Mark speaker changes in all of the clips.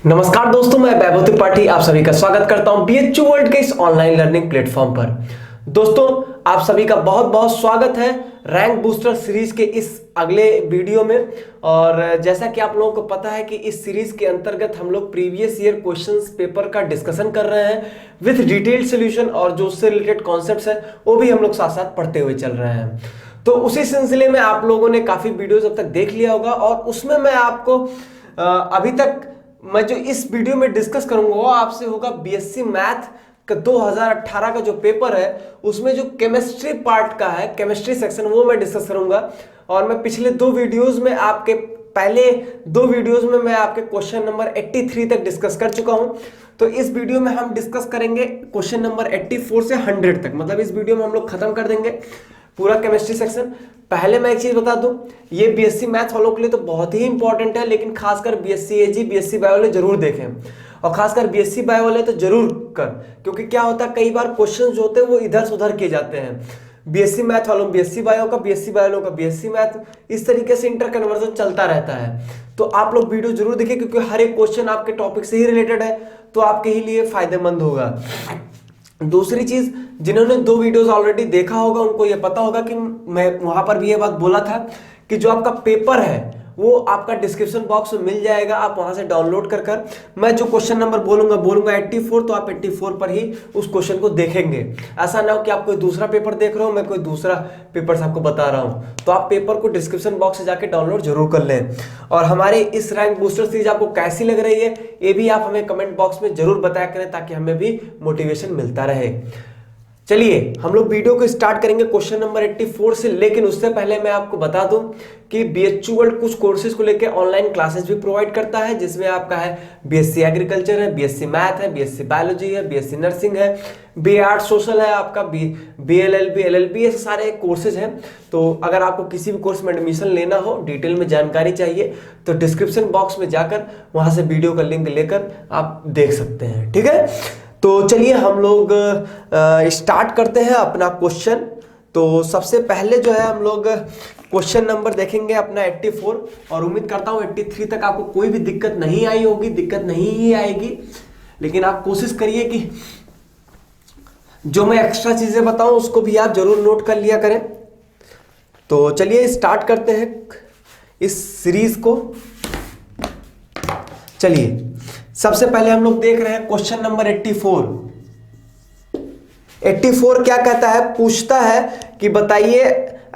Speaker 1: नमस्कार दोस्तों, मैं वैभव त्रिपाठी आप सभी का स्वागत करता हूं बीएचयू वर्ल्ड के इस ऑनलाइन लर्निंग प्लेटफॉर्म पर। दोस्तों, आप सभी का बहुत बहुत स्वागत है रैंक बूस्टर सीरीज के इस अगले वीडियो में। और जैसा कि आप लोगों को पता है कि इस सीरीज के अंतर्गत हम लोग प्रीवियस ईयर क्वेश्चंस पेपर का डिस्कशन कर रहे हैं विथ डिटेल्ड सोल्यूशन, और जो उससे रिलेटेड कॉन्सेप्ट्स है वो भी हम लोग साथ साथ पढ़ते हुए चल रहे हैं। तो उसी सिलसिले में आप लोगों ने काफी वीडियोज अब तक देख लिया होगा, और उसमें मैं आपको अभी तक मैं जो इस वीडियो में डिस्कस करूंगा वो आपसे होगा बीएससी मैथ का 2018 का जो पेपर है, उसमें जो केमिस्ट्री पार्ट का है, केमिस्ट्री सेक्शन, वो मैं डिस्कस करूंगा। और मैं पिछले दो वीडियोस में आपके पहले दो वीडियोस में मैं आपके क्वेश्चन नंबर 83 तक डिस्कस कर चुका हूं। तो इस वीडियो में हम डिस्कस करेंगे क्वेश्चन नंबर 84 से 100 तक, मतलब इस वीडियो में हम लोग खत्म कर देंगे पूरा केमिस्ट्री सेक्शन। पहले मैं एक चीज बता दूं, ये बीएससी मैथ वालों के लिए तो बहुत ही इंपॉर्टेंट है, लेकिन खासकर बीएससी एजी, बीएससी बायो वाले जरूर देखें, और खासकर बीएससी बायो वाले तो जरूर कर, क्योंकि क्या होता है कई बार क्वेश्चन जो होते हैं वो इधर से उधर किए जाते हैं। बीएससी मैथ वालों बीएससी बायो का, बीएससी बायो वालों का बीएससी मैथ, इस तरीके से इंटर कन्वर्जन चलता रहता है। तो आप लोग वीडियो जरूर देखिए, क्योंकि हर एक क्वेश्चन आपके टॉपिक से ही रिलेटेड है, तो आपके ही लिए फायदेमंद होगा। दूसरी चीज, जिन्होंने दो वीडियोस ऑलरेडी देखा होगा उनको ये पता होगा कि मैं वहां पर भी ये बात बोला था कि जो आपका पेपर है वो आपका डिस्क्रिप्शन बॉक्स में मिल जाएगा, आप वहां से डाउनलोड कर मैं जो क्वेश्चन नंबर बोलूंगा 84, तो आप 84 पर ही उस क्वेश्चन को देखेंगे। ऐसा ना हो कि आप कोई दूसरा पेपर देख रहे हो, मैं कोई दूसरा पेपर से आपको बता रहा हूं। तो आप पेपर को डिस्क्रिप्शन बॉक्स से जाके डाउनलोड जरूर कर लें। और हमारे इस रैंक बूस्टर सीरीज आपको कैसी लग रही है ये भी आप हमें कमेंट बॉक्स में जरूर बताया करें, ताकि हमें भी मोटिवेशन मिलता रहे। चलिए हम लोग वीडियो को स्टार्ट करेंगे क्वेश्चन नंबर 84 से, लेकिन उससे पहले मैं आपको बता दूं कि बीएचयू वर्ल्ड कुछ कोर्सेज को लेकर ऑनलाइन क्लासेस भी प्रोवाइड करता है, जिसमें आपका है बीएससी एग्रीकल्चर है, बीएससी मैथ है, बीएससी बायोलॉजी है, बीएससी नर्सिंग है, बी आर्ट सोशल है, आपका बीएलएलबी एलएलबी, ऐसे सारे कोर्सेज हैं। तो अगर आपको किसी भी कोर्स में एडमिशन लेना हो, डिटेल में जानकारी चाहिए, तो डिस्क्रिप्शन बॉक्स में जाकर वहां से वीडियो का लिंक लेकर आप देख सकते हैं, ठीक है। तो चलिए हम लोग स्टार्ट करते हैं अपना क्वेश्चन। तो सबसे पहले जो है हम लोग क्वेश्चन नंबर देखेंगे अपना 84, और उम्मीद करता हूँ 83 तक आपको कोई भी दिक्कत नहीं आई होगी, दिक्कत नहीं ही आएगी, लेकिन आप कोशिश करिए कि जो मैं एक्स्ट्रा चीजें बताऊं उसको भी आप जरूर नोट कर लिया करें। तो चलिए स्टार्ट करते हैं इस सीरीज को। चलिए सबसे पहले हम लोग देख रहे हैं क्वेश्चन नंबर 84। 84 क्या कहता है, पूछता है कि बताइए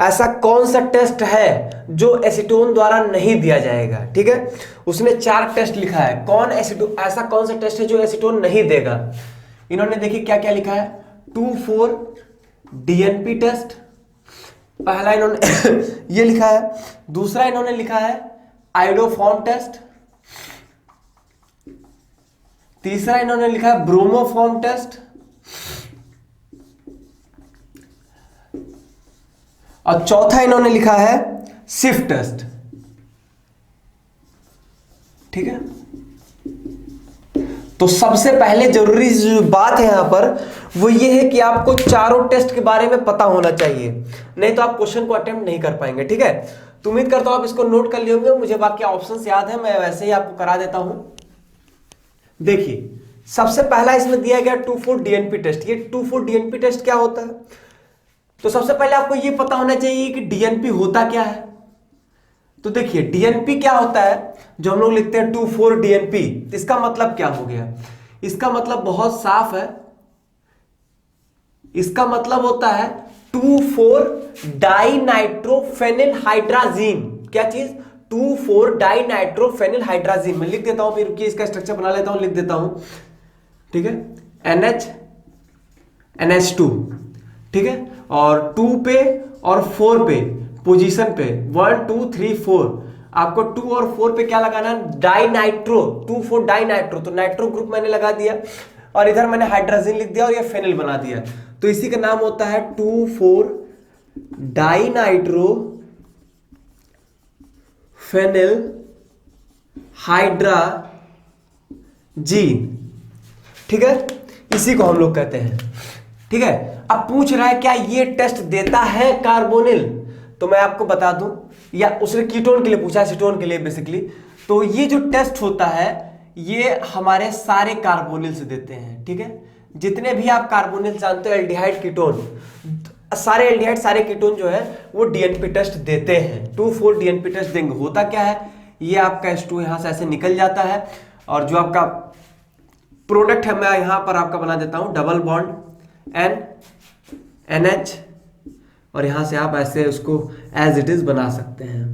Speaker 1: ऐसा कौन सा टेस्ट है जो एसीटोन द्वारा नहीं दिया जाएगा। ठीक है, उसने 4 टेस्ट लिखा है, ऐसा कौन सा टेस्ट है जो एसीटोन नहीं देगा। इन्होंने देखिए क्या क्या लिखा है, 2,4 डीएनपी टेस्ट, पहला इन्होंने ये लिखा है। दूसरा इन्होंने लिखा है आयोडोफॉर्म टेस्ट। तीसरा इन्होंने लिखा है ब्रोमोफॉर्म टेस्ट। और चौथा इन्होंने लिखा है सिफ टेस्ट। ठीक है, तो सबसे पहले जरूरी जो बात है यहां पर वो ये है कि आपको चारों टेस्ट के बारे में पता होना चाहिए, नहीं तो आप क्वेश्चन को अटेम्प्ट नहीं कर पाएंगे। ठीक है, तो उम्मीद करता हूं आप इसको नोट कर लिए होंगे। मुझे बाकी ऑप्शंस याद है, मैं वैसे ही आपको करा देता हूं। देखिए सबसे पहला इसमें दिया गया 2,4 डीएनपी टेस्ट। ये 2,4 डीएनपी टेस्ट क्या होता है, तो सबसे पहले आपको ये पता होना चाहिए कि डीएनपी होता क्या है। तो देखिए डीएनपी क्या होता है, जो हम लोग लिखते हैं 2,4 डीएनपी, इसका मतलब क्या हो गया, इसका मतलब बहुत साफ है, इसका मतलब होता है 2,4 डाइनाइट्रोफेनिल हाइड्राजीन। क्या चीज, 2,4 डाइनाइट्रोफेनिल हाइड्राजीन। मैं लिख देता हूं, फिर रुकिए इसका स्ट्रक्चर बना लेता हूं, लिख देता हूं। ठीक है, NH2, ठीक है, और 2 पे और 4 पे पोजीशन पे 1 2 3 4 आपको 2 और 4 पे क्या लगाना है, डाइनाइट्रो, 2,4 डाइनाइट्रो। तो नाइट्रो ग्रुप मैंने लगा दिया, और इधर मैंने हाइड्रोजन लिख दिया और ये फेनिल बना दिया। तो इसी का नाम होता है 2,4 डाइनाइट्रो फेनिल हाइड्राजीन। ठीक है, इसी को हम लोग कहते हैं। ठीक है, अब पूछ रहा है क्या ये टेस्ट देता है कार्बोनिल, तो मैं आपको बता दूं, या उसने कीटोन के लिए पूछा है, एसीटोन के लिए बेसिकली। तो ये जो टेस्ट होता है ये हमारे सारे कार्बोनिल्स देते हैं, ठीक है। जितने भी आप कार्बोनिल जानते हो, एल्डिहाइड कीटोन, सारे एल्डिहाइड सारे कीटोन जो है वो डीएनपी टेस्ट देते हैं, 2,4 डीएनपी टेस्ट देंगे। होता क्या है, ये आपका H2 यहां से ऐसे निकल जाता है और जो आपका प्रोडक्ट है मैं यहां पर आपका बना देता हूं डबल बॉन्ड NH, और यहां से आप ऐसे उसको एज इट इज बना सकते हैं,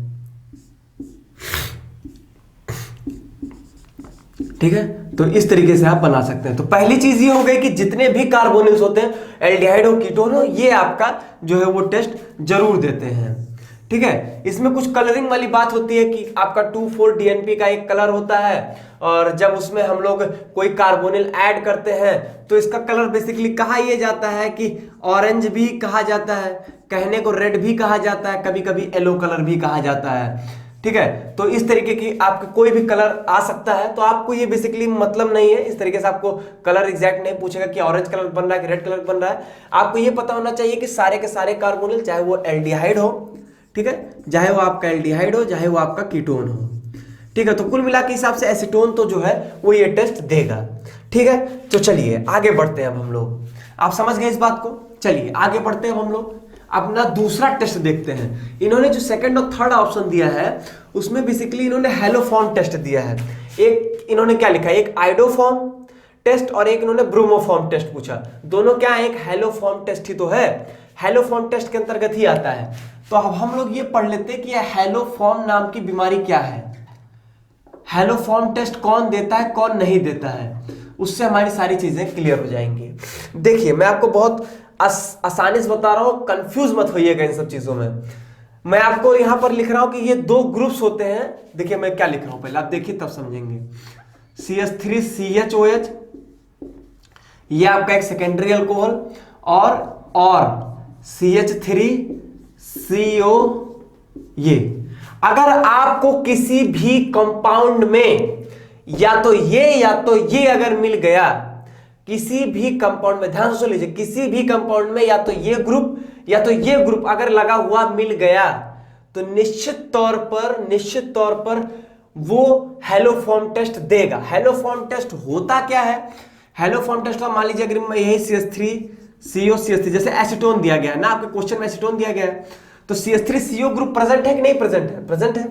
Speaker 1: ठीक है। तो इस तरीके से आप बना सकते हैं। तो पहली चीज ये हो गई कि जितने भी कार्बोनिल्स होते हैं, एल्डिहाइड हो कीटोन हो, ये आपका जो है वो टेस्ट जरूर देते हैं, ठीक है। इसमें कुछ कलरिंग वाली बात होती है कि आपका 2,4 डीएनपी का एक कलर होता है, और जब उसमें हम लोग कोई कार्बोनिल ऐड करते हैं तो इसका कलर बेसिकली कहा यह जाता है कि ऑरेंज भी कहा जाता है, कहने को रेड भी कहा जाता है, कभी कभी येलो कलर भी कहा जाता है, ठीक है। तो इस तरीके की आपके कोई भी कलर आ सकता है, तो आपको ये बेसिकली मतलब नहीं है, इस तरीके से आपको कलर एग्जैक्ट नहीं पूछेगा कि ऑरेंज कलर बन रहा है कि रेड कलर बन रहा है। आपको ये पता होना चाहिए कि सारे के सारे कार्बोनिल, चाहे वो एल्डिहाइड हो, ठीक है, चाहे वो आपका एल्डिहाइड हो, चाहे वो आपका कीटोन हो, ठीक है। तो कुल मिला के हिसाब से एसीटोन तो जो है वो ये टेस्ट देगा, ठीक है। तो चलिए आगे बढ़ते हैं अब हम लोग, आप समझ गए इस बात को। चलिए आगे बढ़ते हैं अब हम लोग अपना दूसरा टेस्ट देखते हैं। इन्होंने जो सेकंड और थर्ड ऑप्शन दिया है उसमें बेसिकली इन्होंने हेलोफॉर्म टेस्ट दिया है। एक इन्होंने क्या लिखा है, एक आइडोफॉर्म टेस्ट और एक इन्होंने ब्रोमोफॉर्म टेस्ट पूछा। दोनों क्या है, एक हेलोफॉर्म टेस्ट ही तो है, हेलोफॉर्म टेस्ट के अंतर्गत ही आता है। तो अब हम लोग ये पढ़ लेते हैं कि हेलोफॉर्म नाम की बीमारी क्या है, हेलोफॉर्म टेस्ट कौन देता है कौन नहीं देता है, उससे हमारी सारी चीजें क्लियर हो जाएंगी। देखिए मैं आपको बहुत आसानी से बता रहा हूं, कंफ्यूज मत होइएगा इन सब चीजों में। मैं आपको यहां पर लिख रहा हूं कि ये दो ग्रुप्स होते हैं। देखिए मैं क्या लिख रहा हूं, पहले आप देखिए तब समझेंगे। CH3CHOH ये आपका एक सेकेंडरी अल्कोहल, और CH3CO ये। अगर आपको किसी भी कंपाउंड में या तो ये अगर मिल गया, किसी भी कंपाउंड में, ध्यान से लीजिए, किसी भी कंपाउंड में या तो ये ग्रुप या तो ये ग्रुप अगर लगा हुआ मिल गया तो निश्चित तौर पर वो हेलोफॉर्म टेस्ट देगा। हेलोफॉर्म टेस्ट होता क्या है, हेलोफॉर्म टेस्ट मान लीजिए अगर यही CH3CO CH3 जैसे एसीटोन दिया गया है ना, आपके क्वेश्चन में एसीटोन दिया गया है, तो CH3CO ग्रुप प्रेजेंट है कि नहीं प्रेजेंट है, प्रेजेंट है।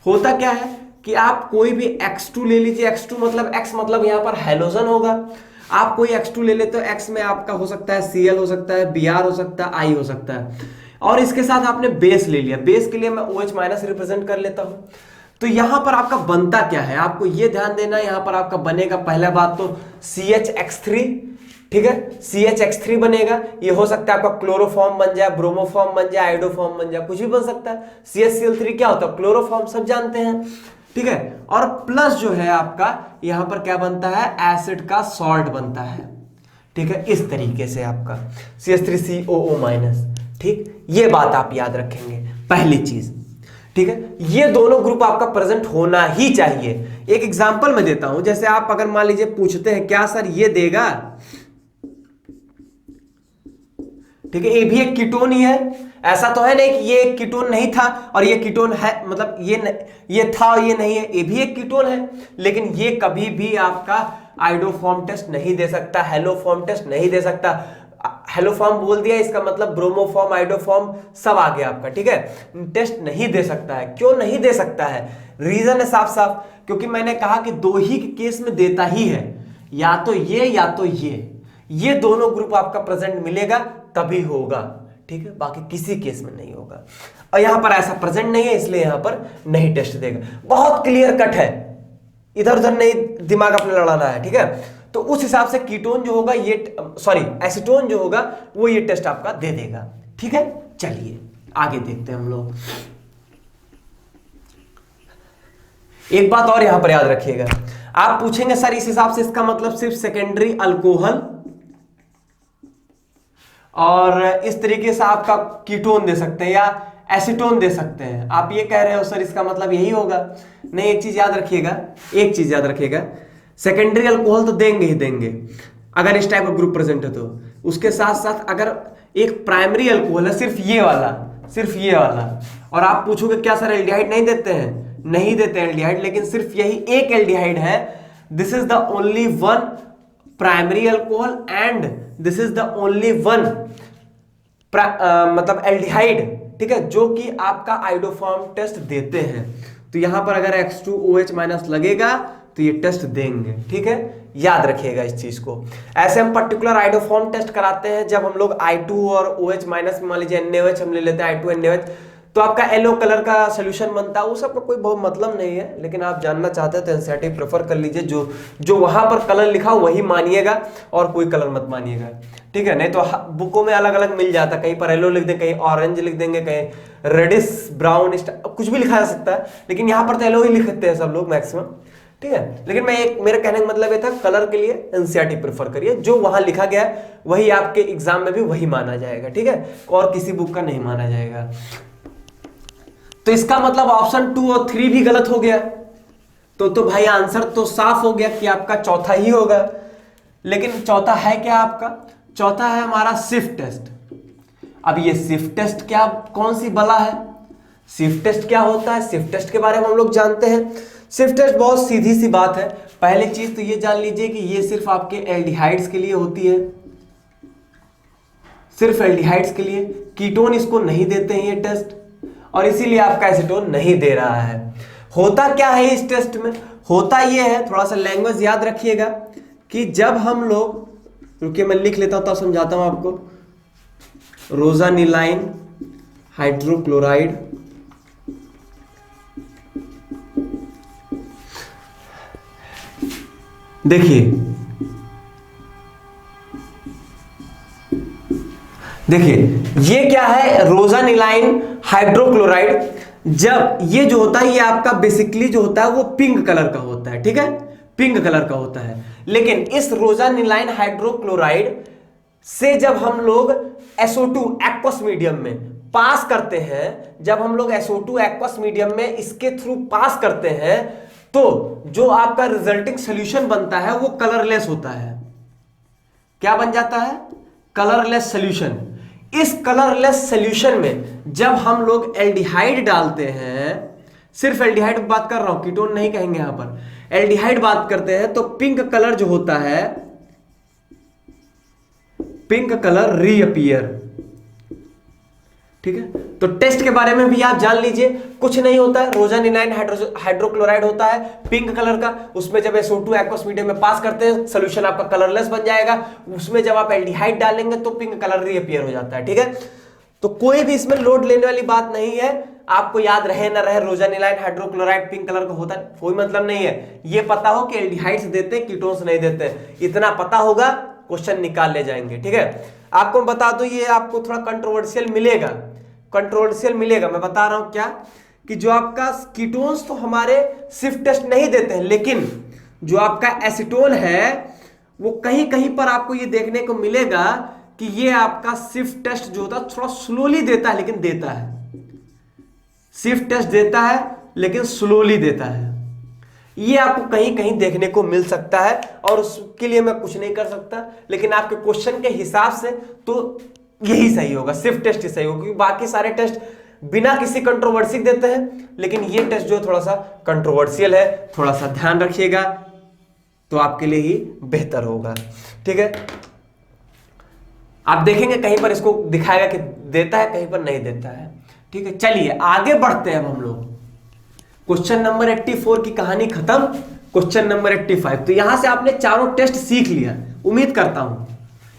Speaker 1: होता क्या है कि आप कोई भी X2 ले लीजिए, X2 मतलब X मतलब यहां पर हेलोजन होगा। आप कोई X2 ले लेते हो, X में आपका हो सकता है Cl हो सकता है, Br हो सकता है, I हो सकता है, और इसके साथ आपने बेस ले लिया, बेस के लिए मैं OH माइनस रिप्रेजेंट कर लेता हूं। तो यहां पर आपका बनता क्या है, आपको यह ध्यान देना, यहां पर आपका बनेगा पहला बात तो CHX3, ठीक है, CHX3 बनेगा। ये हो सकता है आपका क्लोरोफॉर्म बन जाए, ब्रोमोफॉर्म बन जाए, आइडोफॉर्म बन जाए, कुछ भी बन सकता है। CHCl3 क्या होता है, क्लोरोफॉर्म, सब जानते हैं, ठीक है। और प्लस जो है आपका यहां पर क्या बनता है, एसिड का सॉल्ट बनता है, ठीक है। इस तरीके से आपका CH3COO-, ठीक, ये बात आप याद रखेंगे पहली चीज, ठीक है। ये दोनों ग्रुप आपका प्रेजेंट होना ही चाहिए। एक एग्जांपल मैं देता हूं, जैसे आप अगर मान लीजिए पूछते हैं क्या सर ये देगा, ठीक है, ये भी एक कीटोन ही है, ऐसा तो है नहीं कि ये कीटोन नहीं था और ये कीटोन है, मतलब ये था और ये नहीं है, ये भी एक कीटोन है, लेकिन ये कभी भी आपका आइडोफॉर्म टेस्ट नहीं दे सकता, हेलोफॉर्म टेस्ट नहीं दे सकता। हेलोफॉर्म बोल दिया, इसका मतलब ब्रोमोफॉर्म, आइडोफॉर्म सब आ गया आपका, ठीक है। टेस्ट नहीं दे सकता है। क्यों नहीं दे सकता है, रीजन है साफ साफ, क्योंकि मैंने कहा कि दो ही केस में देता ही है, या तो ये दोनों ग्रुप आपका प्रेजेंट मिलेगा तभी होगा, ठीक है, बाकी किसी केस में नहीं होगा। और यहां पर ऐसा प्रेजेंट नहीं है, इसलिए यहां पर नहीं टेस्ट देगा। बहुत क्लियर कट है, इधर उधर नहीं दिमाग अपने लड़ाना है, ठीक है। तो उस हिसाब से कीटोन जो होगा ये, सॉरी एसीटोन जो होगा वो ये टेस्ट आपका दे देगा, ठीक है। चलिए आगे देखते हैं हम लोग। एक बात और यहां पर याद रखिएगा, आप पूछेंगे सर इस हिसाब से इसका मतलब सिर्फ सेकेंडरी अल्कोहल और इस तरीके से आपका कीटोन दे सकते हैं या एसीटोन दे सकते हैं, आप ये कह रहे हो सर इसका मतलब यही होगा? नहीं, एक चीज याद रखिएगा, सेकेंडरी अल्कोहल तो देंगे ही देंगे अगर इस टाइप का ग्रुप प्रेजेंट है तो। उसके साथ साथ अगर एक प्राइमरी अल्कोहल है, सिर्फ ये वाला, और आप पूछोगे क्या सर एल्डिहाइड नहीं देते हैं? नहीं देते एल्डिहाइड, लेकिन सिर्फ यही एक एल्डिहाइड है this is the only one primary alcohol and this is the only one मतलब एल्डिहाइड, ठीक है, जो कि आपका आइडोफॉर्म टेस्ट देते हैं। तो यहां पर अगर H2OH- लगेगा तो ये टेस्ट देंगे, ठीक है, याद रखिएगा इस चीज को। ऐसे हम पर्टिकुलर आइडोफॉर्म टेस्ट कराते हैं जब हम लोग I2 और OH- में मान लीजिए NaOH हम ले लेते हैं, I2 NaOH, तो आपका येलो कलर का सोल्यूशन बनता है। वो सब का कोई बहुत मतलब नहीं है, लेकिन आप जानना चाहते हैं तो एनसीईआरटी प्रेफर कर लीजिए। जो वहां पर कलर लिखा हो वही मानिएगा और कोई कलर मत मानिएगा, ठीक है। नहीं तो बुकों में अलग अलग मिल जाता है, कहीं पर येलो लिख देंगे, कहीं ऑरेंज लिख देंगे, कहीं रेडिश ब्राउन, कुछ भी लिखा जा सकता है, लेकिन यहाँ पर तो येलो ही लिखते हैं सब लोग मैक्सिमम, ठीक है। लेकिन मेरे कहने का मतलब ये था, कलर के लिए एनसीईआरटी प्रेफर करिए, जो वहां लिखा गया है वही आपके एग्जाम में भी वही माना जाएगा, ठीक है, और किसी बुक का नहीं माना जाएगा। तो इसका मतलब ऑप्शन 2 और 3 भी गलत हो गया। तो भाई आंसर तो साफ हो गया कि आपका चौथा ही होगा। लेकिन चौथा है क्या आपका? चौथा है हमारा स्विफ्ट टेस्ट। अब ये स्विफ्ट टेस्ट क्या, कौन सी बला है? स्विफ्ट टेस्ट क्या होता है? स्विफ्ट टेस्ट के बारे में हम लोग जानते हैं। स्विफ्ट टेस्ट बहुत सीधी सी बात है। पहले चीज तो ये जान लीजिए कि ये सिर्फ आपके एल्डिहाइड्स के लिए होती है, सिर्फ एल्डिहाइड्स के लिए। कीटोन इसको नहीं देते हैं ये टेस्ट, और इसीलिए आपका एसीटोन नहीं दे रहा है। होता क्या है इस टेस्ट में? होता ये है, थोड़ा सा लैंग्वेज याद रखिएगा, कि जब हम लोग, रुकिए मैं लिख लेता हूं तब समझाता हूं आपको। रोजानिलाइन हाइड्रोक्लोराइड देखिए ये क्या है? रोजानिलाइन हाइड्रोक्लोराइड। जब ये जो होता है, ये आपका बेसिकली जो होता है वो पिंक कलर का होता है, ठीक है, पिंक कलर का होता है। लेकिन इस रोजानिलाइन हाइड्रोक्लोराइड से जब हम लोग SO2 एक्वस मीडियम में पास करते हैं, जब हम लोग SO2 एक्वस मीडियम में इसके थ्रू पास करते हैं, तो जो आपका रिजल्टिंग सॉल्यूशन बनता है वो कलरलेस होता है। क्या बन जाता है? Colourless solution. इस कलरलेस सॉल्यूशन में जब हम लोग एल्डिहाइड डालते हैं, सिर्फ एल्डिहाइड बात कर रहा हूं, कीटोन नहीं कहेंगे यहां पर, एल्डिहाइड बात करते हैं, तो पिंक कलर जो होता है, पिंक कलर रीअपीयर, ठीक है। तो टेस्ट के बारे में भी आप जान लीजिए, कुछ नहीं होता है, रोजानिलाइन हाइड्रोक्लोराइड होता है पिंक कलर का। उसमें जब SO2 एक्वस मीडियम में पास करते हैं, सोल्यूशन आपका कलरलेस बन जाएगा। उसमें जब आप एल्डिहाइड डालेंगे तो पिंक कलर रीअपीयर हो जाता है, ठीक है। तो कोई भी इसमें लोड लेने वाली बात नहीं है। आपको याद रहे ना रहे, रोजानिलाइन हाइड्रोक्लोराइड पिंक कलर का होता है, कोई मतलब नहीं है। ये पता हो कि एल्डिहाइड्स देते हैं, कीटोन्स नहीं देते, इतना पता होगा, क्वेश्चन निकाल ले जाएंगे, ठीक है। आपको बता दो, ये आपको थोड़ा कंट्रोवर्शियल मिलेगा, कंट्रोवर्शियल मिलेगा। मैं बता रहा हूं क्या, कि जो आपका कीटोन्स तो हमारे स्विफ्ट टेस्ट नहीं देते हैं, लेकिन जो आपका एसीटोन है वो कहीं कहीं पर आपको ये देखने को मिलेगा कि ये आपका स्विफ्ट टेस्ट जो होता है थोड़ा स्लोली देता है, लेकिन देता है। स्विफ्ट टेस्ट देता है लेकिन स्लोली देता है। ये आपको कहीं कहीं देखने को मिल सकता है, और उसके लिए मैं कुछ नहीं कर सकता, लेकिन आपके क्वेश्चन के हिसाब से तो यही सही होगा, स्विफ्ट टेस्ट ही सही होगा, क्योंकि बाकी सारे टेस्ट बिना किसी कंट्रोवर्सी देते हैं, लेकिन ये टेस्ट जो थोड़ा सा कंट्रोवर्शियल है, थोड़ा सा ध्यान रखिएगा तो आपके लिए ही बेहतर होगा, ठीक है। आप देखेंगे कहीं पर इसको दिखाएगा कि देता है, कहीं पर नहीं देता है, ठीक है। चलिए आगे बढ़ते हैं अब हम लोग। क्वेश्चन नंबर 84 की कहानी खत्म, क्वेश्चन नंबर 85। तो यहां से आपने चारों टेस्ट सीख लिया, उम्मीद करता हूं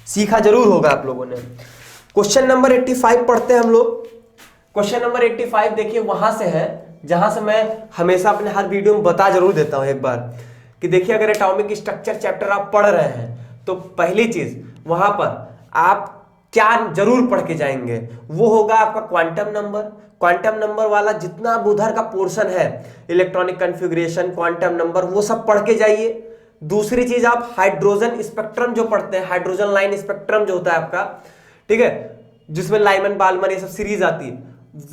Speaker 1: सीखा जरूर होगा आप लोगों ने। क्वेश्चन नंबर 85 पढ़ते हैं हम लोग। क्वेश्चन नंबर 85 देखिए वहां से है जहां से मैं हमेशा अपने हर वीडियो में बता जरूर देता हूं एक बार, कि देखिए अगर एटॉमिक स्ट्रक्चर चैप्टर आप पढ़ रहे हैं तो पहली चीज वहां पर आप क्या जरूर पढ़ के जाएंगे, वो होगा आपका क्वांटम नंबर। क्वांटम नंबर वाला जितना अब उधर का पोर्शन है, इलेक्ट्रॉनिक कन्फिग्रेशन, क्वांटम नंबर, वो सब पढ़ के जाइए। दूसरी चीज आप हाइड्रोजन स्पेक्ट्रम जो पढ़ते हैं, हाइड्रोजन लाइन स्पेक्ट्रम जो होता है आपका, ठीक है, जिसमें लाइमन बाल्मर ये सब सीरीज आती है,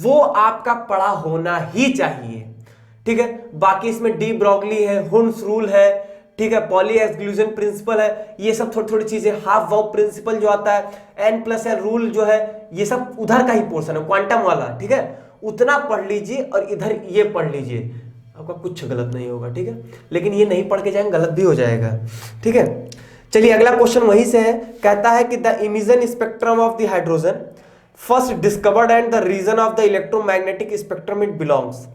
Speaker 1: वो आपका पढ़ा होना ही चाहिए, ठीक है। बाकी इसमें डी ब्रॉगली है, हुन्स रूल है, ठीक है, पॉली एक्सक्लूजन प्रिंसिपल है, ये सब थोड़ी थोड़ी चीजें, हाफ वाउ प्रिंसिपल जो आता है, N+N रूल जो है, ये सब उधर का ही पोर्शन है क्वांटम वाला, ठीक है। उतना पढ़ लीजिए और इधर ये पढ़ लीजिए, आपका कुछ गलत नहीं होगा, ठीक है। लेकिन ये नहीं पढ़ के जाएंगे, गलत भी हो जाएगा, ठीक है। चलिए अगला क्वेश्चन वहीं से है, कहता है कि the emission spectrum of the hydrogen first discovered and the region of the electromagnetic spectrum it belongs.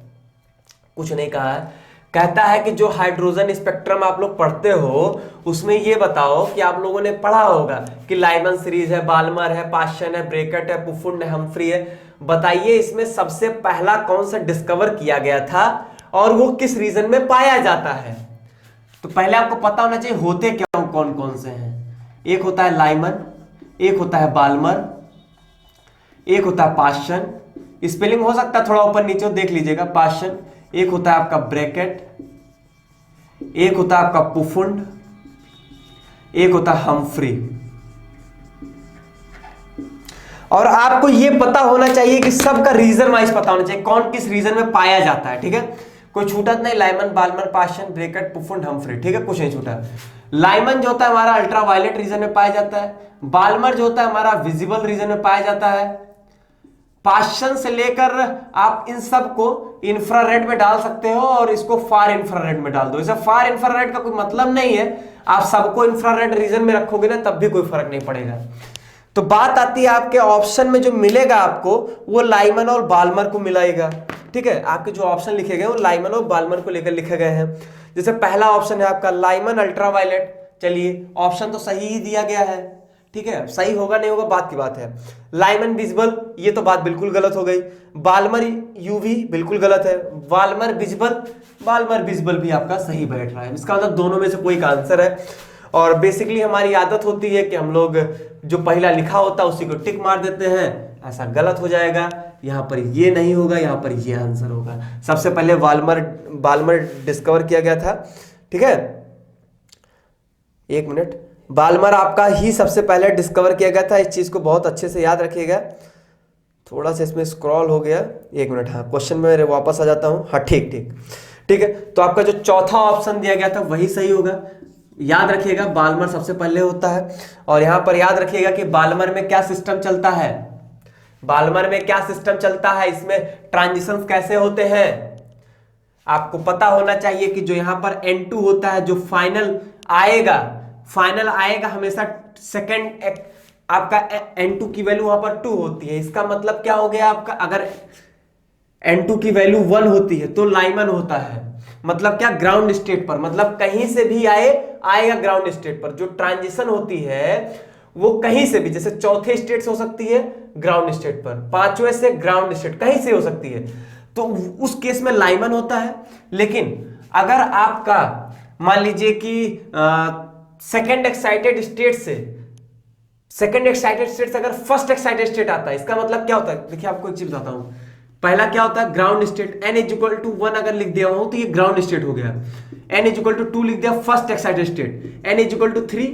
Speaker 1: कुछ नहीं कहा है, कहता है कि जो हाइड्रोजन स्पेक्ट्रम आप लोग पढ़ते हो उसमें ये बताओ कि आप लोगों ने पढ़ा होगा कि लाइमन सीरीज है, बाल्मर है, पाश्चन है, ब्रैकेट है, पुफुंड है, हम्फ्री है। बताइए इसमें सबसे पहला कौन सा डिस्कवर किया गया था और वो किस रीजन में पाया जाता है। तो पहले आपको पता होना चाहिए होते क्या कौन कौन से हैं। एक होता है लाइमन, एक होता है बाल्मर, एक होता है पाश्चन, स्पेलिंग हो सकता है थोड़ा ऊपर नीचे देख लीजिएगा, पाश्चन। एक होता है आपका ब्रैकेट, एक होता है आपका पुफुंड, एक होता है हम्फ्री। और आपको यह पता होना चाहिए कि सबका रीजन वाइज पता होना चाहिए कौन किस रीजन में पाया जाता है, ठीक है। कोई छूटा नहीं, Lyman, Balmer, Paschen, Brackett, Pfund, Humphry, ठीक है, कुछ नहीं छूटा। लाइमन जो होता है हमारा अल्ट्रावायलेट रीजन में पाया जाता है, बाल्मर जो होता है हमारा विजिबल रीजन में पाया जाता है, पाश्चन से लेकर आप इन सब को इंफ्रारेड में डाल सकते हो और इसको फार इंफ्रारेड में डाल दो। इसे फार इंफ्रारेड का कोई मतलब नहीं है, आप सबको इंफ्रारेड रीजन में रखोगे ना तब भी कोई फर्क नहीं पड़ेगा। तो बात आती है आपके ऑप्शन में जो मिलेगा आपको वो लाइमन और बाल्मर को मिलाएगा, ठीक है। आपके जो ऑप्शन लिखे गए वो लाइमन और बाल्मर को लेकर लिखे गए हैं। जैसे पहला ऑप्शन है आपका लाइमन अल्ट्रावायलेट, चलिए ऑप्शन तो सही ही दिया गया है, ठीक है। सही होगा नहीं होगा बात की बात है। लाइमन विजिबल, ये तो बात बिल्कुल गलत हो गई। बाल्मर यूवी बिल्कुल गलत है। बाल्मर विजिबल भी आपका सही बैठ रहा है। इसका मतलब दोनों में से कोई का आंसर है। और बेसिकली हमारी आदत होती है कि हम लोग जो पहला लिखा होता है उसी को टिक मार देते हैं, ऐसा गलत हो जाएगा। यहाँ पर ये नहीं होगा, यहाँ पर ये आंसर होगा। सबसे पहले बाल्मर डिस्कवर किया गया था, ठीक है। एक मिनट, बाल्मर आपका ही सबसे पहले डिस्कवर किया गया था। इस चीज को बहुत अच्छे से याद रखिएगा। थोड़ा सा इसमें स्क्रॉल हो गया, एक मिनट। हाँ, क्वेश्चन में मेरे वापस आ जाता हूँ। हाँ ठीक है। तो आपका जो चौथा ऑप्शन दिया गया था वही सही होगा। याद रखिएगा बाल्मर सबसे पहले होता है। और यहां पर याद रखिएगा कि बाल्मर में क्या सिस्टम चलता है, बाल्मर में क्या सिस्टम चलता है, इसमें ट्रांजिशंस कैसे होते हैं आपको पता होना चाहिए। कि जो यहां पर N2 होता है जो फाइनल आएगा हमेशा सेकंड आपका N2 की वैल्यू वहां पर 2 होती है। इसका मतलब क्या हो गया आपका, अगर N2 की वैल्यू 1 होती है तो लाइमन होता है, मतलब क्या, ग्राउंड स्टेट पर, मतलब कहीं से भी आएगा ग्राउंड स्टेट पर। जो ट्रांजिशन होती है वो कहीं से भी, जैसे चौथे स्टेट से हो सकती है ग्राउंड स्टेट पर, पांचवें से ग्राउंड स्टेट कहीं से हो सकती है, तो उस केस में लाइमन होता है। लेकिन अगर आपका मान लीजिए कि सेकेंड एक्साइटेड स्टेट से अगर फर्स्ट एक्साइटेड स्टेट आता है, इसका मतलब क्या होता है, देखिए आपको एक चीज बताता हूं। पहला क्या होता है, ग्राउंड स्टेट। n = 1 अगर लिख दिया हूं तो ये ग्राउंड स्टेट हो गया। n = 2 लिख दिया, first excited state. n = 3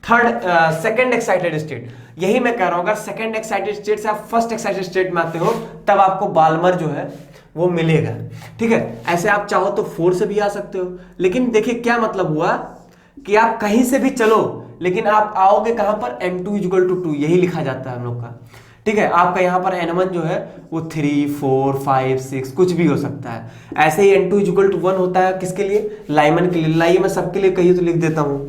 Speaker 1: second excited state. यही मैं कह रहा हूं, अगर सेकंड एक्साइटेड स्टेट से आप फर्स्ट एक्साइटेड स्टेट में आते हो तब आपको बाल्मर जो है वो मिलेगा, ठीक है। ऐसे आप चाहो तो 4 से भी आ सकते हो। लेकिन देखिए क्या मतलब हुआ कि आप कहीं से भी चलो लेकिन आप आओगे कहां पर, N2 = 2, यही लिखा जाता है हम लोग का, ठीक है। आपका यहाँ पर N1 जो है वो 3, 4, 5, 6 कुछ भी हो सकता है। ऐसे ही N2 = 1 होता है किसके लिए, लाइमन के लिए। लाइए मैं सबके लिए कहिए तो लिख देता हूं।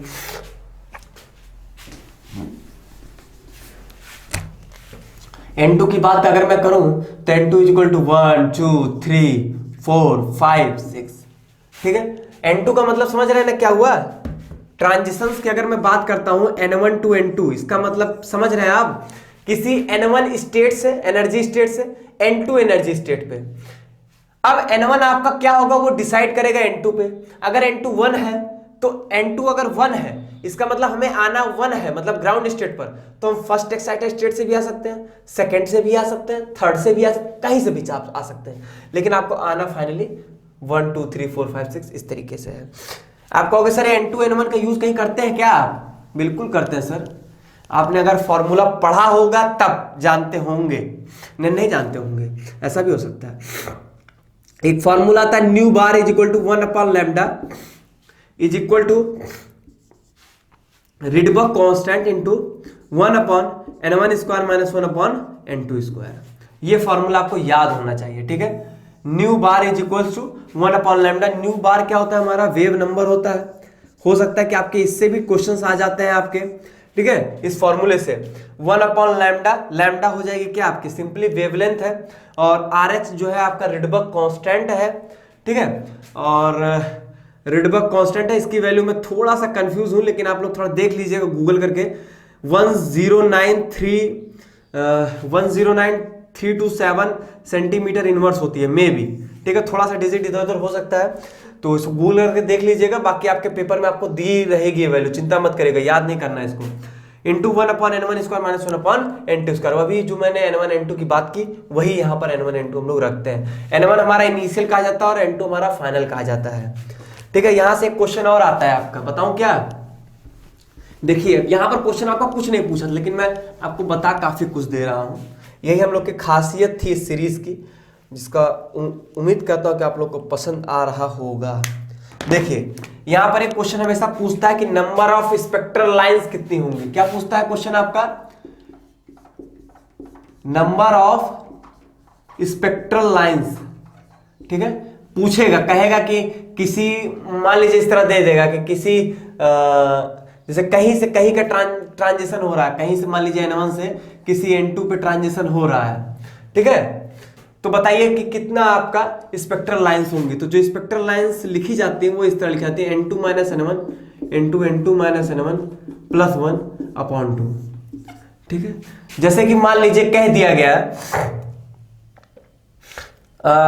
Speaker 1: N2 की बात अगर मैं करूं तो N2 = 1, 2, 3, 4, 5, 6, ठीक है। N2 का मतलब समझ रहे हैं ना क्या हुआ, ट्रांजिशंस की अगर मैं बात करता हूं N1 to N2, इसका मतलब समझ रहे हैं आप, किसी N1 स्टेट से, एनर्जी स्टेट से N2 एनर्जी स्टेट पे। अब N1 आपका क्या होगा वो डिसाइड करेगा N2 पे। अगर N2 1 है तो N2 अगर 1 है इसका मतलब हमें आना 1 है, मतलब ग्राउंड स्टेट पर, तो हम फर्स्ट एक्साइटेड स्टेट से भी आ सकते हैं, सेकंड से भी आ सकते हैं, थर्ड से भी आ सकते हैं, कहीं से भी आप आ सकते हैं। लेकिन आपको आना फाइनली 1, 2, 3, 4, 5, 6 इस तरीके से है। आप कहोगे सर N2 N1 का यूज कहीं करते हैं क्या, बिल्कुल करते हैं सर। आपने अगर फॉर्मूला पढ़ा होगा तब जानते होंगे, नहीं जानते होंगे, ऐसा भी हो सकता है। एक फॉर्मूला था न्यू बार = 1/λ = रिडबर्ग कांस्टेंट × 1/n1² - 1/n2²। ये फॉर्मूला आपको याद होना चाहिए, ठीक है। Nu bar is equals to 1 upon lambda. Nu bar क्या होता है, हमारा वेव नंबर होता है। हो सकता है कि आपके इससे भी क्वेश्चंस आ जाते हैं आपके, ठीक है, इस फॉर्मूले से। 1 अपॉन लैम्डा, लैम्डा हो जाएगी क्या आपकी सिंपली वेवलेंथ है, और आर एच जो है आपका रिडबर्ग कांस्टेंट है, ठीक है। और रिडबर्ग कांस्टेंट है, इसकी वैल्यू में थोड़ा सा कंफ्यूज हूं, लेकिन आप लोग थोड़ा देख लीजिएगा गूगल करके। 109327 सेंटीमीटर इनवर्स होती है मे बी, ठीक है। थोड़ा सा डिजिट इधर उधर हो सकता है, तो इसको गूगल करके देख लीजिएगा। बाकी आपके पेपर में आपको दी रहेगी वैल्यू, चिंता मत करेगा, याद नहीं करना है इसको। Into 1 upon n1 square minus 1 upon n2 square. अभी जो मैंने n1 n2 की बात की वही यहाँ पर n1 n2 हम लोग रखते हैं। n1 हमारा इनिशियल कहा जाता है और n2 हमारा फाइनल कहा जाता है, ठीक है। यहां से एक क्वेश्चन और आता है आपका, बताऊं क्या? देखिए यहां पर क्वेश्चन आपका कुछ नहीं पूछा, लेकिन मैं आपको बता काफी कुछ दे रहा हूं। यही हम लोग की खासियत थी इस सीरीज की, जिसका उम्मीद करता हूं कि आप लोग को पसंद आ रहा होगा। देखिए यहां पर एक क्वेश्चन हमेशा पूछता है कि नंबर ऑफ स्पेक्ट्रल लाइंस कितनी होंगी। क्या पूछता है क्वेश्चन आपका? नंबर ऑफ स्पेक्ट्रल लाइंस, ठीक है। पूछेगा, कहेगा कि किसी, मान लीजिए इस तरह दे देगा कि किसी जैसे कहीं से कहीं का ट्रांजिशन हो रहा है, कहीं से मान लीजिए n1 से किसी n2 पे ट्रांजिशन हो रहा है, ठीक है। तो बताइए कि कितना आपका स्पेक्ट्रल लाइंस होंगी। तो जो स्पेक्ट्रल लाइंस लिखी जाती है वो इस तरह लिखी जाती है, n2 minus n1 into n2 minus n1 plus 1 upon 2, ठीक है। जैसे कि मान लीजिए कह दिया गया,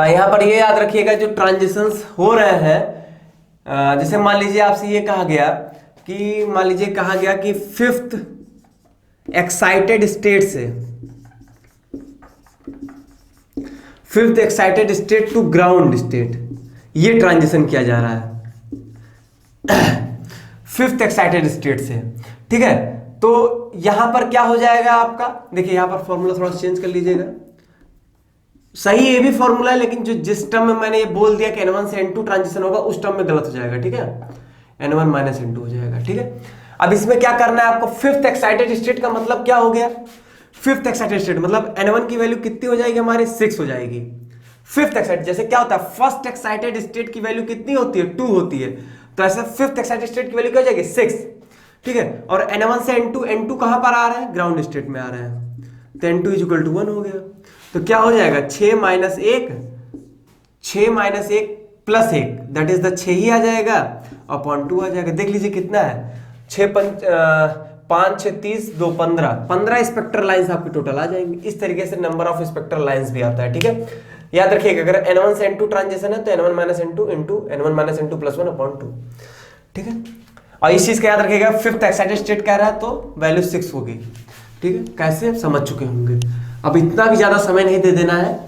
Speaker 1: यहां पर ये याद रखिएगा जो ट्रांजिशंस हो रहे हैं, जैसे मान लीजिए आपसे ये कहा गया कि, मान लीजिए कहा गया कि 5th एक्साइटेड स्टेट से 5th excited state to ground state, ये ट्रांजिशन किया जा रहा है 5th एक्साइटेड स्टेट से, ठीक है। तो यहां पर क्या हो जाएगा आपका, देखिए यहां पर फॉर्मूला थोड़ा चेंज कर लीजिएगा। सही ये भी फॉर्मूला है, लेकिन जो जिस टर्म में मैंने ये बोल दिया कि n1 से n2 ट्रांजिशन होगा, उस टर्म में गलत हो जाएगा, ठीक है। n1 माइनस n2 हो जाएगा, ठीक है। अब इसमें क्या करना है आपको, 5th एक्साइटेड स्टेट का मतलब क्या हो गया? 5th एक्साइटेड स्टेट मतलब n1 की वैल्यू कितनी हो जाएगी हमारी? 6 हो जाएगी। 5th एक्साइटेड, जैसे क्या होता है फर्स्ट एक्साइटेड स्टेट की वैल्यू कितनी होती है? 2 होती है, तो ऐसे 5th एक्साइटेड स्टेट की वैल्यू क्या हो जाएगी? 6, ठीक है। और n1 से n2 कहां पर आ रहा है? ग्राउंड स्टेट में आ रहा है, तो n2 इक्वल टू 1 हो गया। तो क्या हो जाएगा? 6 minus 1 plus 1, that is the 6 ही आ जाएगा, अपॉन 2 आ जाएगा। देख लीजिए कितना है, 5 6 30 2 15 स्पेक्ट्रल लाइंस आपकी टोटल आ जाएंगी। इस तरीके से नंबर ऑफ स्पेक्ट्रल लाइंस भी आता है, ठीक है। याद रखिएगा अगर n1 से n2 ट्रांजिशन है तो n1 minus n2 into n1 minus n2 plus 1 upon 2, ठीक है। और इस चीज का याद रखिएगा, 5th एक्साइटेड स्टेट कह रहा है तो वैल्यू 6 होगी, ठीक है। कैसे समझ चुके होंगे, अब इतना भी ज्यादा समय नहीं दे देना है।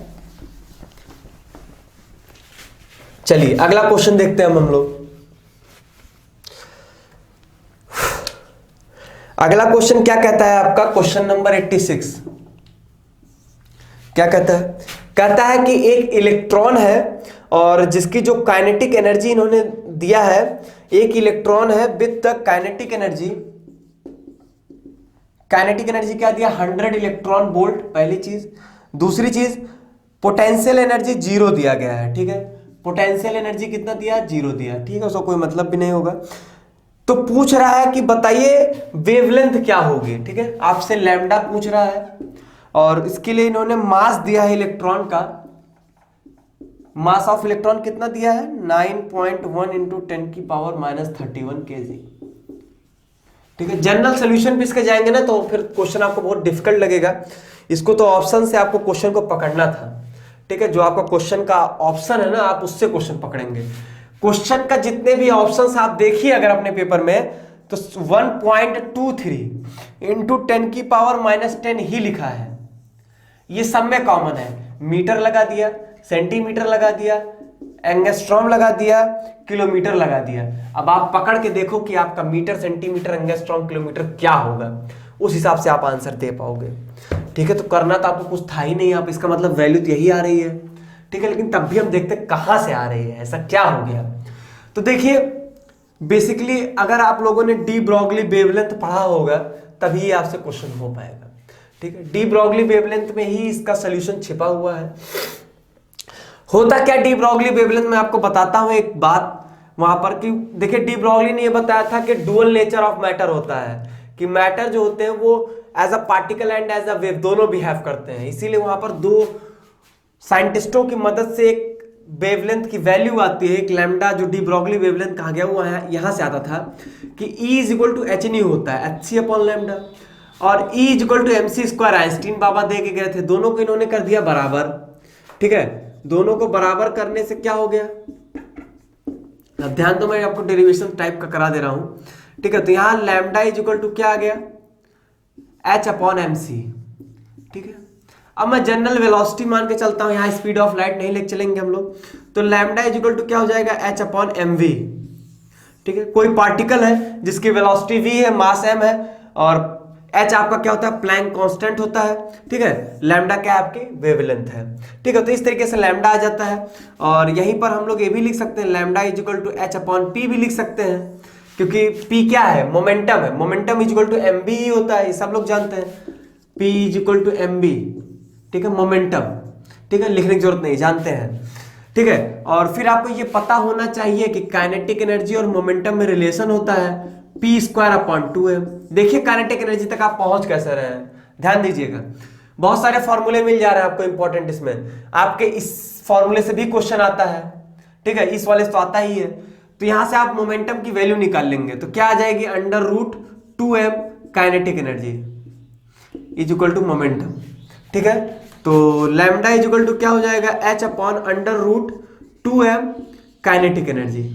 Speaker 1: चलिए अगला क्वेश्चन देखते हैं हम लोग। अगला क्वेश्चन क्या कहता है आपका, क्वेश्चन नंबर 86 क्या कहता है? कहता है कि एक इलेक्ट्रॉन है और जिसकी जो काइनेटिक एनर्जी इन्होंने दिया है, एक इलेक्ट्रॉन है विद द काइनेटिक एनर्जी क्या दिया? 100 इलेक्ट्रॉन वोल्ट, पहली चीज। दूसरी चीज पोटेंशियल एनर्जी 0 दिया गया है, ठीक है। पोटेंशियल एनर्जी कितना दिया? 0 दिया, ठीक है, उसका कोई मतलब भी नहीं होगा। तो पूछ रहा है कि बताइए वेवलेंथ क्या होगी, ठीक है। आपसे लैम्डा पूछ रहा है और इसके लिए इन्होंने मास दिया है इलेक्ट्रॉन का। मास ऑफ इलेक्ट्रॉन कितना दिया है? 9.1 इंटू 10 की पावर माइनस 31 kg, ठीक है। जनरल सॉल्यूशन पे इसके जाएंगे ना तो फिर क्वेश्चन आपको बहुत डिफिकल्ट लगेगा। इसको तो ऑप्शन से आपको क्वेश्चन को पकड़ना था, ठीक है। जो आपका क्वेश्चन का ऑप्शन है ना, आप उससे क्वेश्चन पकड़ेंगे। क्वेश्चन का जितने भी ऑप्शंस आप देखिए अगर अपने पेपर में, तो 1.23 इंटू 10 की पावर माइनस 10 ही लिखा है। ये सब में कॉमन है। मीटर लगा दिया, सेंटीमीटर लगा दिया, एंगस्ट्रॉम लगा दिया, किलोमीटर लगा दिया। अब आप पकड़ के देखो कि आपका मीटर, सेंटीमीटर, एंगस्ट्रॉम, किलोमीटर क्या होगा, उस हिसाब से आप आंसर दे पाओगे, ठीक है। तो करना तो आपको कुछ था ही नहीं, आप इसका मतलब वैल्यू तो यही आ रही है, ठीक है। लेकिन तब भी हम देखते कहां से आ रही है, ऐसा क्या हो गया। तो देखिए बेसिकली अगर आप लोगों ने डी ब्रॉगली वेवलेंथ पढ़ा होगा तभी आपसे क्वेश्चन हो पाएगा, ठीक है। डी ब्रॉगली वेवलेंथ में ही इसका सोल्यूशन छिपा हुआ है। होता क्या डी ब्रॉगली वेवलेंथ में आपको बताता हूं एक बात वहां पर कि देखिए डी ब्रॉगली ने ये बताया था कि डुअल नेचर ऑफ मैटर होता है, कि मैटर जो होते हैं वो as a particle and as a wave दोनों बिहेव करते हैं। इसीलिए वहां पर दो साइंटिस्टों की मदद से एक वेवलेंथ की वैल्यू आती है, एक लैम्डा जो डी ब्रॉगली वेवलेंथ कहा गया वो यहां से आता था कि E is equal to h nu होता है एच सी अपॉन लैम्डा, और E is equal to m c square Einstein बाबा दे के गए थे, दोनों को इन्होंने कर दिया बराबर। ठीक है, दोनों को बराबर करने से क्या हो गया, अब ध्यान तो मैं आपको डेरिवेशन टाइप का करा दे रहा हूं। ठीक है, तो यहां लैम्डा इज इक्वल टू क्या आ गया, एच अपॉन एम सी। ठीक है, अब मैं जनरल वेलोसिटी मान के चलता हूं, यहां स्पीड ऑफ लाइट नहीं लेके चलेंगे हम लोग, तो लैम्डा इज इक्वल टू क्या हो जाएगा, एच अपॉन एम वी। ठीक है, कोई पार्टिकल है जिसकी वेलोसिटी v है, मास m है, और h आपका क्या होता है, प्लैंक कांस्टेंट होता है। ठीक है, लैम्डा क्या आपकी वेवलेंथ है। ठीक है, तो इस तरीके से लैम्डा आ जाता है, और यहीं पर हम लोग ये भी लिख सकते हैं lambda is equal to H upon P भी लिख सकते हैं, क्योंकि p क्या है, मोमेंटम है, momentum is equal to m v ही होता है, ये सब लोग जानते हैं, p is equal to m v. ठीक है, मोमेंटम। ठीक है, लिखने की जरूरत नहीं, जानते हैं। ठीक है, और फिर आपको ये पता होना चाहिए कि काइनेटिक एनर्जी और मोमेंटम में रिलेशन होता है पी स्क्वायर अपॉन 2m। देखिए काइनेटिक एनर्जी तक आप पहुंच कैसे रहे हैं, ध्यान दीजिएगा, बहुत सारे फॉर्मूले मिल जा रहे हैं आपको इंपॉर्टेंट, इसमें आपके इस फॉर्मूले से भी क्वेश्चन आता है। ठीक है, इस वाले से तो आता ही है, तो यहां से आप मोमेंटम की वैल्यू निकाल लेंगे, तो क्या आ जाएगी, under root 2m kinetic energy is equal to momentum. ठीक है, तो लैम्डा इज इक्वल टू क्या हो जाएगा, h upon under root 2m kinetic energy.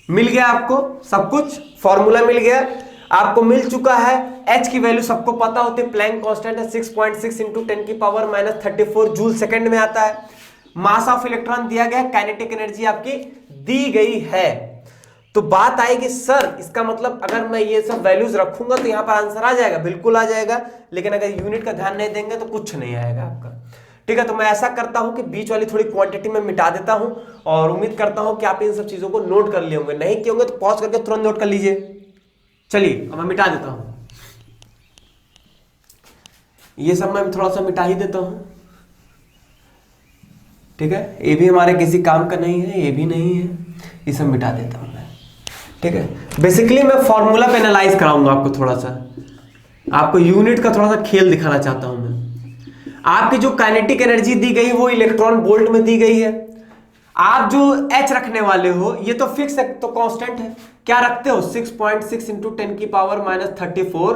Speaker 1: मिल गया आपको सब कुछ, फॉर्मूला मिल गया आपको, मिल चुका है। h की वैल्यू सबको पता होती है, प्लैंक कांस्टेंट है 6.6 इंटू 10 की पावर माइनस 34 जूल सेकंड में आता है। मास ऑफ इलेक्ट्रॉन दिया गया, काइनेटिक एनर्जी आपकी दी गई है। तो बात आएगी सर इसका मतलब अगर मैं ये सब वैल्यूज रखूंगा तो यहां पर आंसर आ जाएगा, बिल्कुल आ जाएगा, लेकिन अगर यूनिट का ध्यान नहीं देंगे तो कुछ नहीं आएगा आपका। ठीक है, तो मैं ऐसा करता हूं कि बीच वाली थोड़ी क्वांटिटी में मिटा देता हूं, और उम्मीद करता हूं कि आप इन सब चीजों को नोट कर लिए होंगे, नहीं किए होंगे तो पॉज करके तुरंत नोट कर लीजिए। चलिए अब मैं मिटा देता हूं, ये सब मैं थोड़ा सा मिटा ही देता हूं। ठीक है, ये भी हमारे किसी काम का नहीं है, ये भी नहीं है, ये सब मिटा देता हूं मैं। ठीक है, बेसिकली मैं फॉर्मूला पे एनालाइज कराऊंगा आपको, थोड़ा सा आपको यूनिट का थोड़ा सा खेल दिखाना चाहता हूं मैं। आपकी जो काइनेटिक एनर्जी दी गई वो इलेक्ट्रॉन वोल्ट में दी गई है, आप जो h रखने वाले हो ये तो फिक्स है, तो कांस्टेंट है, क्या रखते हो 6.6 इंटू 10 की पावर माइनस 34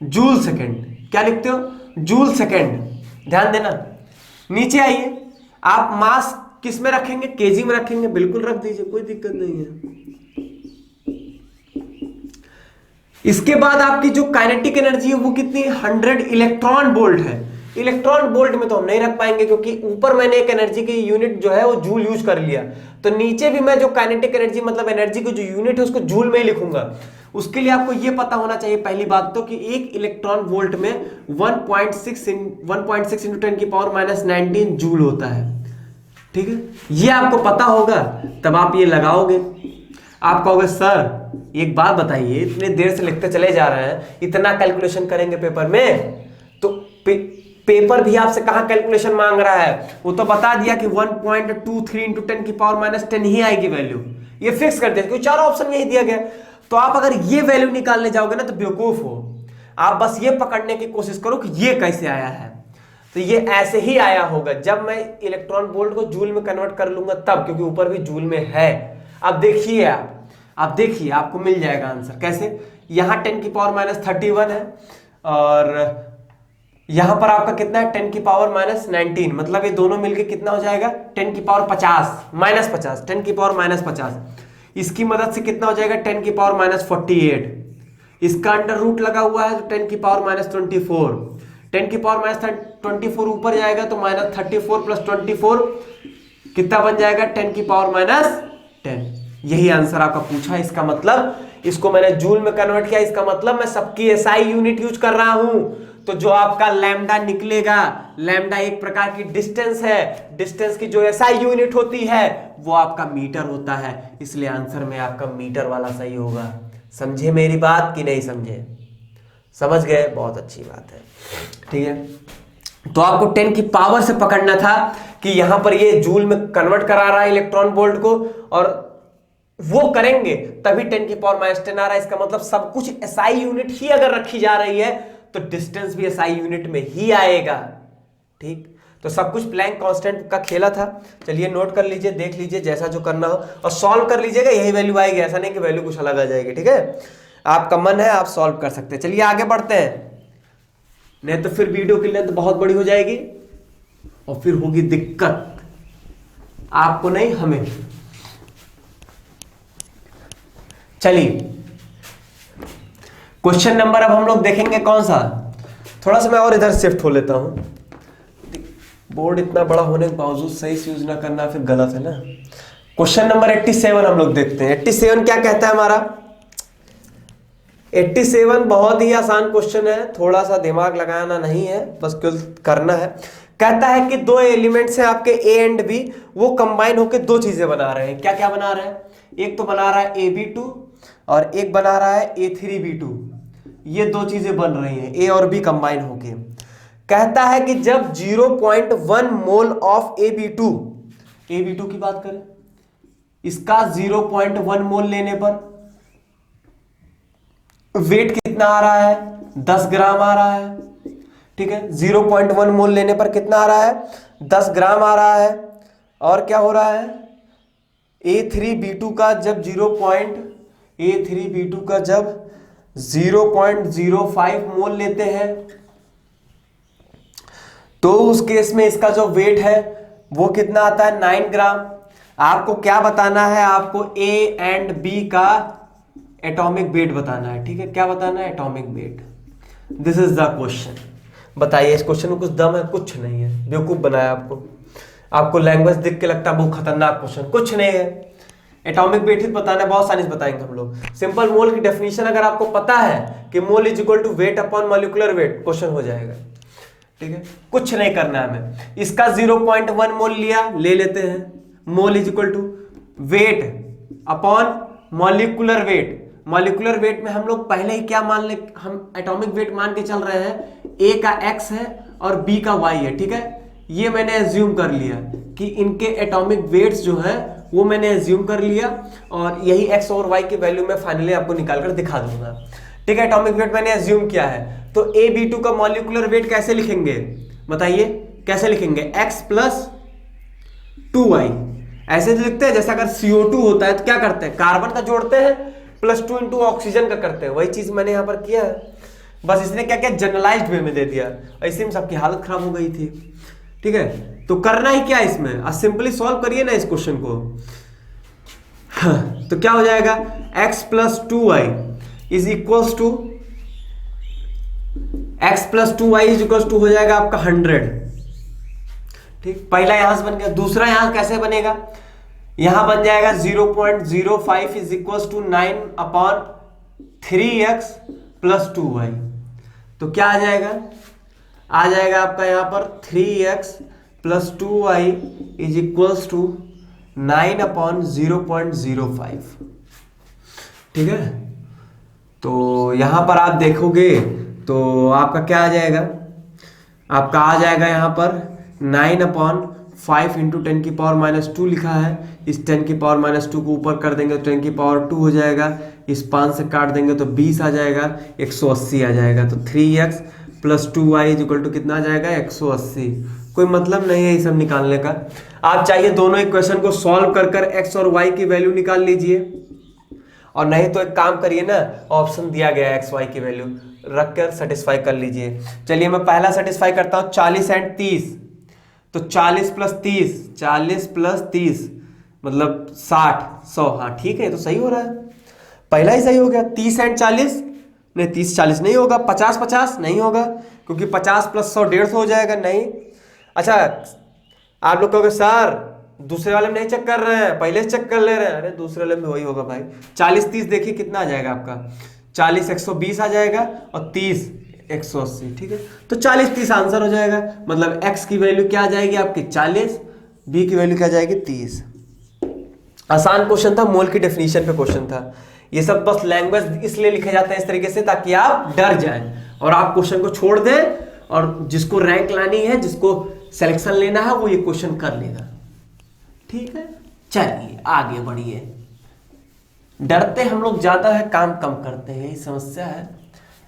Speaker 1: जूल सेकेंड, क्या लिखते हो, जूल सेकेंड। ध्यान देना, नीचे आइए, आप मास किस में रखेंगे, केजी में रखेंगे, बिल्कुल रख दीजिए, कोई दिक्कत नहीं है। इसके बाद आपकी जो काइनेटिक एनर्जी है वो कितनी, 100 इलेक्ट्रॉन वोल्ट है। इलेक्ट्रॉन वोल्ट में तो हम नहीं रख पाएंगे, क्योंकि ऊपर मैंने एक एनर्जी की यूनिट जो है वो जूल यूज कर लिया, तो नीचे भी मैं जो काइनेटिक एनर्जी मतलब एनर्जी की जो यूनिट है उसको जूल में ही लिखूंगा। उसके लिए आपको ये पता होना चाहिए पहली बात तो कि एक इलेक्ट्रॉन वोल्ट में 1.6 इंटू 10 की पावर माइनस 19 जूल होता है। ठीक है, ये आपको पता होगा तब आप ये लगाओगे। आप कहोगे सर एक बात बताइए, इतने देर से लिखते चले जा रहे हैं, इतना कैलकुलेशन करेंगे पेपर में, तो पेपर भी आपसे कहां कैलकुलेशन मांग रहा है, वो तो बता दिया कि 1.23 इंटू 10 की पावर माइनस 10 ही आएगी वैल्यू, ये फिक्स कर दिया, क्योंकि चारों ऑप्शन यही दिया गया। तो आप अगर ये वैल्यू निकालने जाओगे ना तो बेवकूफ हो, आप बस ये पकड़ने की कोशिश करो कि ये कैसे आया है। तो ये ऐसे ही आया होगा जब मैं इलेक्ट्रॉन वोल्ट को जूल में कन्वर्ट कर लूंगा तब, क्योंकि ऊपर भी जूल में है। अब देखिए आप देखिए आपको मिल जाएगा आंसर कैसे, यहां 10 की पावर माइनस 31 है, और यहां पर आपका कितना है 10 की पावर माइनस 19, मतलब ये दोनों मिलके कितना हो जाएगा 10 की पावर 50 माइनस 50, 10 की पावर माइनस 50। इसकी मदद से कितना हो जाएगा 10 की पावर माइनस 48, इसका अंडर रूट लगा हुआ है तो 10 की पावर माइनस 24, 10 की पावर माइनस 24 ऊपर जाएगा तो माइनस 34 प्लस 24 कितना बन जाएगा 10 की पावर माइनस 10। यही आंसर आपका पूछा, इसका मतलब इसको मैंने जूल में कन्वर्ट किया, इसका मतलब मैं सबकी एसआई यूनिट यूज कर रहा हूं। तो जो आपका लैम्डा निकलेगा, लैम्डा एक प्रकार की डिस्टेंस है, डिस्टेंस की जो एसआई यूनिट होती है वो आपका मीटर होता है, इसलिए आंसर में आपका मीटर वाला सही होगा। समझे मेरी बात कि नहीं समझे, समझ गए, बहुत अच्छी बात है। ठीक है, तो आपको 10 की पावर से पकड़ना था कि यहां पर ये जूल में कन्वर्ट करा रहा है इलेक्ट्रॉन वोल्ट को, और वो करेंगे तभी 10 की पावर -10 आ रहा है। इसका मतलब सब कुछ एसआई यूनिट ही अगर रखी जा रही है तो डिस्टेंस भी एसआई यूनिट में ही आएगा। ठीक, तो सब कुछ प्लैंक कांस्टेंट का खेला था। चलिए नोट कर लीजिए, देख लीजिए जैसा जो करना हो और सॉल्व कर लीजिएगा, यही वैल्यू आएगी, ऐसा नहीं कि वैल्यू कुछ अलग आ जाएगी। ठीक है, आपका मन है आप सॉल्व कर सकते हैं। चलिए आगे बढ़ते हैं, नहीं तो फिर वीडियो की लेंथ बहुत बड़ी हो जाएगी और फिर होगी दिक्कत, आपको नहीं हमें। चलिए क्वेश्चन नंबर अब हम लोग देखेंगे कौन सा, थोड़ा सा मैं और इधर शिफ्ट हो लेता हूं, बोर्ड इतना बड़ा होने के बावजूद सही से यूज ना करना फिर गलत है ना। क्वेश्चन नंबर 87 हम लोग देखते हैं। 87 क्या कहता है हमारा? 87 बहुत ही आसान क्वेश्चन है, थोड़ा सा दिमाग लगाना नहीं है, बस करना है। कहता है कि दो एलिमेंट्स हैं आपके ए एंड बी, वो कंबाइन होकर दो चीजें बना रहे हैं। क्या क्या बना रहे हैं? एक तो बना रहा है AB2 और एक बना रहा है A3B2। ये दो चीजें बन रही हैं ए और बी कंबाइन होके। कहता है कि जब 0.1 मोल ऑफ AB2 की बात करें, इसका 0.1 मोल लेने पर वेट कितना आ रहा है? 10 ग्राम आ रहा है। ठीक है, 0.1 मोल लेने पर कितना आ रहा है? 10 ग्राम आ रहा है। और क्या हो रहा है? A3B2 का जब 0.05 मोल लेते हैं तो उस केस में इसका जो वेट है वो कितना आता है? 9 ग्राम। आपको क्या बताना है? आपको A एंड B का एटॉमिक वेट बताना है। ठीक है, क्या बताना है? Atomic weight. This is the question. बताइए, इस क्वेश्चन में कुछ दम है? कुछ नहीं है, बेवकूफ बनाया आपको लैंग्वेज देख के लगता है बहुत खतरनाक क्वेश्चन, कुछ नहीं है। एटॉमिक वेट ही बताना है, बहुत आसानी से बताएंगे हम लोग। सिंपल मोल की डेफिनेशन अगर आपको पता है कि mole is equal to weight upon molecular weight, question हो जाएगा। ठीक है, कुछ नहीं करना है हमें। इसका 0.1 मोल लिया, ले लेते हैं। Mole is equal to weight upon molecular weight. Molecular weight में हम लोग पहले ही क्या मान ले, हम एटॉमिक वेट मान के चल रहे हैं, ए का x है और बी का y है। ठीक है, ये मैंने एज्यूम कर लिया कि इनके एटॉमिक वेट्स जो है वो मैंने एज्यूम कर लिया, और यही x और y की वैल्यू मैं फाइनली आपको निकाल कर दिखा दूंगा। ठीक है, एटॉमिक वेट मैंने एज्यूम किया है, तो AB2 का मॉलिक्यूलर वेट कैसे लिखेंगे? बताइए कैसे लिखेंगे? x plus 2y। ऐसे तो लिखते हैं जैसे अगर CO2 होता है तो क्या करते हैं? कार्बन का जोड़ते हैं प्लस 2 इंटू ऑक्सीजन का करते हैं। वही चीज मैंने यहां पर किया है, बस इसने क्या किया? जनरलाइज्ड वे में दे दिया, ऐसे में सबकी हालत खराब हो गई थी। ठीक है, तो करना ही क्या इसमें? अब सिंपली सॉल्व करिए ना इस क्वेश्चन को। हाँ, तो क्या हो जाएगा? x plus 2y is equals to हो जाएगा आपका 100। ठीक, पहला यहां से बन गया। दूसरा यहां कैसे बनेगा? यहां बन जाएगा 0.05 is equals to 9 upon 3x plus 2y। तो क्या आ जाएगा? आ जाएगा आपका यहां पर 3x plus 2y is equals to 9 upon 0.05। ठीक है, तो यहां पर आप देखोगे तो आपका क्या आ जाएगा? आपका आ जाएगा यहां पर 9 अपॉन 5 इंटू 10 की पावर -2 लिखा है। इस 10 की पावर -2 को ऊपर कर देंगे तो 10 की पावर 2 हो जाएगा। इस 5 से काट देंगे तो 20 आ जाएगा, 180 आ जाएगा। तो 3x plus 2y is equal to कितना आ जाएगा? 180। कोई मतलब नहीं है ये सब निकालने का। आप चाहिए दोनों इक्वेशन को सॉल्व कर x और y की वैल्यू निकाल लीजिए, और नहीं तो एक काम करिए ना, ऑप्शन दिया गया है x y की वैल्यू रख कर सेटिस्फाई कर लीजिए। चलिए मैं पहला सेटिस्फाई करता हूँ, 40 एंड 30। तो 40 प्लस 30 मतलब 60, 100। हाँ ठीक है, तो सही हो रहा है, पहला ही सही हो गया। 30 एंड 40 नहीं, 30 40 नहीं होगा। 50 50 नहीं होगा, क्योंकि 50 प्लस 100 150 हो जाएगा। नहीं, अच्छा आप लोग कहोगे सर दूसरे वाले में नहीं चेक कर रहे हैं, पहले से चेक कर ले रहे हैं। अरे दूसरे वाले में वही होगा भाई। 40 30 देखिए कितना आ जाएगा आपका? 40 120 आ जाएगा और 30 180। ठीक है, तो 40 30 आंसर हो जाएगा। मतलब x की वैल्यू क्या आ जाएगी आपकी? 40, b की वैल्यू क्या आ जाएगी? 30। आसान क्वेश्चन था, मोल की डेफिनेशन पे क्वेश्चन था। ये सब बस लैंग्वेज इसलिए लिखे जाते हैं इस तरीके से ताकि आप डर जाएं और आप क्वेश्चन को छोड़ दें और जिसको रैंक लानी है, जिसको सिलेक्शन लेना है, वो ये क्वेश्चन कर लेगा। ठीक है, चलिए आगे बढ़िए। डरते हम लोग ज्यादा है, काम कम करते हैं, यही समस्या है।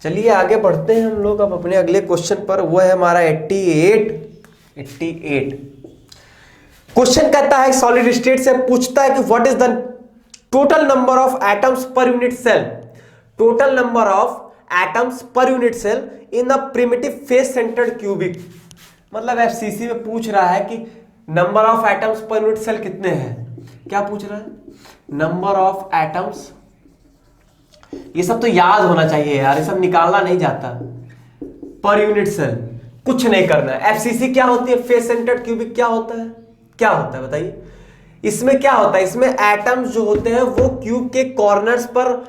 Speaker 1: चलिए आगे बढ़ते हैं हम लोग अब अपने अगले क्वेश्चन पर। वो है हमारा 88। क्वेश्चन कहता है सॉलिड स्टेट से पूछता है कि what is the total number of atoms per unit cell, total number of atoms per unit cell in the primitive face centred cubic. मतलब एफसीसी में पूछ रहा है कि number of atoms per unit cell कितने हैं। क्या पूछ रहा है? Number of atoms. ये सब तो याद होना चाहिए यार, ये सब निकालना नहीं जाता। पर यूनिट सेल, कुछ नहीं करना है। एफसीसी क्या होती है? फेस सेंटर्ड क्यूबिक क्या होता है? क्या होता है बताइए। इसमें क्या होता है? इसमें एटम्स जो होते हैं वो क्यूब के कॉर्नर्स पर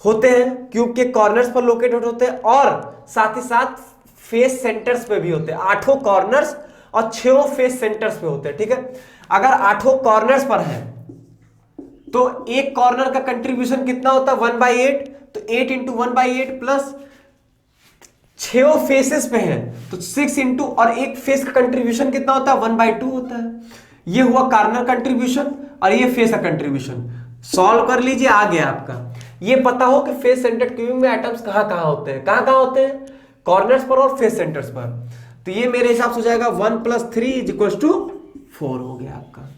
Speaker 1: होते हैं, क्यूब के कॉर्नर्स पर लोकेटेड होते हैं, और साथ ही साथ फेस सेंटर्स पे भी होते हैं। 8 कॉर्नर्स और 6 फेस सेंटर्स पे होते हैं। ठीक है, अगर 8 कॉर्नर्स पर है तो एक कॉर्नर का कंट्रीब्यूशन कितना होता है? 1/8। तो 8 इंटू 1/8 प्लस 6 फेसेस पे है तो 6 इंटू, और एक फेस का कंट्रीब्यूशन कितना होता है? 1/2 होता है। ये हुआ कॉर्नर कंट्रीब्यूशन और ये फेस का कंट्रीब्यूशन। सॉल्व कर लीजिए, आ गया आपका। ये पता हो कि फेस सेंटर्ड क्यूबिक में एटम्स कहां कहां होते हैं, कहां कहां होते हैं? कॉर्नर्स पर और फेस सेंटर्स पर। तो ये मेरे हिसाब से हो जाएगा 1 + 3 = 4 हो गया आपका।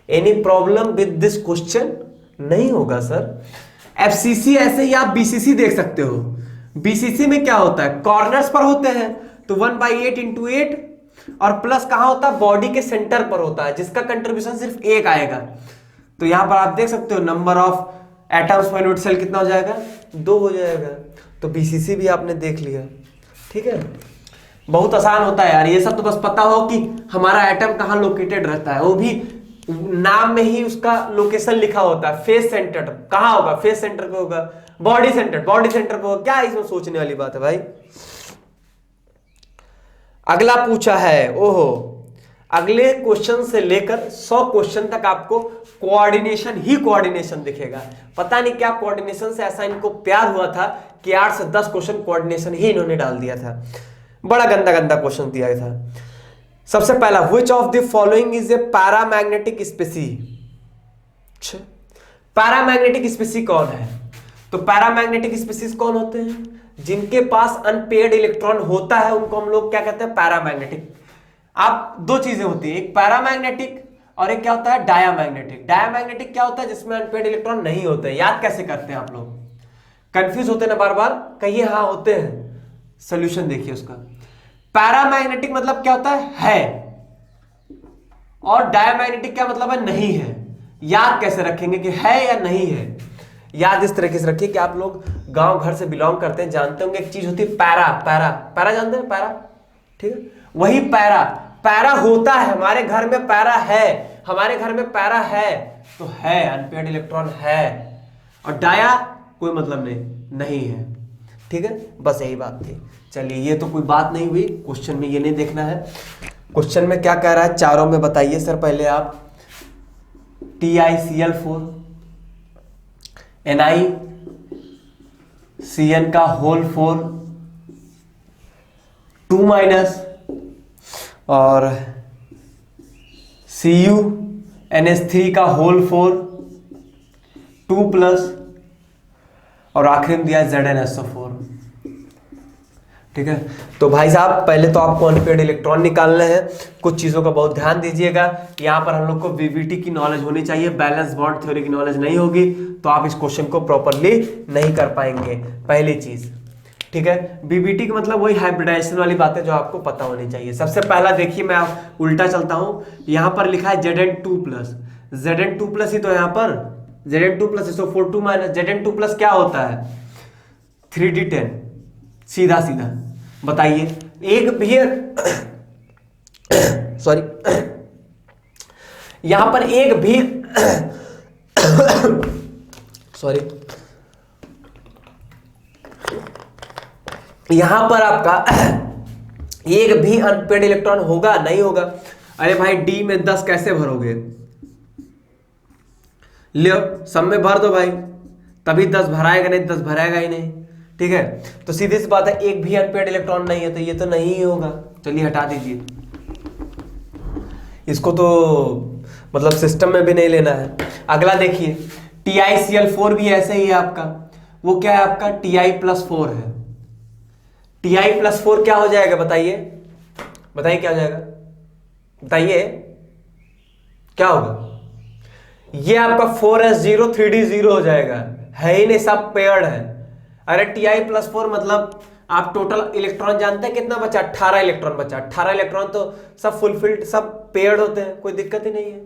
Speaker 1: Any problem with this question? नहीं होगा सर। एफसीसी ऐसे ही आप बीसीसी देख सकते हो। बीसीसी में क्या होता है? कॉर्नर्स पर होते हैं तो 1/8 × 8, और प्लस कहां होता है? बॉडी के सेंटर पर होता है, जिसका कंट्रीब्यूशन सिर्फ 1 आएगा। तो यहां पर आप देख सकते हो number of atoms per unit cell कितना हो जाएगा? 2 हो जाएगा। तो बीसीसी भी आपने देख लिया। ठीक है, बहुत आसान होता है यार, ये सब तो बस पता हो कि हमारा एटम कहां लोकेटेड रहता है, वो भी नाम में ही उसका लोकेशन लिखा होता है। फेस सेंटर कहां होगा? फेस सेंटर पे होगा। बॉडी सेंटर पे होगा। क्या इसमें सोचने वाली बात है भाई। अगला पूछा है, ओहो, अगले क्वेश्चन से लेकर 100 क्वेश्चन तक आपको कोऑर्डिनेशन दिखेगा। पता नहीं क्या कोऑर्डिनेशन से ऐसा इनको प्यार हुआ था कि 8 से 10 क्वेश्चन कोऑर्डिनेशन ही इन्होंने डाल दिया था। बड़ा गंदा गंदा क्वेश्चन दिया था। सबसे पहला, विच of the following is a paramagnetic स्पीसी। Paramagnetic स्पीसी कौन है? तो पैरामैग्नेटिक स्पीसीज कौन होते हैं? जिनके पास अनपेयर्ड इलेक्ट्रॉन होता है उनको हम लोग क्या कहते हैं? पैरामैग्नेटिक। आप दो चीजें होती है, एक पैरामैग्नेटिक और एक क्या होता है? डायामैग्नेटिक। डायामैग्नेटिक क्या होता है? जिसमें अनपेयर्ड इलेक्ट्रॉन नहीं होते हैं। याद कैसे करते हैं आप लोग? कंफ्यूज होते हैं ना बार बार? कहिए हाँ होते हैं। सोल्यूशन देखिए उसका। पैरामैग्नेटिक मतलब क्या होता है, और डायामैग्नेटिक क्या मतलब है? नहीं है। याद कैसे रखेंगे कि है या नहीं है? याद इस तरीके से रखिए कि आप लोग गांव घर से बिलोंग करते हैं, जानते होंगे एक चीज होती है पैरा जानते हैं? पैरा, ठीक है, वही पैरा होता है। हमारे घर में पैरा है, हमारे घर में पैरा है तो है, अनपेयर्ड इलेक्ट्रॉन है। और डाया कोई मतलब नहीं है। ठीक है, बस यही बात थी। चलिए, ये तो कोई बात नहीं हुई। क्वेश्चन में ये नहीं देखना है। क्वेश्चन में क्या कह रहा है चारों में बताइए सर। पहले आप TiCl4 NiCN का होल 4 2- और CuNH3 का होल 4 2+, और आखिर में दिया ZnSO4। ठीक है, तो भाई साहब पहले तो आपको अनपेयर्ड इलेक्ट्रॉन निकालना है। कुछ चीज़ों का बहुत ध्यान दीजिएगा। यहाँ पर हम लोग को VVT की नॉलेज होनी चाहिए, बैलेंस बॉन्ड थ्योरी की नॉलेज नहीं होगी तो आप इस क्वेश्चन को प्रॉपरली नहीं कर पाएंगे, पहली चीज़। ठीक है, VVT का मतलब वही हाइब्रिडाइजेशन वाली बातें जो आपको पता होनी चाहिए। सबसे पहला देखिए, मैं आप उल्टा चलता हूँ। यहाँ पर लिखा है Zn2+, ही तो यहाँ पर Zn2+, SO4 2- Zn2+ क्या होता है? 3d10। सीधा बताइए। एक भी सॉरी, यहां पर एक भी सॉरी, यहां पर आपका एक भी अनपेयर्ड इलेक्ट्रॉन होगा? नहीं होगा। अरे भाई D में 10 कैसे भरोगे? ले सब में भर दो भाई, तभी 10 भराएगा, नहीं 10 भराएगा ही नहीं। ठीक है, तो सीधी सी बात है, एक भी अनपेयर्ड इलेक्ट्रॉन नहीं है, तो ये तो नहीं ही होगा। चलिए हटा दीजिए इसको, तो मतलब सिस्टम में भी नहीं लेना है। अगला देखिए, TiCl4 भी ऐसे ही है आपका, वो क्या है आपका Ti+4 है। Ti+4 क्या हो जाएगा बताइए, बताइए क्या हो जाएगा, बताइए क्या होगा। ये आपका 4s0 3d0 हो जाएगा, है ही नहीं, सब पेयर्ड है। अरे Ti+4 मतलब आप टोटल इलेक्ट्रॉन जानते हैं कितना बचा, 18 इलेक्ट्रॉन बचा। 18 इलेक्ट्रॉन तो सब फुलफिल्ड, सब पेयर्ड होते हैं, कोई दिक्कत ही नहीं है।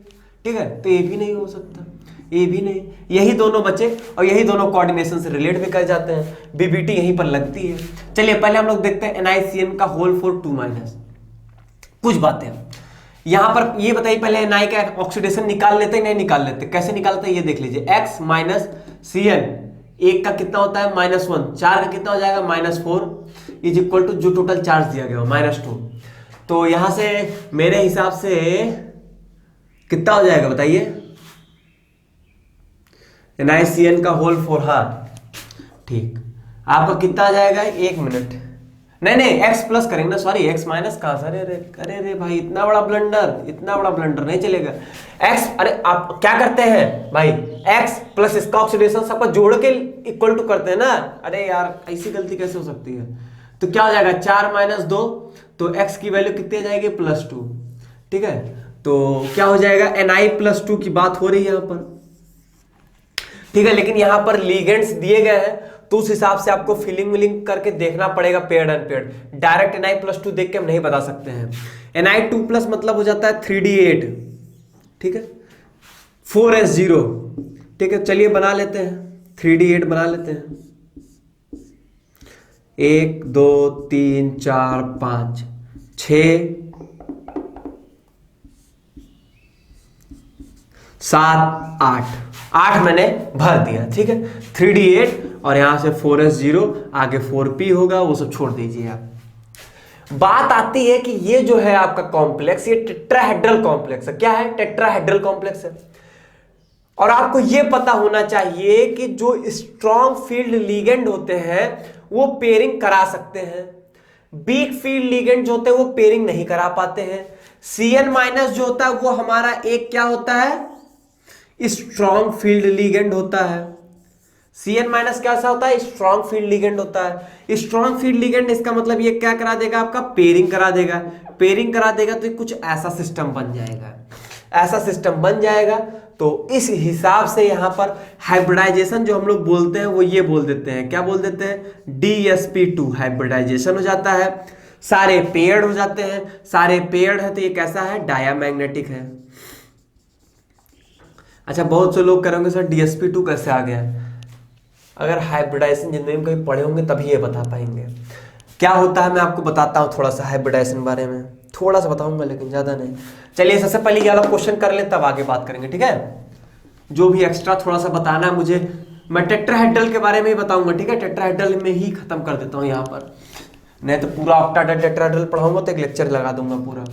Speaker 1: ठीक है, तो ये भी नहीं हो सकता, ये भी नहीं, यही दोनों बचे, और यही दोनों कोऑर्डिनेशन से रिलेट भी कर जाते हैं, बीबीटी यहीं पर लगती है। चलिए पहले हम लोग देखते हैं NiCN का होल फॉर 2-। कुछ बातें यहां पर ये बताइए, पहले Na का ऑक्सीडेशन निकाल लेते हैं, नहीं निकाल लेते, कैसे निकालते हैं ये देख लीजिए। X माइनस Cn, एक का कितना होता है -1, 4 का कितना हो जाएगा -4 इज इक्वल टू जो टोटल चार्ज दिया गया -2। तो यहां से मेरे हिसाब से कितना हो जाएगा बताइए, NiCN का होल फॉर, हाँ ठीक, आपका कितना आ जाएगा, 1 मिनट, नहीं x प्लस करेंगे ना, सॉरी x माइनस कहां से, अरे अरे भाई इतना बड़ा ब्लंडर नहीं चलेगा। x, अरे आप क्या करते हैं भाई, x प्लस इसका ऑक्सीडेशन सबका जोड़ के इक्वल टू करते हैं ना। अरे यार ऐसी गलती कैसे हो सकती है। तो क्या हो जाएगा 4 - 2, तो x की वैल्यू कितनी आ जाएगी +2। ठीक है, तो क्या हो जाएगा Na+2 की बात हो रही है यहां पर। ठीक है, लेकिन यहां पर लीगेंड्स दिए गए हैं, तो उस हिसाब से आपको फिलिंग विलिंग करके देखना पड़ेगा पेयर्ड अनपेयर्ड। डायरेक्ट Na+2 देख के हम नहीं बता सकते हैं। Na2+ मतलब हो जाता है 3d8, ठीक है, 4s0। ठीक है, चलिए बना लेते हैं, 3d8 बना लेते हैं। 1 2 3 4 5 6 7 8 मैंने भर दिया। ठीक है, 3d8 और यहां से 4s0, आगे 4p होगा, वो सब छोड़ दीजिए आप। बात आती है कि ये जो है आपका कॉम्प्लेक्स, ये टेट्राहेड्रल कॉम्प्लेक्स है। क्या है, टेट्राहेड्रल कॉम्प्लेक्स है। और आपको ये पता होना चाहिए कि जो स्ट्रॉन्ग फील्ड लिगेंड होते हैं वो पेयरिंग करा सकते हैं, वीक फील्ड लिगेंड जो होते हैं वो पेयरिंग नहीं करा पाते हैं। Cn- जो होता है वो हमारा एक क्या होता है, स्ट्रॉन्ग फील्ड लिगेंड होता है। Cn- कैसा होता है, स्ट्रॉन्ग फील्ड लिगेंड होता है। स्ट्रॉन्ग फील्ड लिगेंड, इसका मतलब ये क्या करा देगा, आपका पेयरिंग करा देगा। पेयरिंग करा देगा तो कुछ ऐसा सिस्टम बन जाएगा, ऐसा सिस्टम बन जाएगा। तो इस हिसाब से यहां पर हाइब्रिडाइजेशन जो हम लोग बोलते हैं वो ये बोल देते हैं, क्या बोल देते हैं, DsP2 हाइब्रिडाइजेशन हो जाता है। सारे पेयर्ड हो जाते हैं, सारे पेयर्ड है तो ये कैसा है, डायामैग्नेटिक है। अच्छा, बहुत से लोग करेंगे सर DsP2 कैसे आ गया। अगर हाइब्रिडाइजेशन जिंदगी में कभी पढ़े होंगे तभी ये बता पाएंगे क्या होता है। मैं आपको बताता हूँ थोड़ा सा हाइब्रिडाइजेशन बारे में, थोड़ा सा बताऊंगा लेकिन ज्यादा नहीं। चलिए सबसे पहले ये वाला क्वेश्चन कर ले, तब आगे बात करेंगे। ठीक है, जो भी एक्स्ट्रा थोड़ा सा बताना है मुझे, मैं टेट्राहेड्रल के बारे में ही बताऊंगा। ठीक है, टेट्राहेड्रल में ही खत्म कर देता हूँ यहाँ पर, नहीं तो पूरा ऑक्टाहेड्रल टेट्राहेड्रल पढ़ाऊंगा तो एक लेक्चर लगा दूंगा पूरा।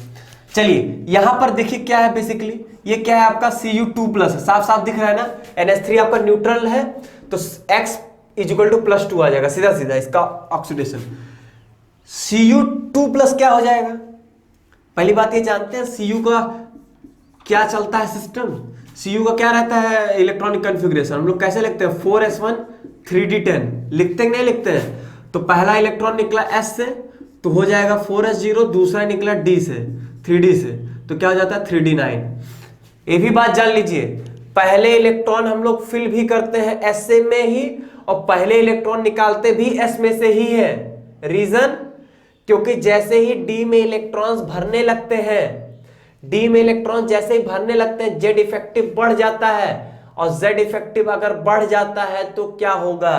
Speaker 1: चलिए यहां पर देखिए क्या है, बेसिकली ये क्या है आपका Cu2+, साफ साफ दिख रहा है ना। NH3 आपका न्यूट्रल है तो X = +2 आ जाएगा, सीधा सीधा इसका ऑक्सीडेशन। Cu2+ क्या हो जाएगा, पहली बात ये जानते हैं Cu का क्या चलता है सिस्टम। Cu का क्या रहता है इलेक्ट्रॉनिक कॉन्फ़िगरेशन, हम लोग कैसे लिखते हैं, 4s1 3d10 लिखते हैं, नहीं लिखते हैं। तो पहला इलेक्ट्रॉन निकला S से तो हो जाएगा 4s0, दूसरा निकला D से 3d से, तो क्या हो जाता है 3d9। ये भी बात जान लीजिए, पहले इलेक्ट्रॉन हम लोग फिल भी करते हैं S से में ही, और पहले इलेक्ट्रॉन निकालते भी S में से ही है। रीजन, क्योंकि जैसे ही D में इलेक्ट्रॉन्स भरने लगते हैं, D में इलेक्ट्रॉन जैसे ही भरने लगते हैं Z इफेक्टिव बढ़ जाता है, और Z इफेक्टिव अगर बढ़ जाता है तो क्या होगा,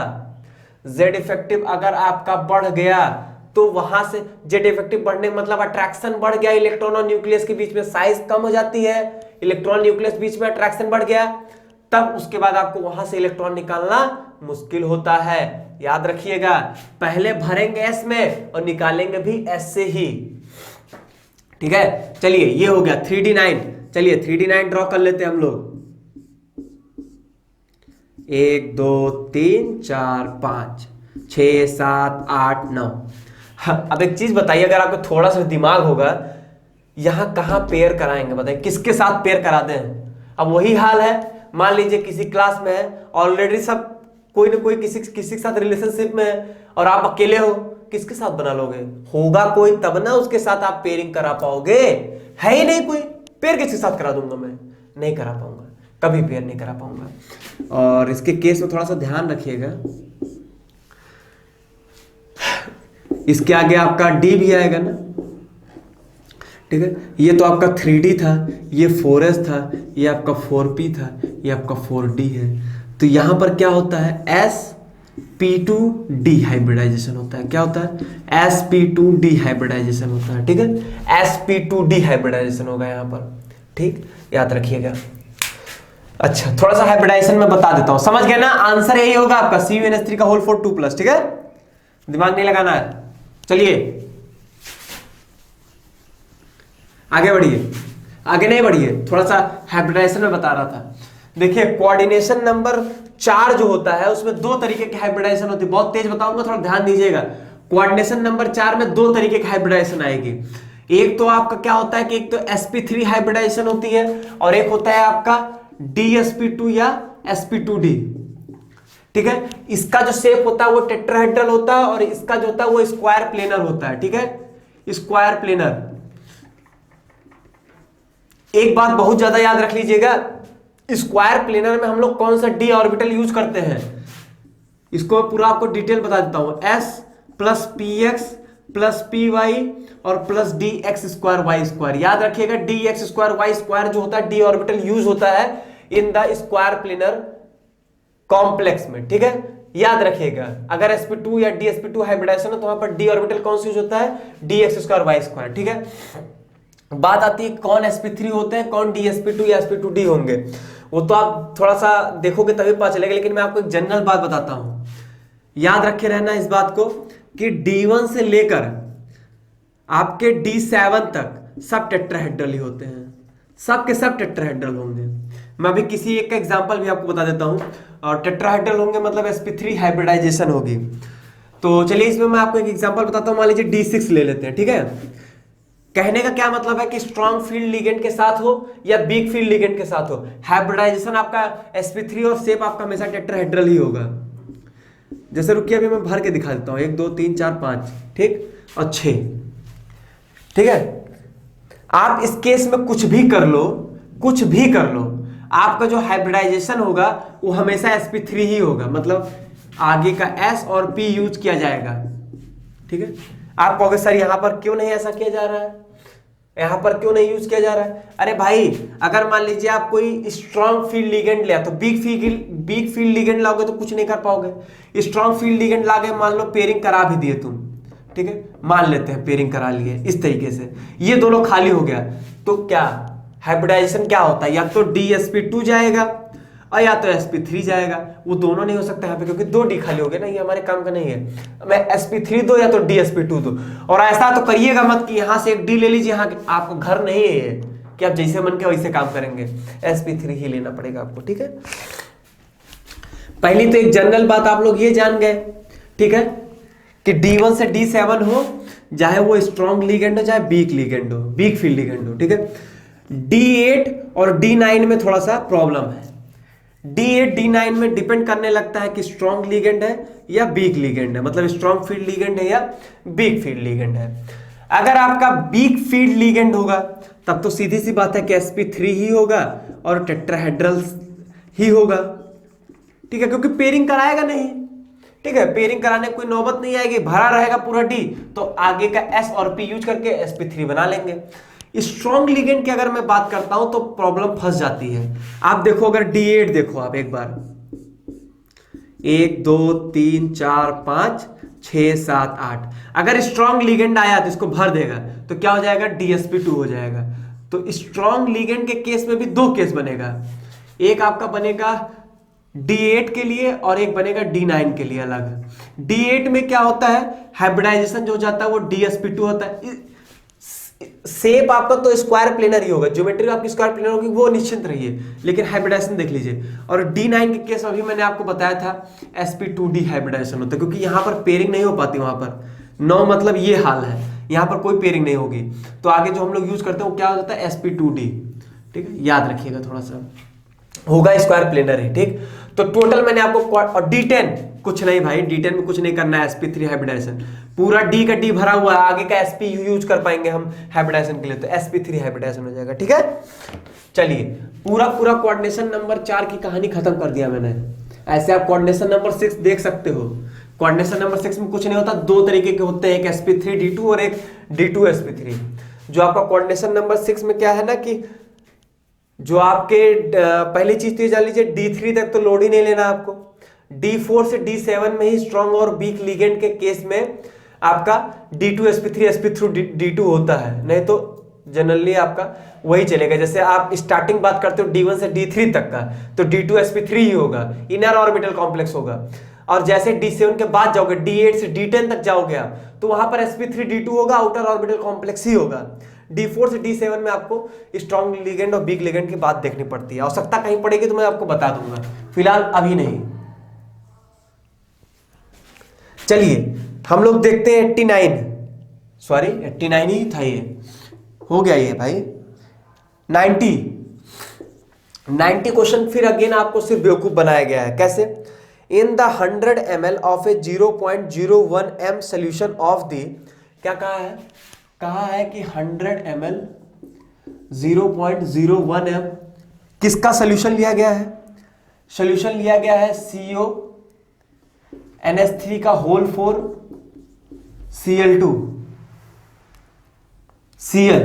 Speaker 1: Z इफेक्टिव अगर आपका बढ़ गया तो वहां से Z इफेक्टिव बढ़ने का मतलब अट्रैक्शन बढ़ गया, इलेक्ट्रॉन और न्यूक्लियस के बीच में साइज कम हो जाती है, इलेक्ट्रॉन न्यूक्लियस बीच में अट्रैक्शन बढ़ गया, तब उसके बाद आपको वहां से इलेक्ट्रॉन निकालना मुश्किल होता है। याद रखिएगा, पहले भरेंगे S में और निकालेंगे भी S से ही। ठीक है, चलिए ये हो गया 3d9। चलिए 3d9 ड्रॉ कर लेते हैं हम लोग, 1 2 3 4 5 6 7 8 9। अब एक चीज बताइए, अगर आपको थोड़ा सा दिमाग होगा, यहां कहां पेयर कराएंगे बताइए, किसके साथ पेयर करा दें? अब वही हाल है, मान लीजिए किसी क्लास में है, ऑलरेडी सब कोई ना कोई किसी किसी के साथ रिलेशनशिप में है और आप अकेले हो, किसके साथ बना लोगे? होगा कोई तब ना उसके साथ आप पेयरिंग करा पाओगे, है ही नहीं कोई। पेयर किसके साथ करा दूंगा मैं? नहीं करा पाऊंगा, कभी पेयर नहीं करा पाऊंगा। और इसके केस में थोड़ा सा ध्यान रखिएगा, इसके आगे आपका डी भी आएगा ना, ठीक है। ये तो आपका 3D था, ये 4S था, ये आपका 4P था, ये आपका 4D है। तो यहां पर क्या होता है? sp2d हाइब्रिडाइजेशन होता है। क्या होता है? sp2d हाइब्रिडाइजेशन होता है, ठीक है। sp2d हाइब्रिडाइजेशन होगा यहां पर, ठीक, याद रखिएगा। अच्छा, थोड़ा सा हाइब्रिडाइजेशन में बता देता हूं, समझ गए ना? आंसर यही होगा आपका CuNH3 का होल 4 2+, ठीक है, दिमाग नहीं लगाना है। चलिए आगे बढ़िए, आगे नहीं बढ़िए, थोड़ा सा हाइब्रिडाइजेशन में बता रहा था। देखिए कोऑर्डिनेशन नंबर 4 जो होता है उसमें दो तरीके की हाइब्रिडाइजेशन होती है, बहुत तेज बताऊंगा, थोड़ा ध्यान दीजिएगा। कोऑर्डिनेशन नंबर 4 में दो तरीके की हाइब्रिडाइजेशन आएगी। एक तो आपका क्या होता है कि एक तो sp3 हाइब्रिडाइजेशन होती है और एक होता है आपका dsp2 या sp2d, ठीक है। इसका जो शेप होता है वो टेट्राहेड्रल होता है और इसका जो होता है वो स्क्वायर प्लेनर होता है, ठीक है, स्क्वायर प्लेनर। एक बात बहुत ज्यादा याद रख लीजिएगा, स्क्वायर प्लेनर में हम लोग कौन सा डी ऑर्बिटल यूज करते हैं, इसको पूरा आपको डिटेल बता देता हूं। s plus p x plus p y और plus d x square Y square. याद रखिएगा d x square Y square जो होता है डी ऑर्बिटल यूज होता है in the square planar complex में, ठीक है, याद रखिएगा। अगर sp2 या dsp2 हाइब्रिडाइजेशन है तो वहां पर डी ऑर्बिटल कौन सा यूज होता है? D x square Y square, ठीक है। बात आती है कौन sp3 होते हैं, कौन dsp2 या sp2d होंगे, वो तो आप थोड़ा सा देखोगे तभी पता चलेगा, लेकिन मैं आपको एक जनरल बात बताता हूं, याद रखे रहना इस बात को कि d1 से लेकर आपके d7 तक सब टेट्राहेड्रल ही होते हैं, सब के सब टेट्राहेड्रल होंगे। मैं अभी किसी एक का एग्जांपल भी आपको बता देता हूं, और टेट्राहेड्रल होंगे मतलब sp3 हाइब्रिडाइजेशन होगी। तो चलिए इसमें मैं आपको एक एग्जांपल बताता हूं, मान लीजिए d6 ले लेते हैं, ठीक है। कहने का क्या मतलब है कि स्ट्रॉन्ग फील्ड लिगेंड के साथ हो या वीक फील्ड लिगेंड के साथ हो, हाइब्रिडाइजेशन आपका sp3 और शेप आपका हमेशा टेट्राहेड्रल ही होगा। जैसे रुकिए अभी मैं भर के दिखा देता हूं, 1 2 3 4 5, ठीक, और 6, ठीक है। आप इस केस में कुछ भी कर लो, कुछ भी कर लो, आपका जो हाइब्रिडाइजेशन होगा वो हमेशा sp3 ही होगा, मतलब आगे का s और p यूज किया जाएगा, ठीक है। आप कहोगे सर यहां पर क्यों नहीं ऐसा किया जा रहा है, यहां पर क्यों नहीं यूज किया जा रहा है? अरे भाई अगर मान लीजिए आप कोई स्ट्रॉन्ग फील्ड लिगेंड लिया तो वीक फील्ड लिगेंड लाओगे तो कुछ नहीं कर पाओगे। स्ट्रॉन्ग फील्ड लिगेंड लाके मान लो पेयरिंग करा भी दिए तुम, ठीक है, मान लेते हैं पेयरिंग करा लिए इस तरीके से, ये दोनों खाली हो गया, तो क्या हाइब्रिडाइजेशन क्या होता है? या तो dsp2 जाएगा और या तो sp3 जाएगा, वो दोनों नहीं हो सकता यहाँ पे क्योंकि 2 डी खाली हो गए ना, ये हमारे काम का नहीं है। मैं sp3 दो या तो dsp2 दो, और ऐसा तो करिएगा मत कि यहाँ से एक डी ले लीजिए, यहाँ आपका घर नहीं है ये कि आप जैसे मन के वैसे काम करेंगे, sp3 ही लेना पड़ेगा आपको, ठीक है। पहली तो एक जनरल बात आप लोग ये जान गए, ठीक है, कि d1 से d7 हो, चाहे वो स्ट्रॉन्ग लिगेंड हो चाहे वीक लिगेंड हो, वीक फील्ड लिगेंड हो, ठीक है। d8 और d9 में थोड़ा सा प्रॉब्लम है, d8 d9 में डिपेंड करने लगता है कि स्ट्रॉन्ग लिगेंड है या वीक लिगेंड है, मतलब स्ट्रॉन्ग फील्ड लिगेंड है या वीक फील्ड लिगेंड है। अगर आपका वीक फील्ड लिगेंड होगा तब तो सीधी सी बात है कि sp3 ही होगा और टेट्राहेड्रल ही होगा, ठीक है, क्योंकि पेयरिंग कराएगा नहीं, ठीक है, पेयरिंग कराने कोई नौबत नहीं आएगी, भरा रहेगा पूरा डी, तो आगे का s और p यूज करके sp3 बना लेंगे। स्ट्रॉन्ग लिगेंड की अगर मैं बात करता हूं तो प्रॉब्लम फंस जाती है। आप देखो अगर d8 देखो, आप एक बार 1 2 3 4 5 6 7 8, अगर स्ट्रॉन्ग लिगेंड आया तो इसको भर देगा तो क्या हो जाएगा? dsp2 हो जाएगा। तो स्ट्रॉन्ग लिगेंड के केस में भी दो केस बनेगा, एक आपका बनेगा d8 के लिए और एक बनेगा d9 के लिए अलग। d8 में क्या होता है, हाइब्रिडाइजेशन जो हो जाता है वो dsp2 होता है, शेप आपका तो स्क्वायर प्लेनर ही होगा, ज्योमेट्री आपकी स्क्वायर प्लेनर होगी, वो निश्चिंत रहिए। लेकिन हाइब्रिडाइजेशन देख लीजिए। और D9 के केस अभी मैंने आपको बताया था sp2d हाइब्रिडाइजेशन होता है, क्योंकि यहाँ पर पेयरिंग नहीं हो पाती, वहां पर 9 मतलब ये हाल है, यहाँ पर कोई पेयरिंग नहीं होगी। तो आगे जो हम लोग यूज करते हैं वो क्या हो जाता है, sp2d। ठीक है, याद रखिएगा, थोड़ा सा होगा स्क्वायर प्लेनर है। ठीक, तो टोटल मैंने आपको, और D10 कुछ नहीं भाई, D10 में कुछ नहीं करना है, sp3 हाइब्रिडाइजेशन पूरा D का D भरा हुआ है, आगे का sp यूज कर पाएंगे हम हाइब्रिडाइजेशन के लिए, तो sp3 हाइब्रिडाइजेशन हो जाएगा। ठीक है, चलिए पूरा कोऑर्डिनेशन नंबर 4 की कहानी खत्म कर दिया मैंने। ऐसे आप कोऑर्डिनेशन नंबर 6 देख सकते हो। कोऑर्डिनेशन नंबर 6 में कुछ नहीं होता, दो तरीके के होते हैं, एक sp3d2 और एक d2 sp3। जो आपका कोऑर्डिनेशन नंबर 6 में क्या है ना, कि जो आपके पहली चीज तो ये जान लीजिए, D3 तक तो लोड ही नहीं लेना आपको। D4 से D7 में ही स्ट्रॉन्ग और वीक लिगेंड के केस में आपका D2 sp3 sp3 D2 होता है, नहीं तो जनरली आपका वही चलेगा। जैसे आप स्टार्टिंग बात करते हो D1 से D3 तक का, तो D2 sp3 ही होगा, इनर ऑर्बिटल कॉम्प्लेक्स होगा। और जैसे D7 के बाद जाओगे, D8 से D10 तक जाओगे आप, तो वहां पर sp3 D2 होगा, आउटर ऑर्बिटल कॉम्प्लेक्स ही होगा। D4 से D7 में आपको स्ट्रॉन्ग लिगेंड और वीक लिगेंड की बात देखनी पड़ती है। आवश्यकता कहीं पड़ेगी तो मैं आपको बता दूंगा, फिलहाल अभी नहीं। चलिए हम लोग देखते हैं 89 ही था, ये हो गया ये भाई 90 क्वेश्चन। फिर अगेन आपको सिर्फ बेवकूफ बनाया गया है। कैसे? In the 100 ml of A 0.01 m solution of the, क्या कहा है कि 100 ml 0.01 m किसका सोल्यूशन लिया गया है? सोल्यूशन लिया गया है CONH3 का होल 4 Cl2 Cl।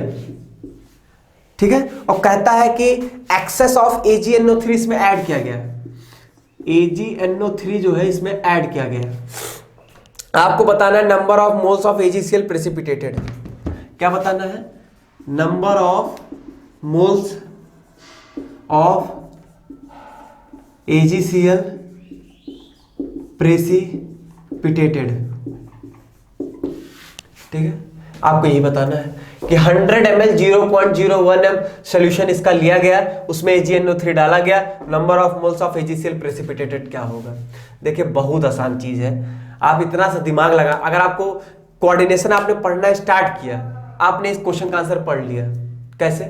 Speaker 1: ठीक है, और कहता है कि एक्सेस ऑफ AgNO3 इसमें ऐड किया गया है। AgNO3 जो है इसमें ऐड किया गया है। आपको बताना है number of moles of AgCl precipitated. क्या बताना है? Number of moles of AgCl precipitated. ठीक है, आपको यही बताना है कि 100 ml 0.01 m सोल्यूशन इसका लिया गया, उसमें AgNO3 डाला गया, number of moles of AgCl precipitated क्या होगा? देखिए बहुत आसान चीज है, आप इतना सा दिमाग लगा, अगर आपको कोऑर्डिनेशन आपने पढ़ना स्टार्ट किया, आपने इस क्वेश्चन का आंसर पढ़ लिया। कैसे?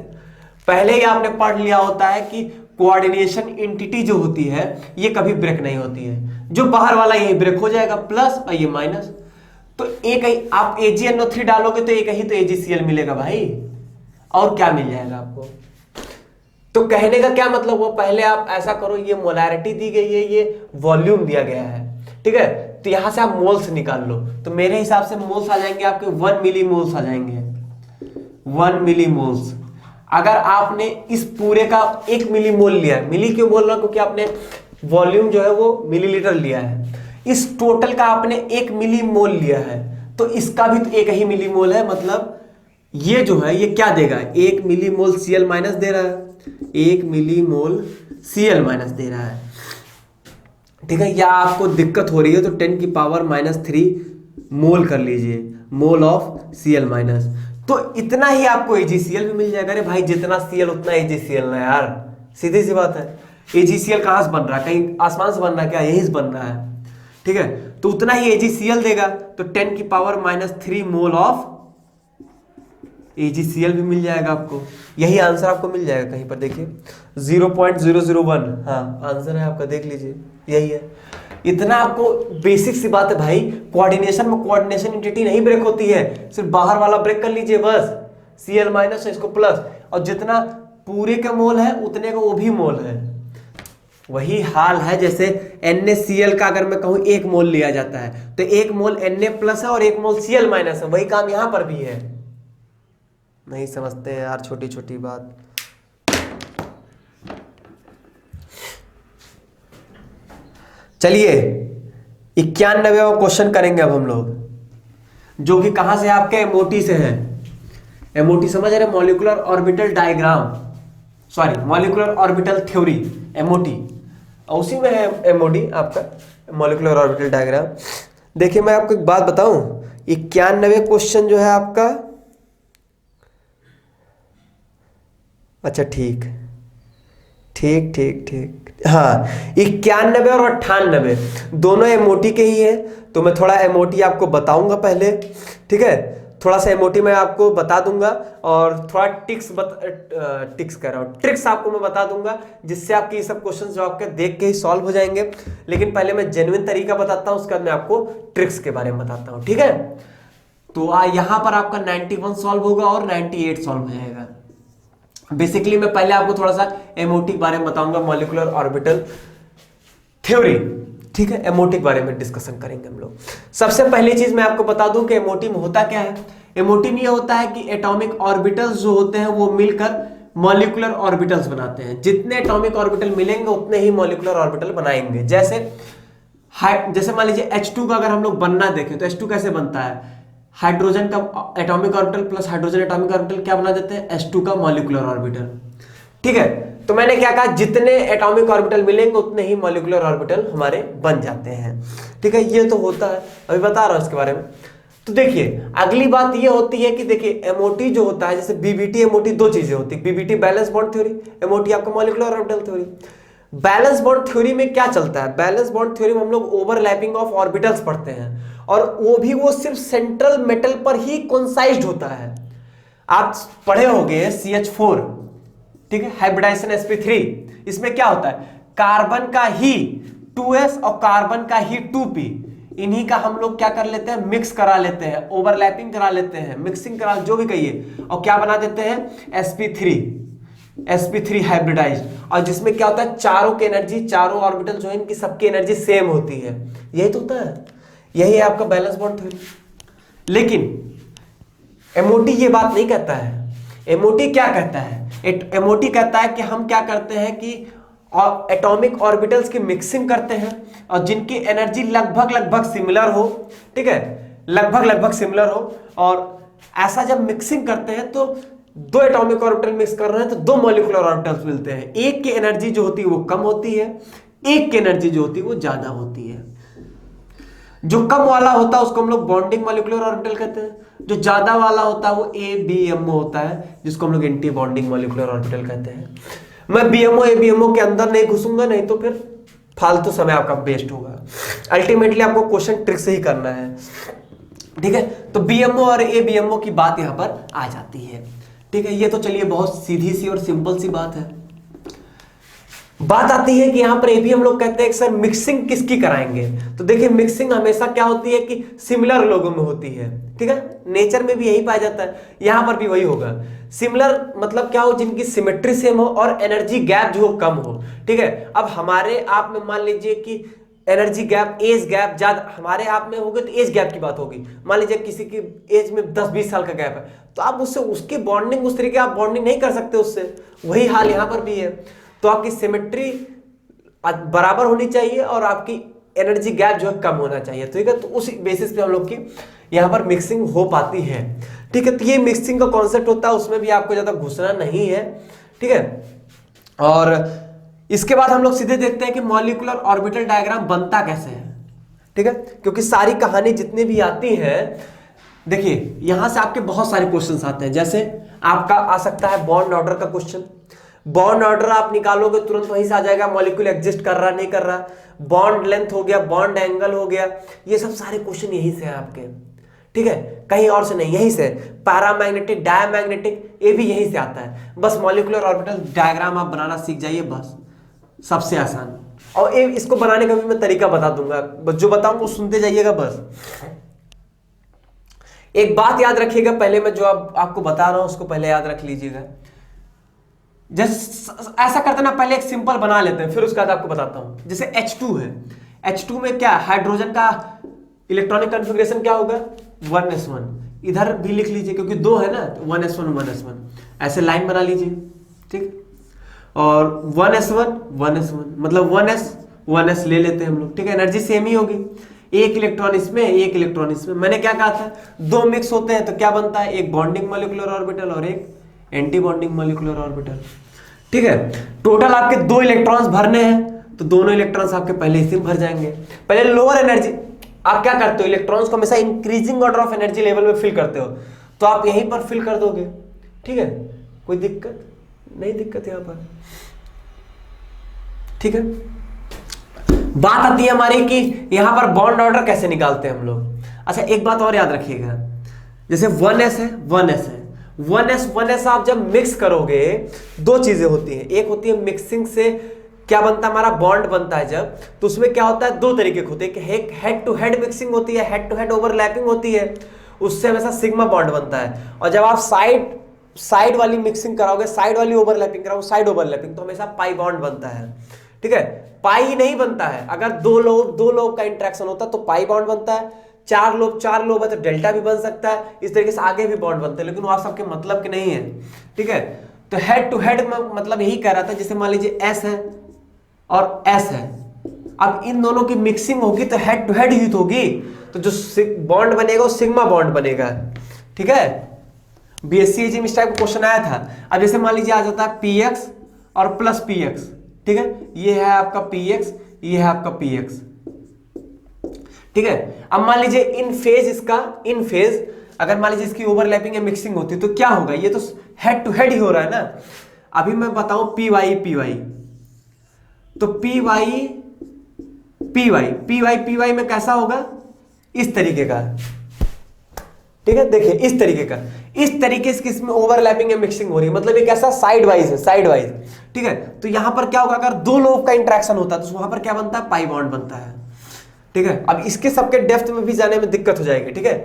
Speaker 1: पहले ही आपने पढ़ लिया होता है कि कोऑर्डिनेशन एंटिटी जो होती है ये कभी ब्रेक नहीं होती है, जो बाहर वाला यही ब्रेक हो जाएगा, प्लस और ये माइनस। तो एक ही आप AgNO3 डालोगे तो एक ही तो AgCl मिलेगा भाई, और क्या मिल जाएगा आपको? तो कहने का क्या मतलब हुआ, पहले आप ऐसा करो, ये मोलैरिटी दी गई है, ये वॉल्यूम दिया गया है। ठीक है, तो यहां से आप मोल्स निकाल लो, तो मेरे हिसाब से मोल्स आ जाएंगे आपके 1 मिली मोल्स आ जाएंगे, 1 मिली मोल्स। अगर आपने इस पूरे का 1 मिली मोल लिया है, मिली क्यों बोल रहा हूं, क्योंकि आपने वॉल्यूम जो है वो मिलीलीटर लिया है, इस टोटल का आपने 1 मिली मोल लिया है, तो इसका भी तो 1 ही मिली मोल है, मतलब ये जो है ये क्या देगा, 1 मिली मोल Cl माइनस दे रहा है, 1 मिली मोल Cl माइनस दे रहा है। ठीक है, या आपको दिक्कत हो रही है तो 10 की पावर -3 मोल कर लीजिए, मोल ऑफ Cl माइनस, तो इतना ही आपको AgCl भी मिल जाएगा। अरे भाई जितना Cl उतना AgCl ना यार, सीधी सी बात है। AgCl कहां से बन रहा है, कहीं आसमान से बन रहा है क्या, यहीं से बन रहा है। ठीक है, तो उतना ही AgCl देगा, तो 10 की पावर -3 मोल ऑफ AgCl भी मिल जाएगा आपको। यही आंसर आपको मिल जाएगा कहीं पर, देखिए 0.001, हाँ आंसर है आपका, देख लीजिए यही है। इतना आपको बेसिक सी बात है भाई, कोऑर्डिनेशन में कोऑर्डिनेशन एंटिटी नहीं ब्रेक होती है, सिर्फ बाहर वाला ब्रेक कर लीजिए बस, Cl माइनस इसको प्लस, और जितना पूरे का मोल है उतने का वो भी मोल है। वही हाल है जैसे NaCl का अगर मैं कहूं 1 मोल लिया जाता है, तो 1 मोल Na प्लस है और 1 मोल Cl माइनस है, वही काम यहां पर भी है। नहीं समझते यार छोटी छोटी बात। चलिए 91वां क्वेश्चन करेंगे अब हम लोग, जो कि कहां से आपके एमओटी से है। एमओटी समझ रहे, molecular orbital diagram, sorry molecular orbital theory, MOT, उसी में है एमओडी आपका, मॉलिक्यूलर ऑर्बिटल डायग्राम। देखिए मैं आपको एक बात बताऊं, 91वें क्वेश्चन जो है आपका अच्छा ठीक ठीक ठीक ठीक, हाँ 91 और 98 दोनों एमओटी के ही है। तो मैं थोड़ा एमओटी आपको बताऊंगा पहले, ठीक है, थोड़ा सा एमओटी मैं आपको बता दूंगा और थोड़ा टिक्स कह रहा हूँ, ट्रिक्स आपको मैं बता दूंगा, जिससे आपके ये सब क्वेश्चन जो आपके देख के ही सॉल्व हो जाएंगे। लेकिन पहले मैं जेन्युइन तरीका बताता हूँ, उसके बाद मैं आपको ट्रिक्स के बारे में बताता हूँ, ठीक है। तो यहाँ पर आपका 91 सॉल्व होगा और 98 सॉल्व हो जाएगा। बेसिकली मैं पहले आपको थोड़ा सा एमओटी के बारे में बताऊंगा, मॉलिक्यूलर ऑर्बिटल थ्योरी, ठीक है, एमओटी के बारे में डिस्कशन करेंगे हम लोग। सबसे पहली चीज मैं आपको बता दूं कि एमओटी में होता क्या है। एमओटी में यह होता है कि एटॉमिक ऑर्बिटल्स जो होते हैं वो मिलकर मॉलिक्यूलर ऑर्बिटल्स बनाते हैं। जितने एटॉमिक ऑर्बिटल मिलेंगे उतने ही मॉलिक्यूलर ऑर्बिटल बनाएंगे। जैसे मान लीजिए H2 का अगर हम लोग बनना देखें तो H2 कैसे बनता है, हाइड्रोजन का atomic orbital plus hydrogen atomic orbital क्या बना देते हैं, H2 का मॉलिक्यूलर ऑर्बिटल, ठीक है। तो मैंने क्या कहा, जितने एटॉमिक ऑर्बिटल मिलेंगे उतने ही मॉलिक्यूलर ऑर्बिटल हमारे बन जाते हैं, ठीक है। ये तो होता है, अभी बता रहा हूं इसके बारे में। तो देखिए अगली बात ये होती है कि देखिए एमओटी जो होता है, जैसे बीबीटी एमओटी दो चीजें होती है, VBT valence bond theory, MOT आपका molecular orbital theory. Valence bond theory में क्या चलता है, बैलेंस बॉन्ड थ्योरी में हम लोग ओवरलैपिंग ऑफ ऑर्बिटल्स पढ़ते हैं, और वो सिर्फ सेंट्रल मेटल पर ही कॉन्साइज्ड होता है। आप पढ़े होंगे CH4, ठीक है, हाइब्रिडाइजेशन sp3, इसमें क्या होता है, कार्बन का ही 2s और कार्बन का ही 2p, इन्हीं का हम लोग क्या कर लेते हैं, मिक्स करा लेते हैं, ओवरलैपिंग करा लेते हैं, मिक्सिंग करा, जो भी कहिए, और क्या बना देते हैं, sp3 हाइब्रिडाइज्ड। और जिसमें क्या होता है, चारों की एनर्जी, चारों ऑर्बिटल जो है इनकी सबकी एनर्जी सेम होती है। यही तो होता है, यही है आपका बैलेंस बॉन्ड थ्योरी। लेकिन एमओटी ये बात नहीं कहता है। एमओटी क्या कहता है, एमओटी कहता है कि हम क्या करते हैं कि एटॉमिक ऑर्बिटल्स की मिक्सिंग करते हैं, और जिनकी एनर्जी लगभग सिमिलर हो, ठीक है, लगभग सिमिलर हो। और ऐसा जब मिक्सिंग करते हैं तो दो एटॉमिक ऑर्बिटल मिक्स कर रहे हैं तो दो मॉलिक्यूलर ऑर्बिटल्स मिलते हैं। एक की एनर्जी जो होती है वो कम होती है, एक की एनर्जी जो होती है वो ज्यादा होती है। जो कम वाला होता है उसको हम लोग बॉन्डिंग मॉलिक्यूलर ऑर्बिटल कहते हैं, जो ज्यादा वाला होता है वो ABMO होता है, जिसको हम लोग एंटी बॉन्डिंग मॉलिक्यूलर ऑर्बिटल कहते हैं। मैं BMO ABMO के अंदर नहीं घुसूंगा, नहीं तो फिर फालतू समय आपका वेस्ट होगा। अल्टीमेटली आपको क्वेश्चन ट्रिक से ही करना है, ठीक है। तो BMO और ABMO की बात यहां पर आ जाती है, ठीक है। ये तो चलिए बहुत सीधी सी और सिंपल सी बात है। बात आती है कि यहां पर ये भी हम लोग कहते हैं कि सर मिक्सिंग किसकी कराएंगे। तो देखिए मिक्सिंग हमेशा क्या होती है कि सिमिलर लोगों में होती है, ठीक है, नेचर में भी यही पाया जाता है, यहां पर भी वही होगा। सिमिलर मतलब क्या हो, जिनकी सिमेट्री सेम हो और एनर्जी गैप जो हो कम हो, ठीक है। अब हमारे आप में मान लीजिए कि एनर्जी गैप, एज गैप ज्यादा हमारे आप में होगी तो एज गैप की बात होगी। मान लीजिए किसी की एज में 10-20 साल का गैप है, तो आप उससे उसकी बॉन्डिंग उस तरीके आप बॉन्डिंग नहीं कर सकते उससे। वही हाल यहां पर भी है। तो आपकी सिमेट्री बराबर होनी चाहिए और आपकी एनर्जी गैप जो है कम होना चाहिए, ठीक है। तो उस बेसिस पे हम लोग की यहाँ पर मिक्सिंग हो पाती है, ठीक है। तो ये मिक्सिंग का कॉन्सेप्ट होता है, उसमें भी आपको ज्यादा घुसना नहीं है, ठीक है। और इसके बाद हम लोग सीधे देखते हैं कि मॉलिक्यूलर ऑर्बिटल डायग्राम बनता कैसे है, ठीक है। क्योंकि सारी कहानी जितनी भी आती है, देखिए यहां से आपके बहुत सारे क्वेश्चंस आते हैं। जैसे आपका आ सकता है बॉन्ड ऑर्डर का क्वेश्चन। बॉन्ड ऑर्डर आप निकालोगे तुरंत वहीं से आ जाएगा, मॉलिक्यूल एग्जिस्ट कर रहा नहीं कर रहा। बॉन्ड लेंथ हो गया, बॉन्ड एंगल हो गया, ये सब सारे क्वेश्चन यहीं से हैं आपके, ठीक है, कहीं और से नहीं, यहीं से। पैरामैग्नेटिक, डायमैग्नेटिक, ये भी यहीं से आता है। बस मॉलिक्यूलर ऑर्बिटल डायग्राम आप बनाना सीख जाइए, बस सबसे आसान। और इसको बनाने का भी मैं तरीका बता दूंगा, बस जो बताऊंगा वो सुनते जाइएगा बस। एक बात याद रखिएगा, पहले मैं जो आपको बता रहा हूं उसको पहले याद रख लीजिएगा। जैसे ऐसा करते ना, पहले एक सिंपल बना लेते हैं, फिर उसके बाद आपको बताता हूं। जैसे H2 है, H2 में क्या हाइड्रोजन का इलेक्ट्रॉनिक कॉन्फ़िगरेशन क्या होगा, 1s1। इधर भी लिख लीजिए क्योंकि दो है ना, 1s1 1s1 ऐसे लाइन बना लीजिए, ठीक। और 1s1 1s1 मतलब 1s ले लेते हैं हम लोग, ठीक है। एनर्जी सेम ही होगी, एक इलेक्ट्रॉन इसमें एक इलेक्ट्रॉन इसमें। मैंने क्या कहा था, दो मिक्स होते हैं तो क्या बनता है, एक बॉन्डिंग मॉलिक्यूलर ऑर्बिटल और एक एंटी बॉन्डिंग मॉलिक्यूलर ऑर्बिटल, ठीक है। टोटल आपके 2 इलेक्ट्रॉन्स भरने हैं तो दोनों इलेक्ट्रॉन्स आपके पहले इसी में भर जाएंगे। पहले लोअर एनर्जी आप क्या करते हो, इलेक्ट्रॉन्स को हमेशा increasing order of energy level में फिल करते हो, तो आप यहीं पर फिल कर दोगे, ठीक है, कोई दिक्कत नहीं दिक्कत यहाँ पर, ठीक है। बात आती है हमारी कि यहां पर बॉन्ड ऑर्डर कैसे निकालते हैं हम लोग। अच्छा एक बात और याद रखिएगा, जैसे 1s है 1s है 1s आप जब मिक्स करोगे दो चीजें होती हैं, एक होती है मिक्सिंग से क्या बनता है हमारा बॉन्ड बनता है जब, तो उसमें क्या होता है दो तरीके के होते हैं, एक हेड टू हेड मिक्सिंग होती है, हेड टू हेड ओवरलैपिंग होती है, उससे हमेशा सिग्मा बॉन्ड बनता है। और जब आप साइड वाली मिक्सिंग कराओगे, साइड वाली ओवरलैपिंग कराओगे, साइड ओवरलैपिंग, तो हमेशा पाई बॉन्ड बनता है, ठीक है। पाई नहीं बनता है, अगर दो लोब का इंटरेक्शन होता है तो पाई बॉन्ड बनता है, चार लोब है तो डेल्टा भी बन सकता है, इस तरीके से आगे भी बॉन्ड बनते हैं, लेकिन वो आप सबके मतलब के नहीं है, ठीक है। तो हेड टू हेड मतलब यही कह रहा था, जैसे मान लीजिए एस है और एस है, अब इन दोनों की मिक्सिंग होगी तो हेड टू हेड हीट होगी, तो जो बॉन्ड बनेगा वो सिग्मा बॉन्ड बनेगा, ठीक है। बीएससी में इस टाइप का क्वेश्चन आया था। अब जैसे मान लीजिए आ जाता है पीएक्स और प्लस पीएक्स, ठीक है, ये है आपका पीएक्स, ये है आपका पीएक्स, ठीक है। अब मान लीजिए इन फेज अगर मान लीजिए इसकी ओवरलैपिंग या मिक्सिंग होती तो क्या होगा, ये तो हेड टू हेड ही हो रहा है ना। अभी मैं बताऊं पी वाई तो पी वाई में कैसा होगा, इस तरीके का, ठीक है। देखिए इस तरीके से इसमें ओवरलैपिंग या मिक्सिंग हो रही है, मतलब ये कैसा साइड वाइज है, साइड वाइज, ठीक है। तो यहां पर क्या होगा, अगर दो लोब का इंटरेक्शन होता है तो वहां पर क्या बनता है, पाई बॉन्ड बनता है, ठीक है। अब इसके सबके डेप्थ में भी जाने में दिक्कत हो जाएगी, ठीक है।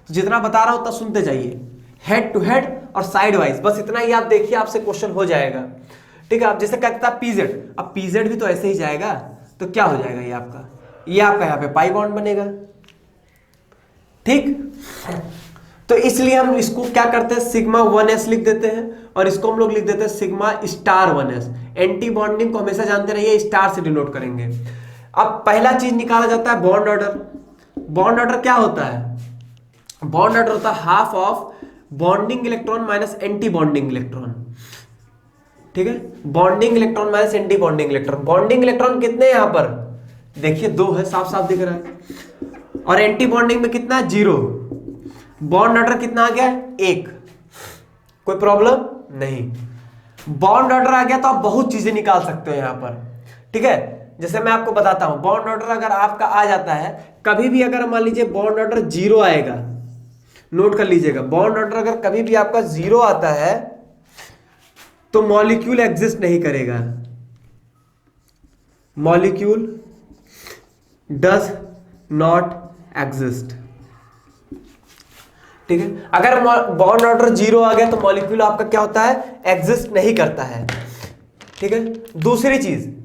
Speaker 1: तो जितना बता रहा हूं उतना सुनते जाइए, हेड टू हेड और साइड वाइज, बस इतना ही आप देखिए, आपसे क्वेश्चन हो जाएगा, ठीक है। अब जैसे कहता है पीजेड, अब पीजेड भी तो ऐसे ही जाएगा, तो क्या हो जाएगा, ये आपका यहाँ पे पाई बॉन्ड बनेगा, ठीक। तो इसलिए हम इसको क्या करते हैं, सिग्मा 1s लिख देते हैं, और इसको हम लोग लिख देते हैं sigma star 1s। Anti bonding को हमेशा जानते रहिए, स्टार से डिनोट करेंगे। अब पहला चीज निकाला जाता है बॉन्ड ऑर्डर। बॉन्ड ऑर्डर क्या होता है, बॉन्ड ऑर्डर होता है half of bonding electron minus anti bonding electron, ठीक है। Bonding electron minus anti bonding electron, bonding electron कितने हैं यहां पर, देखिए 2 है, साफ साफ दिख रहा है, और एंटी बॉन्डिंग में कितना है 0, बॉन्ड ऑर्डर कितना आ गया 1, कोई प्रॉब्लम नहीं। बॉन्ड ऑर्डर आ गया तो आप बहुत चीजें निकाल सकते हो यहां पर, ठीक है। जैसे मैं आपको बताता हूं, बॉन्ड ऑर्डर अगर आपका आ जाता है, कभी भी अगर मान लीजिए बॉन्ड ऑर्डर 0 आएगा, नोट कर लीजिएगा, बॉन्ड ऑर्डर अगर कभी भी आपका 0 आता है तो मॉलिक्यूल एग्जिस्ट नहीं करेगा, मॉलिक्यूल डज नॉट एग्जिस्ट, ठीक है। अगर बॉन्ड ऑर्डर 0 आ गया तो मॉलिक्यूल आपका क्या होता है, एग्जिस्ट नहीं करता है, ठीक है। दूसरी चीज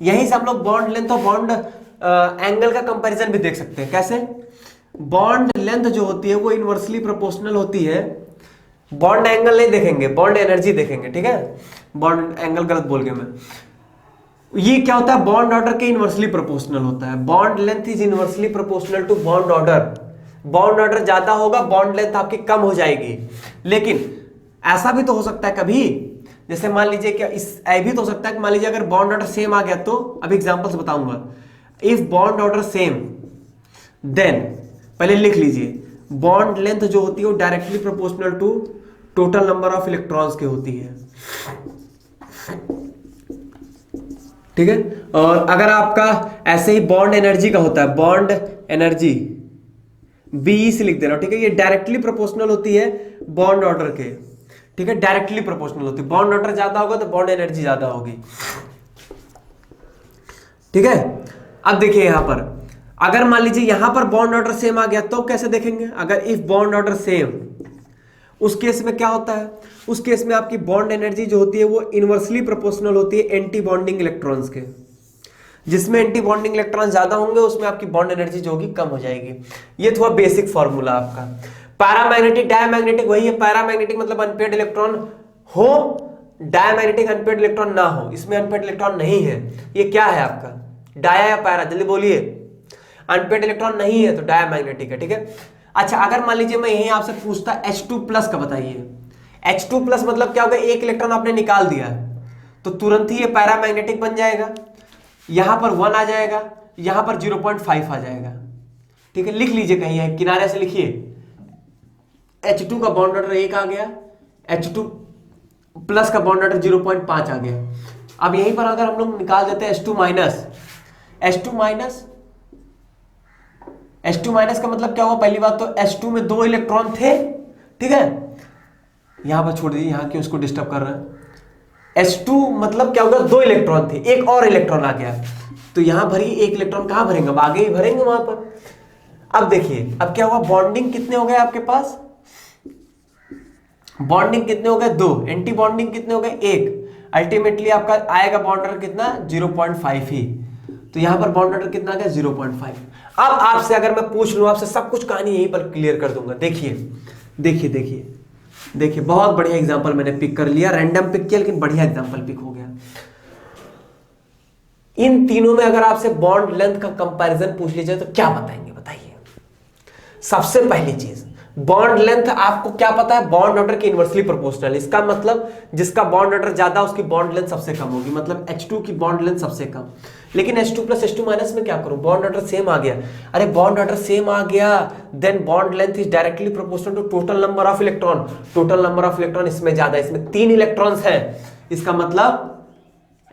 Speaker 1: यहीं से हम लोग बॉन्ड लेंथ और बॉन्ड एंगल का कंपैरिजन भी देख सकते हैं। कैसे, बॉन्ड लेंथ जो होती है वो इनवर्सली प्रोपोर्शनल होती है, बॉन्ड एंगल नहीं देखेंगे, बॉन्ड एनर्जी देखेंगे, ठीक है। बॉन्ड एंगल गलत बोल गया मैं। ये क्या होता है, बॉन्ड ऑर्डर के इनवर्सली प्रोपोर्शनल होता है, bond length is inversely proportional to bond order. Bond order ज्यादा होगा, बॉन्ड लेंथ आपकी कम हो जाएगी। लेकिन ऐसा भी तो हो सकता है कभी, जैसे मान लीजिए क्या भी तो हो सकता है कि मान लीजिए अगर बॉन्ड ऑर्डर सेम आ गया, तो अभी एग्जांपल से बताऊंगा। If bond order same, then पहले लिख लीजिए, बॉन्ड लेंथ जो होती है वो directly proportional to total number of electrons की होती है, ठीक है। और अगर आपका ऐसे ही बॉन्ड एनर्जी का होता है, बॉन्ड एनर्जी बी से लिख दे रहा हूं, ठीक है। ये डायरेक्टली प्रोपोर्शनल होती है बॉन्ड ऑर्डर के, ठीक है, डायरेक्टली प्रोपोर्शनल होती है। बॉन्ड ऑर्डर ज्यादा होगा तो बॉन्ड एनर्जी ज्यादा होगी, ठीक है। अब देखिए यहां पर अगर मान लीजिए यहां पर बॉन्ड ऑर्डर सेम आ गया तो कैसे देखेंगे, अगर इफ बॉन्ड ऑर्डर सेम, उस केस में क्या होता है, उस केस में आपकी बॉन्ड एनर्जी जो होती है वो इनवर्सली प्रोपोर्शनल होती है एंटी बॉन्डिंग इलेक्ट्रॉन्स के। जिसमें एंटी बॉन्डिंग इलेक्ट्रॉन ज्यादा होंगे उसमें आपकी बॉन्ड एनर्जी जो होगी कम हो जाएगी। ये थोड़ा बेसिक फॉर्मूला आपका। पैरामैग्नेटिक डायमैग्नेटिक वही है, पैरामैग्नेटिक मतलब अनपेड इलेक्ट्रॉन हो, डायमैग्नेटिक अनपेड इलेक्ट्रॉन ना हो, इसमें अनपेड इलेक्ट्रॉन नहीं है। ये क्या है आपका, डाया या पैरा, जल्दी बोलिए। अनपेड इलेक्ट्रॉन नहीं है तो डायमैग्नेटिक है, ठीक है। अच्छा अगर मान लीजिए मैं यही आपसे पूछता H2+ का बताइए, H2+ मतलब क्या होगा, एक इलेक्ट्रॉन आपने निकाल दिया तो तुरंत ही ये पैरामैग्नेटिक बन जाएगा, यहां पर 1 आ जाएगा, यहां पर 0.5 आ जाएगा, ठीक है। लिख लीजिए कहीं है, किनारे से लिखिए, H2 का बॉन्ड ऑर्डर 1 आ गया, H2 प्लस का बॉन्ड ऑर्डर 0.5 आ गया। अब यहीं पर अगर हम लोग निकाल देते हैं H2 minus, H2 minus, H2 minus का मतलब क्या हुआ? पहली बात तो H2 में 2 इलेक्ट्रॉन थे, ठीक है, यहां पर छोड़ दीजिए, यहां क्यों इसको डिस्टर्ब कर रहे हैं। H2 मतलब क्या होगा? 2 इलेक्ट्रॉन थे, एक और इलेक्ट्रॉन आ गया, तो यहां भरी एक इलेक्ट्रॉन, कहां भरेंगे? अब आगे ही भरेंगे वहां पर। अब देखिए अब क्या हुआ, बॉन्डिंग कितने हो गए आपके पास? बॉन्डिंग कितने हो गए? 2। एंटी बॉन्डिंग कितने हो गए? 1। अल्टीमेटली आपका आएगा बॉन्ड ऑर्डर कितना? 0.5 ही। तो यहां पर बॉन्ड ऑर्डर कितना आ गया? 0.5। अब आपसे अगर मैं पूछ लूं, आपसे सब कुछ कहानी यहीं पर क्लियर कर दूंगा। देखिए देखिए देखिए देखिए, बहुत बढ़िया एग्जांपल मैंने पिक कर लिया, रैंडम पिक किया लेकिन बढ़िया एग्जांपल पिक हो गया। इन तीनों में अगर आपसे बॉन्ड लेंथ का कंपैरिजन पूछ लीजिए तो क्या बताएंगे? बताइए। सबसे पहली चीज, बॉन्ड लेंथ आपको क्या पता है? बॉन्ड ऑर्डर की इनवर्सली प्रोपोर्शनल। इसका मतलब जिसका बॉन्ड ऑर्डर ज्यादा उसकी बॉन्ड लेंथ सबसे कम होगी, मतलब H2 की बॉन्ड लेंथ सबसे कम। लेकिन H2 प्लस H2 माइनस में क्या करूं? बॉन्ड ऑर्डर सेम आ गया। अरे बॉन्ड ऑर्डर सेम आ गया, then bond length is directly proportional to total number of electron. Total number of electron इसमें ज्यादा, इसमें 3 इलेक्ट्रॉन्स हैं, इसका मतलब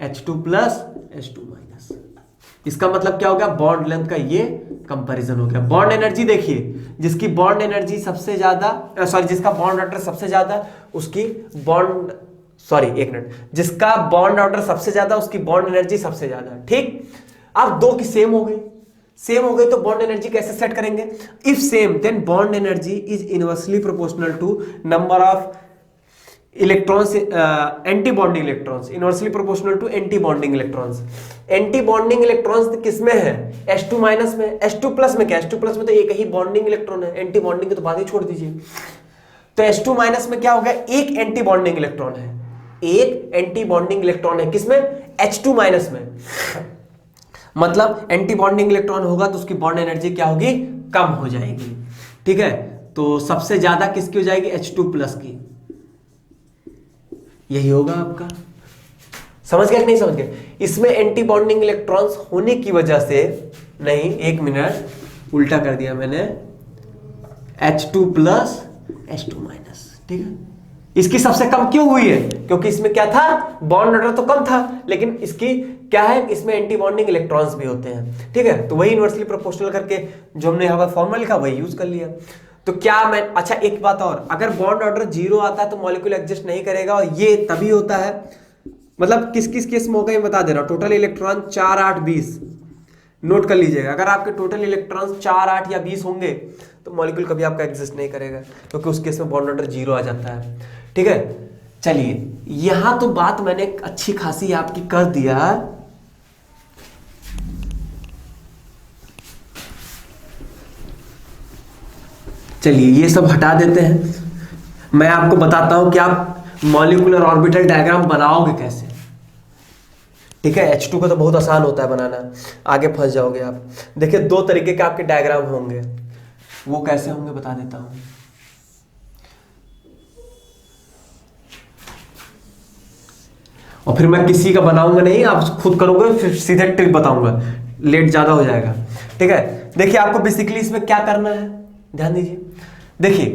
Speaker 1: H2 प्लस H2 माइनस। इसका मतलब क्या हो गया? बॉन्ड लेंथ का ये कंपैरिजन हो गया। बॉन्ड एनर्जी देखिए, जिसकी बॉन्ड एनर्जी सबसे ज्यादा, सॉरी जिसका बॉन्ड ऑर्डर सबसे ज्यादा उसकी बॉन्ड, सॉरी एक मिनट, जिसका बॉन्ड ऑर्डर सबसे ज्यादा उसकी बॉन्ड एनर्जी सबसे ज्यादा, ठीक। अब दो की सेम हो गई, सेम हो गई तो बॉन्ड एनर्जी कैसे सेट करेंगे? If same then bond energy is inversely proportional to number of electrons, anti bonding electrons, inversely proportional to anti bonding electrons. Anti bonding electrons किसमें है? H2 माइनस में। H2 प्लस में क्या? H2 plus में तो एक ही bonding electron है, anti bonding की तो बात ही छोड़ दीजिए। तो H2 माइनस में क्या हो गया? एक एंटी बॉन्डिंग इलेक्ट्रॉन है, एक एंटी बॉन्डिंग इलेक्ट्रॉन है, किसमें? H2 माइनस में। मतलब एंटी बॉन्डिंग इलेक्ट्रॉन होगा तो उसकी बॉन्ड एनर्जी क्या होगी? कम हो जाएगी, ठीक है। तो सबसे ज्यादा किसकी हो जाएगी? H2 प्लस की। यही होगा आपका। समझ गए कि नहीं समझ गए? इसमें एंटी बॉन्डिंग इलेक्ट्रॉन्स होने की वजह से, नहीं एक मिनट उल्टा कर दिया मैंने, H2 प्लस H2 माइनस, ठीक है। इसकी सबसे कम क्यों हुई है? क्योंकि इसमें क्या था? बॉन्ड ऑर्डर तो कम था, लेकिन इसकी क्या है? इसमें एंटी बॉन्डिंग इलेक्ट्रॉन्स भी होते हैं, ठीक है। तो वही इनवर्सली प्रोपोर्शनल करके जो हमने यहां पर फॉर्मूला लिखा वही यूज कर लिया। तो क्या मैं, अच्छा एक बात और, अगर बॉन्ड ऑर्डर 0 आता है तो मॉलिक्यूल एग्जिस्ट नहीं करेगा, और ये तभी होता है, मतलब किस किस केस में होगा ये बता दे रहा हूं। टोटल इलेक्ट्रॉन 4, 8, 20 नोट कर लीजिएगा। अगर आपके टोटल इलेक्ट्रॉन 4, 8 या 20 होंगे तो मॉलिक्यूल कभी आपका एग्जिस्ट नहीं करेगा, क्योंकि उस केस में बॉन्ड ऑर्डर 0 आ जाता है, ठीक है। चलिए यहां तो बात मैंने अच्छी खासी आपकी कर दिया। चलिए ये सब हटा देते हैं, मैं आपको बताता हूं कि आप मॉलिक्यूलर ऑर्बिटल डायग्राम बनाओगे कैसे, ठीक है। H2 का तो बहुत आसान होता है बनाना, आगे फंस जाओगे आप। देखिए 2 तरीके के आपके डायग्राम होंगे, वो कैसे होंगे बता देता हूं। और फिर मैं किसी का बनाऊंगा नहीं, आप खुद करोगे, फिर सीधे ट्रिक बताऊंगा, लेट ज्यादा हो जाएगा, ठीक है। देखिए आपको बेसिकली इसमें क्या करना है, ध्यान दीजिए। देखिए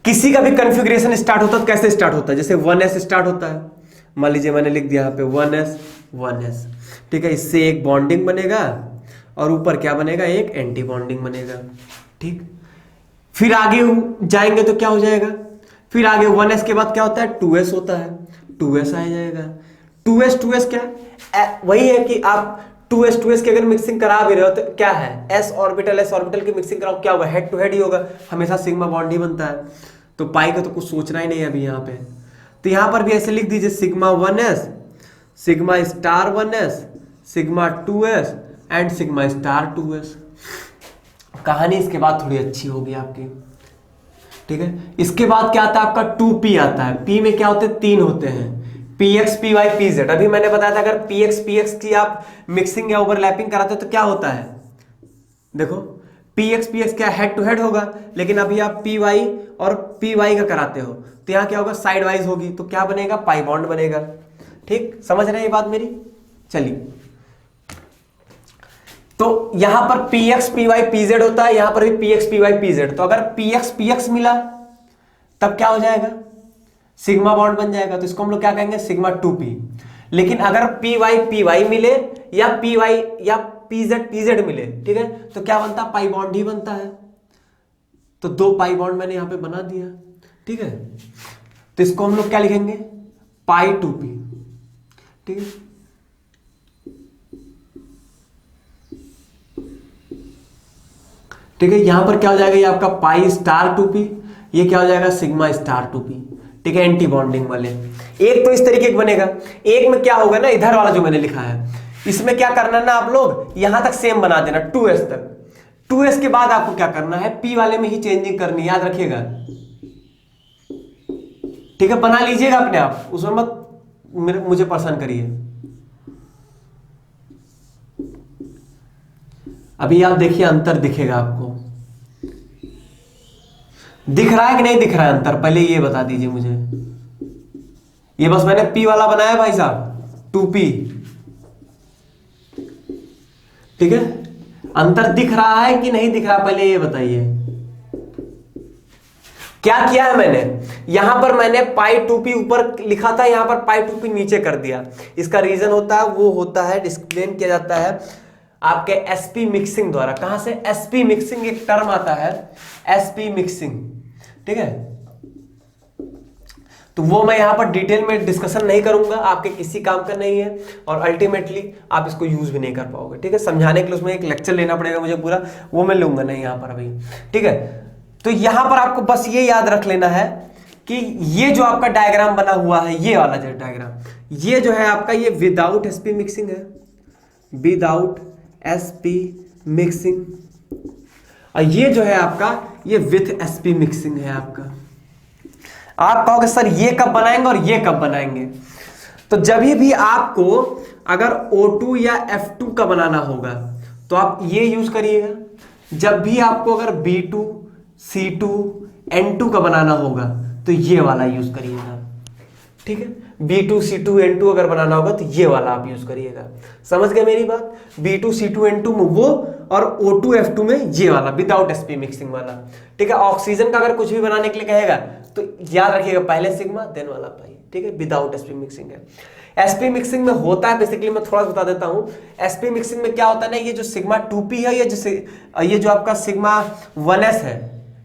Speaker 1: किसी का भी कॉन्फ़िगरेशन स्टार्ट होता है तो कैसे स्टार्ट होता है? जैसे 1s स्टार्ट होता है, मान लीजिए मैंने लिख दिया यहाँ पे 1s 1s, ठीक है। इससे एक बॉन्डिंग बनेगा और ऊपर क्या बनेगा? एक एंटी बॉन्डिंग बनेगा, ठीक। फिर आगे जाएंगे तो क्या हो जाएगा? फिर आगे 1s के बाद क्या होता है? 2s होता है, 2s आ जाएगा। 2s क्या वही है कि आप 2s की अगर मिक्सिंग करा भी रहे हो तो क्या है? s ऑर्बिटल की मिक्सिंग कराओ, क्या होगा? हेड टू हेड ही होगा, हमेशा सिग्मा बॉन्ड ही बनता है। तो पाई का तो कुछ सोचना ही नहीं है अभी यहाँ पे। तो यहाँ पर भी ऐसे लिख दीजिए sigma 1s, sigma star 1s, sigma 2s and sigma star 2s। कहानी इसके बाद थोड़ी अच्छी होगी आपकी, ठीक है। इसके बाद क्या आता है आपका? 2p आता है। p में क्या होते हैं? 3 होते हैं, px py pz। अभी मैंने बताया था अगर px की आप मिक्सिंग या ओवरलैपिंग कराते हो तो क्या होता है? देखो px क्या हेड टू हेड होगा, लेकिन अभी आप py और py का कराते हो तो यहाँ क्या होगा? साइड वाइज होगी, तो क्या बनेगा? पाई बॉन्ड बनेगा, ठीक। समझ रहे हैं ये बात मेरी? चलिए तो यहां पर px py pz होता है, यहां पर भी px py pz। तो अगर px px मिला तब क्या हो जाएगा? सिग्मा बॉन्ड बन जाएगा, तो इसको हम लोग क्या कहेंगे, सिग्मा 2p। लेकिन अगर पी वाई मिले या पी वाई या पीजेड मिले, ठीक है, तो क्या बनता है, पाई बॉन्ड ही बनता है। तो 2 पाई बॉन्ड मैंने यहां पे बना दिया, ठीक है। तो इसको हम लोग क्या लिखेंगे, पाई 2p, ठीक है। ठीक है, यहां पर क्या हो जाएगा, ये आपका पाई स्टार 2p, ये क्या हो जाएगा, सिग्मा स्टार 2p, ठीक है, एंटी बॉन्डिंग वाले। एक तो इस तरीके का बनेगा, एक में क्या होगा ना, इधर वाला जो मैंने लिखा है, इसमें क्या करना है ना, आप लोग यहां तक सेम बना देना 2s तक। 2s के बाद आपको क्या करना है, p वाले में ही चेंजिंग करनी, याद रखिएगा, ठीक है। बना लीजिएगा अपने आप, उसमें मत मुझे परेशान करिए। अभी आप देखिए अंतर दिखेगा आपको, दिख रहा है कि नहीं दिख रहा है अंतर, पहले ये बता दीजिए मुझे। ये बस मैंने p वाला बनाया भाई साहब, 2p, ठीक है। अंतर दिख रहा है कि नहीं दिख रहा, पहले ये बताइए। क्या किया है मैंने, यहां पर मैंने पाई 2p ऊपर लिखा था, यहां पर पाई 2p नीचे कर दिया। इसका रीजन होता है, वो होता है, एक्सप्लेन किया जाता है आपके एसपी मिक्सिंग द्वारा। कहां से, एसपी मिक्सिंग एक टर्म आता है, एसपी मिक्सिंग, ठीक है। तो वो मैं यहां पर डिटेल में डिस्कशन नहीं करूंगा, आपके किसी काम का नहीं है, और अल्टीमेटली आप इसको यूज भी नहीं कर पाओगे, ठीक है। समझाने के लिए उसमें एक लेक्चर लेना पड़ेगा मुझे पूरा, वो मैं लूंगा नहीं यहां पर अभी, ठीक है। तो यहां पर आपको बस ये याद रख लेना है कि ये जो आपका डायग्राम बना हुआ है, ये वाला जो डायग्राम, ये जो है आपका, ये विदाउट एसपी मिक्सिंग है, विदाउट एसपी मिक्सिंग, और ये जो है आपका, ये विथ एसपी मिक्सिंग है आपका। आप कहोगे सर ये कब बनाएंगे और ये कब बनाएंगे, तो जब भी आपको अगर O2 या F2 का बनाना होगा तो आप ये यूज करिएगा। जब भी आपको अगर B2, C2, N2 का बनाना होगा तो ये वाला यूज करिएगा, ठीक है। B2, C2, N2 अगर बनाना होगा तो ये वाला आप यूज करिएगा। समझ गए मेरी बात, B2, C2, N2 में वो, और O2, F2 में ये वाला विदाउट एसपी मिक्सिंग वाला, ठीक है। ऑक्सीजन का अगर कुछ भी बनाने के लिए कहेगा तो याद रखिएगा, पहले सिग्मा देन वाला पाई, ठीक है, विदाउट एसपी मिक्सिंग है। एसपी मिक्सिंग में होता है बेसिकली, मैं थोड़ा बता देता हूं। एसपी मिक्सिंग में क्या होता है ना, ये जो सिग्मा 2p है, ये जो आपका सिग्मा 1s है,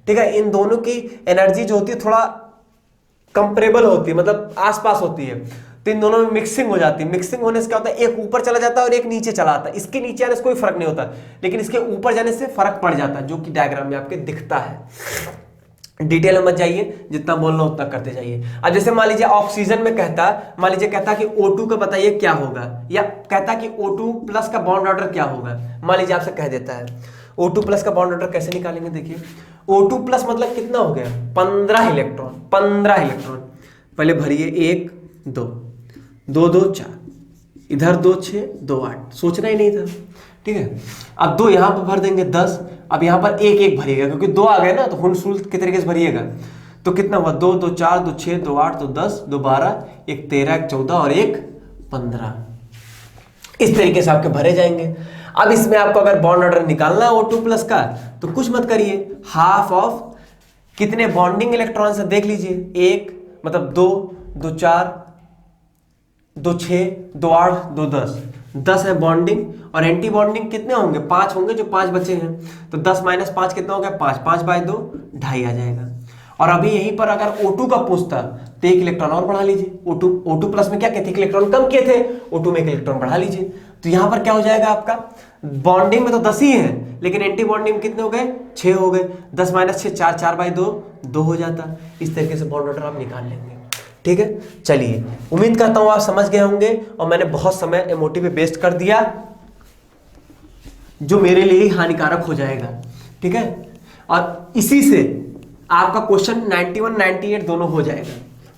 Speaker 1: ठीक है, इन दोनों की एनर्जी जो होती है थोड़ा कंपेरेबल होती है, मतलब आसपास होती है, तो इन दोनों में मिक्सिंग हो जाती है। मिक्सिंग होने से क्या होता है, एक ऊपर चला जाता है और एक नीचे चला आता है। इसके नीचे आने से कोई फर्क नहीं होता, लेकिन इसके ऊपर जाने से फर्क पड़ जाता है, जो कि डायग्राम में आपके दिखता है। डिटेल में मत जाइए, जितना बोलना उतना करते जाइए। अब जैसे मान लीजिए ऑक्सीजन में कहता, मान लीजिए कहता कि O2 का बताइए क्या होगा, या कहता कि O2 प्लस का बॉन्ड ऑर्डर क्या होगा, मान लीजिए आपसे कह देता है। O2 प्लस का बॉन्ड ऑर्डर कैसे निकालेंगे, देखिए O2 प्लस मतलब कितना हो गया, 15 इलेक्ट्रॉन, 15 इलेक्ट्रॉन। पहले भरिए 1 2 2 2 4, इधर 2 6 2 8, सोचना ही नहीं था, ठीक है। अब 2 यहां पर भर देंगे 10, अब यहां पर 1 1 भरिएगा, क्योंकि 2 आ गए ना, तो हुंडसूल के तरीके से भरिएगा। तो कितना हुआ, 2 2 4 2 6 2 8 2 10 2 12 1 13 1 14 और 1 15, इस तरीके से आपके भरे जाएंगे। अब इसमें आपको अगर बॉन्ड ऑर्डर निकालना है O2 प्लस का, तो कुछ मत करिए, हाफ ऑफ कितने बॉन्डिंग इलेक्ट्रॉन से देख लीजिए, 1 मतलब 2 2 4 2 6 2 8 2 10, 10 है बॉन्डिंग, और एंटी बॉन्डिंग कितने होंगे, 5 होंगे, जो 5 बचे हैं। तो 10 माइनस 5 कितना हो गया, 5, 5 बाय 2 2.5 आ जाएगा। और अभी यहीं पर अगर O2 का पूछता तो 1 इलेक्ट्रॉन और बढ़ा लीजिए। O2 प्लस में क्या कहते, 1 इलेक्ट्रॉन कम किए थे, O2 में 1 इलेक्ट्रॉन बढ़ा लीजिए। तो यहां पर क्या हो जाएगा आपका, बॉन्डिंग में तो 10 ही है, लेकिन एंटी बॉन्डिंग में कितने हो गए, 6 हो गए। 10 माइनस 6 4, 4 बाय 2 2 हो जाता। इस तरीके से बॉन्ड ऑर्डर आप निकाल लेंगे, ठीक है। चलिए, उम्मीद करता हूं आप समझ गए होंगे, और मैंने बहुत समय एमओटी पे वेस्ट कर दिया, जो मेरे लिए ही हानिकारक हो जाएगा, ठीक है। और इसी से आपका क्वेश्चन 91 98 दोनों हो जाएगा,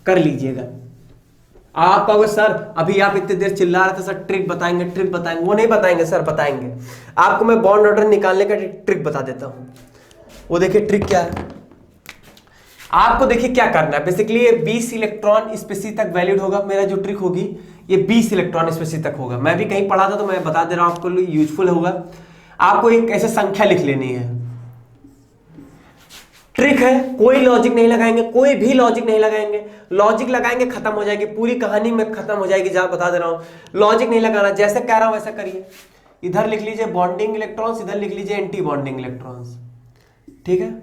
Speaker 1: कर लीजिएगा। आप कहोगे सर अभी आप इतनी देर चिल्ला रहे थे, सर ट्रिक बताएंगे, ट्रिक बताएंगे, वो नहीं बताएंगे सर, बताएंगे आपको। मैं बॉन्ड ऑर्डर निकालने का ट्रिक बता देता हूं। वो देखिए ट्रिक क्या है, आपको देखिए क्या करना है। बेसिकली ये 20 इलेक्ट्रॉन स्पेसी तक वैलिड होगा, मेरा जो ट्रिक होगी ये 20 इलेक्ट्रॉन स्पेसी तक होगा। मैं भी कहीं पढ़ा था तो मैं बता दे रहा हूं, आपको यूजफुल होगा। आपको एक ऐसे संख्या लिख लेनी है, ट्रिक है, कोई लॉजिक नहीं लगाएंगे, कोई भी लॉजिक नहीं लगाएंगे। लॉजिक लगाएंगे खत्म हो जाएगी पूरी कहानी में, खत्म हो जाएगी। जहां बता दे रहा हूं लॉजिक नहीं लगाना, जैसे कह रहा हूं वैसा करिए। इधर लिख लीजिए बॉन्डिंग इलेक्ट्रॉन्स, इधर लिख लीजिए एंटी बॉन्डिंग इलेक्ट्रॉन्स, ठीक है।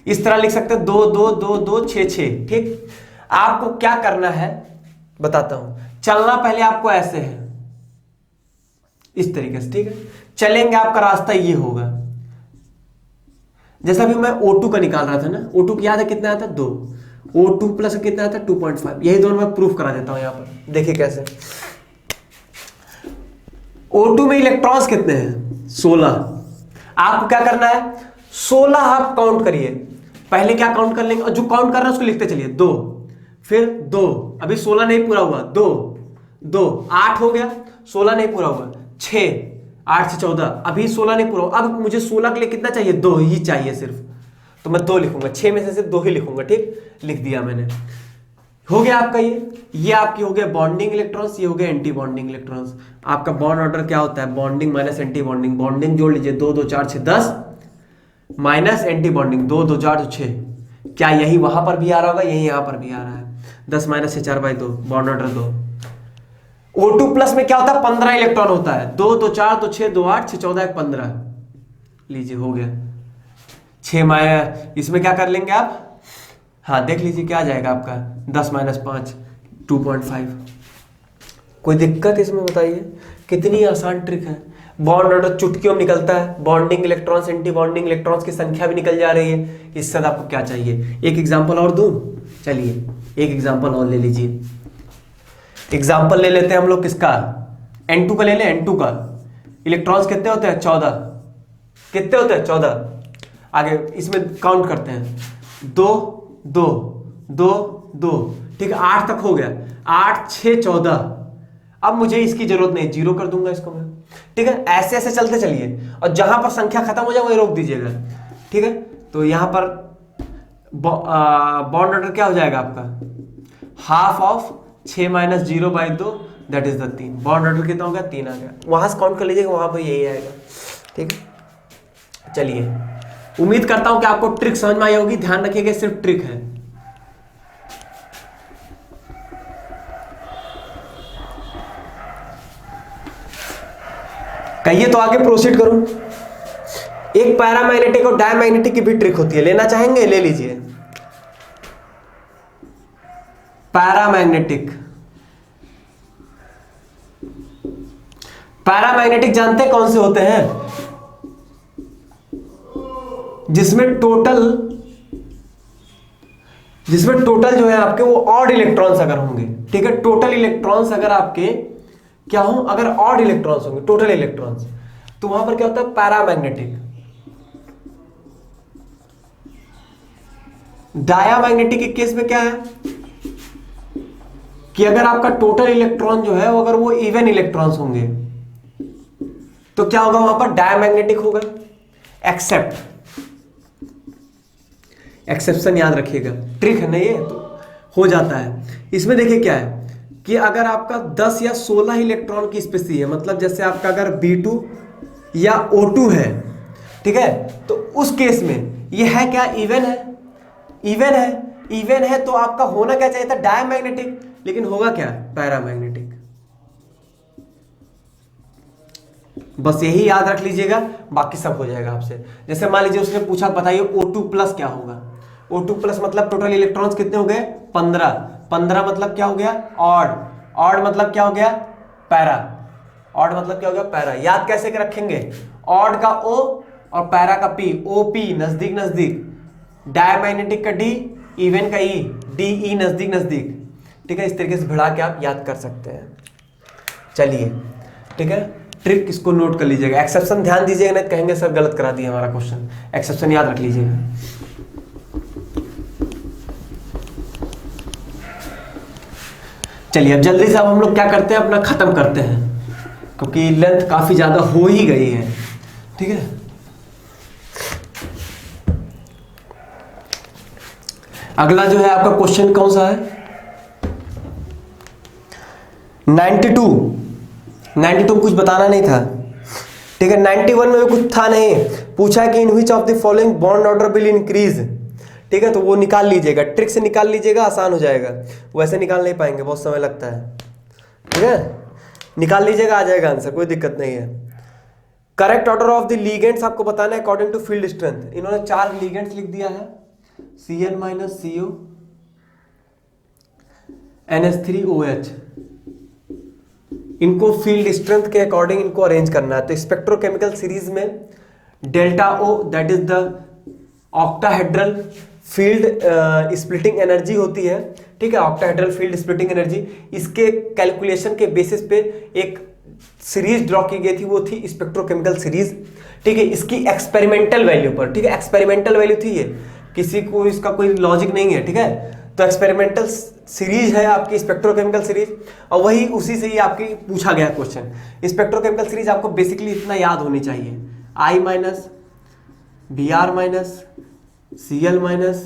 Speaker 1: इस तरह लिख सकते हैं 2 2 2 2 6 6, ठीक। आपको क्या करना है बताता हूं, चलना पहले आपको ऐसे है, इस तरीके से, ठीक है। चलेंगे आपका रास्ता ये होगा, जैसा भी मैं O2 का निकाल रहा था ना, O2 याद है कितना आया था 2, O2 प्लस कितना आया था 2.5, यही दोनों मैं प्रूफ करा देता हूं यहां पर। देखिए कैसे, O2 में इलेक्ट्रॉन्स कितने हैं 16। आपको क्या करना है 16 आप काउंट करिए, पहले क्या काउंट कर लेंगे, और जो काउंट कर रहे हैं उसको लिखते चलिए 2, फिर 2, अभी 16 नहीं पूरा हुआ, 2 2 8 हो गया, 16 नहीं पूरा हुआ, 6 8 से 14, अभी 16 नहीं पूरा हुआ। अब मुझे 16 के लिए कितना चाहिए 2 ही चाहिए सिर्फ, तो मैं 2 लिखूंगा, 6 में से सिर्फ 2 ही लिखूंगा, ठीक। लिख दिया मैंने, हो गया आपका ये आपकी हो गया बॉन्डिंग इलेक्ट्रॉन्स, ये हो गया एंटी बॉन्डिंग इलेक्ट्रॉन्स। आपका बॉन्ड ऑर्डर क्या होता है, bonding minus anti bonding, bonding जोड़ लीजिए 2 2 4 6 10 माइनस एंटी बॉन्डिंग 2 2 4 6, क्या यही वहां पर भी आ रहा होगा, यही यहां पर भी आ रहा है, 10 माइनस से 4/2, बॉन्ड ऑर्डर 2। O2 प्लस में क्या होता है 15 इलेक्ट्रॉन होता है, 2 2 4 2 6 2 8 6 14 1 15, लीजिए हो गया 6 माइनस, इसमें क्या कर लेंगे आप, हाँ देख लीजिए क्या आ जाएगा आपका 10 माइनस 5 2.5। कोई दिक्कत इसमें बताइए, कितनी आसान ट्रिक है। बॉन्ड ऑर्डर चुटकियों में निकलता है, bonding electrons anti bonding electrons की संख्या भी निकल जा रही है। इससे आपको क्या चाहिए, एक एग्जांपल और दूं, चलिए एक एग्जांपल और ले लीजिए। एग्जांपल ले लेते हैं हम लोग किसका, N2 का ले लें, N2 का इलेक्ट्रॉन्स कितने होते हैं 14, कितने होते हैं 14। आगे इसमें काउंट करते हैं 2 2 2 2, ठीक है 8 तक हो गया, 8 6 14। अब मुझे इसकी जरूरत नहीं, 0 कर दूंगा इसको मैं, ठीक है। ऐसे ऐसे चलते चलिए, और जहां पर संख्या खत्म हो जाए वही रोक दीजिएगा, ठीक है। तो यहां पर बॉन्ड ऑर्डर क्या हो जाएगा आपका, half of 6 minus 0/2 that is the 3। Bond order कितना हो गया 3 आ गया, वहां से काउंट कर लीजिएगा, वहां पर यही आएगा, ठीक है। चलिए उम्मीद करता हूं कि आपको ट्रिक समझ में आई होगी, ध्यान रखिएगा सिर्फ ट्रिक है। कहिए तो आगे प्रोसीड करूं। एक पैरामैग्नेटिक और डायमैग्नेटिक की भी ट्रिक होती है, लेना चाहेंगे ले लीजिए। पैरामैग्नेटिक, पैरामैग्नेटिक जानते हैं कौन से होते हैं, जिसमें टोटल जो है आपके वो ऑड इलेक्ट्रॉन्स अगर होंगे, ठीक है। टोटल इलेक्ट्रॉन्स अगर आपके क्या हो, अगर ऑड इलेक्ट्रॉन्स होंगे टोटल इलेक्ट्रॉन्स, तो वहां पर क्या होता है पैरामैग्नेटिक। डायामैग्नेटिक के केस में क्या है कि अगर आपका टोटल इलेक्ट्रॉन जो है वो अगर वो इवन इलेक्ट्रॉन्स होंगे तो क्या होगा, वहां पर डायमैग्नेटिक होगा। एक्सेप्शन याद रखिएगा, ट्रिक है ना ये, तो हो जाता है। इसमें देखिए क्या है कि अगर आपका 10 या 16 इलेक्ट्रॉन की स्पेसी है, मतलब जैसे आपका अगर B2 या O2 है, ठीक है, तो उस केस में ये है क्या, इवन है तो आपका होना क्या चाहिए था डायमैग्नेटिक, लेकिन होगा क्या पैरामैग्नेटिक। बस यही याद रख लीजिएगा, बाकी सब हो जाएगा आपसे। जैसे मान लीजिए उसने पूछा बताइए O2 प्लस क्या होगा, O2 प्लस मतलब टोटल इलेक्ट्रॉन्स कितने हो गए 15, 15 मतलब क्या हो गया ऑड मतलब क्या हो गया पैरा, ऑड मतलब क्या हो गया पैरा। याद कैसे के रखेंगे, ऑड का O और पैरा का P, OP नजदीक नजदीक, डायमैग्नेटिक का D, इवन का E, DE नजदीक नजदीक, ठीक है। इस तरीके से भिड़ा के आप याद कर सकते हैं। चलिए ठीक है, ट्रिक इसको नोट कर लीजिएगा। एक्सेप्शन ध्यान दीजिएगा, नहीं कहेंगे सर गलत करा दिया हमारा क्वेश्चन। एक्सेप्शन याद रख लीजिएगा। चलिए अब जल्दी से अब हम लोग क्या करते हैं, अपना खत्म करते हैं, क्योंकि लेंथ काफी ज्यादा हो ही गई है, ठीक है। अगला जो है आपका क्वेश्चन कौन सा है 92 कुछ बताना नहीं था, ठीक है। 91 में भी कुछ था नहीं, पूछा है कि in which of the following bond order will increase. ठीक है, तो वो निकाल लीजिएगा, ट्रिक से निकाल लीजिएगा, आसान हो जाएगा। वैसे निकाल नहीं पाएंगे, बहुत समय लगता है। ठीक है, निकाल लीजिएगा, आ जाएगा आंसर, कोई दिक्कत नहीं है। Correct order of the ligands आपको बताना है अकॉर्डिंग टू फील्ड स्ट्रेंथ। इन्होंने 4 लीगेंड्स लिख दिया है, Cn माइनस CO NH3OH। इनको फील्ड स्ट्रेंथ के अकॉर्डिंग इनको अरेंज करना है। तो स्पेक्ट्रोकेमिकल सीरीज में delta O that is the octahedral field splitting energy होती है। ठीक है, ऑक्टाहेड्रल फील्ड स्प्लिटिंग एनर्जी, इसके कैलकुलेशन के बेसिस पे एक सीरीज ड्रॉ की गई थी, वो थी स्पेक्ट्रोकेमिकल सीरीज। ठीक है, इसकी एक्सपेरिमेंटल वैल्यू पर, ठीक है, एक्सपेरिमेंटल वैल्यू थी ये, किसी को इसका कोई लॉजिक नहीं है। ठीक है, तो एक्सपेरिमेंटल सीरीज है आपकी स्पेक्ट्रोकेमिकल सीरीज, और वही उसी से ही आपकी पूछा गया क्वेश्चन। स्पेक्ट्रोकेमिकल सीरीज आपको बेसिकली इतना याद होनी चाहिए, I minus Br minus Cl minus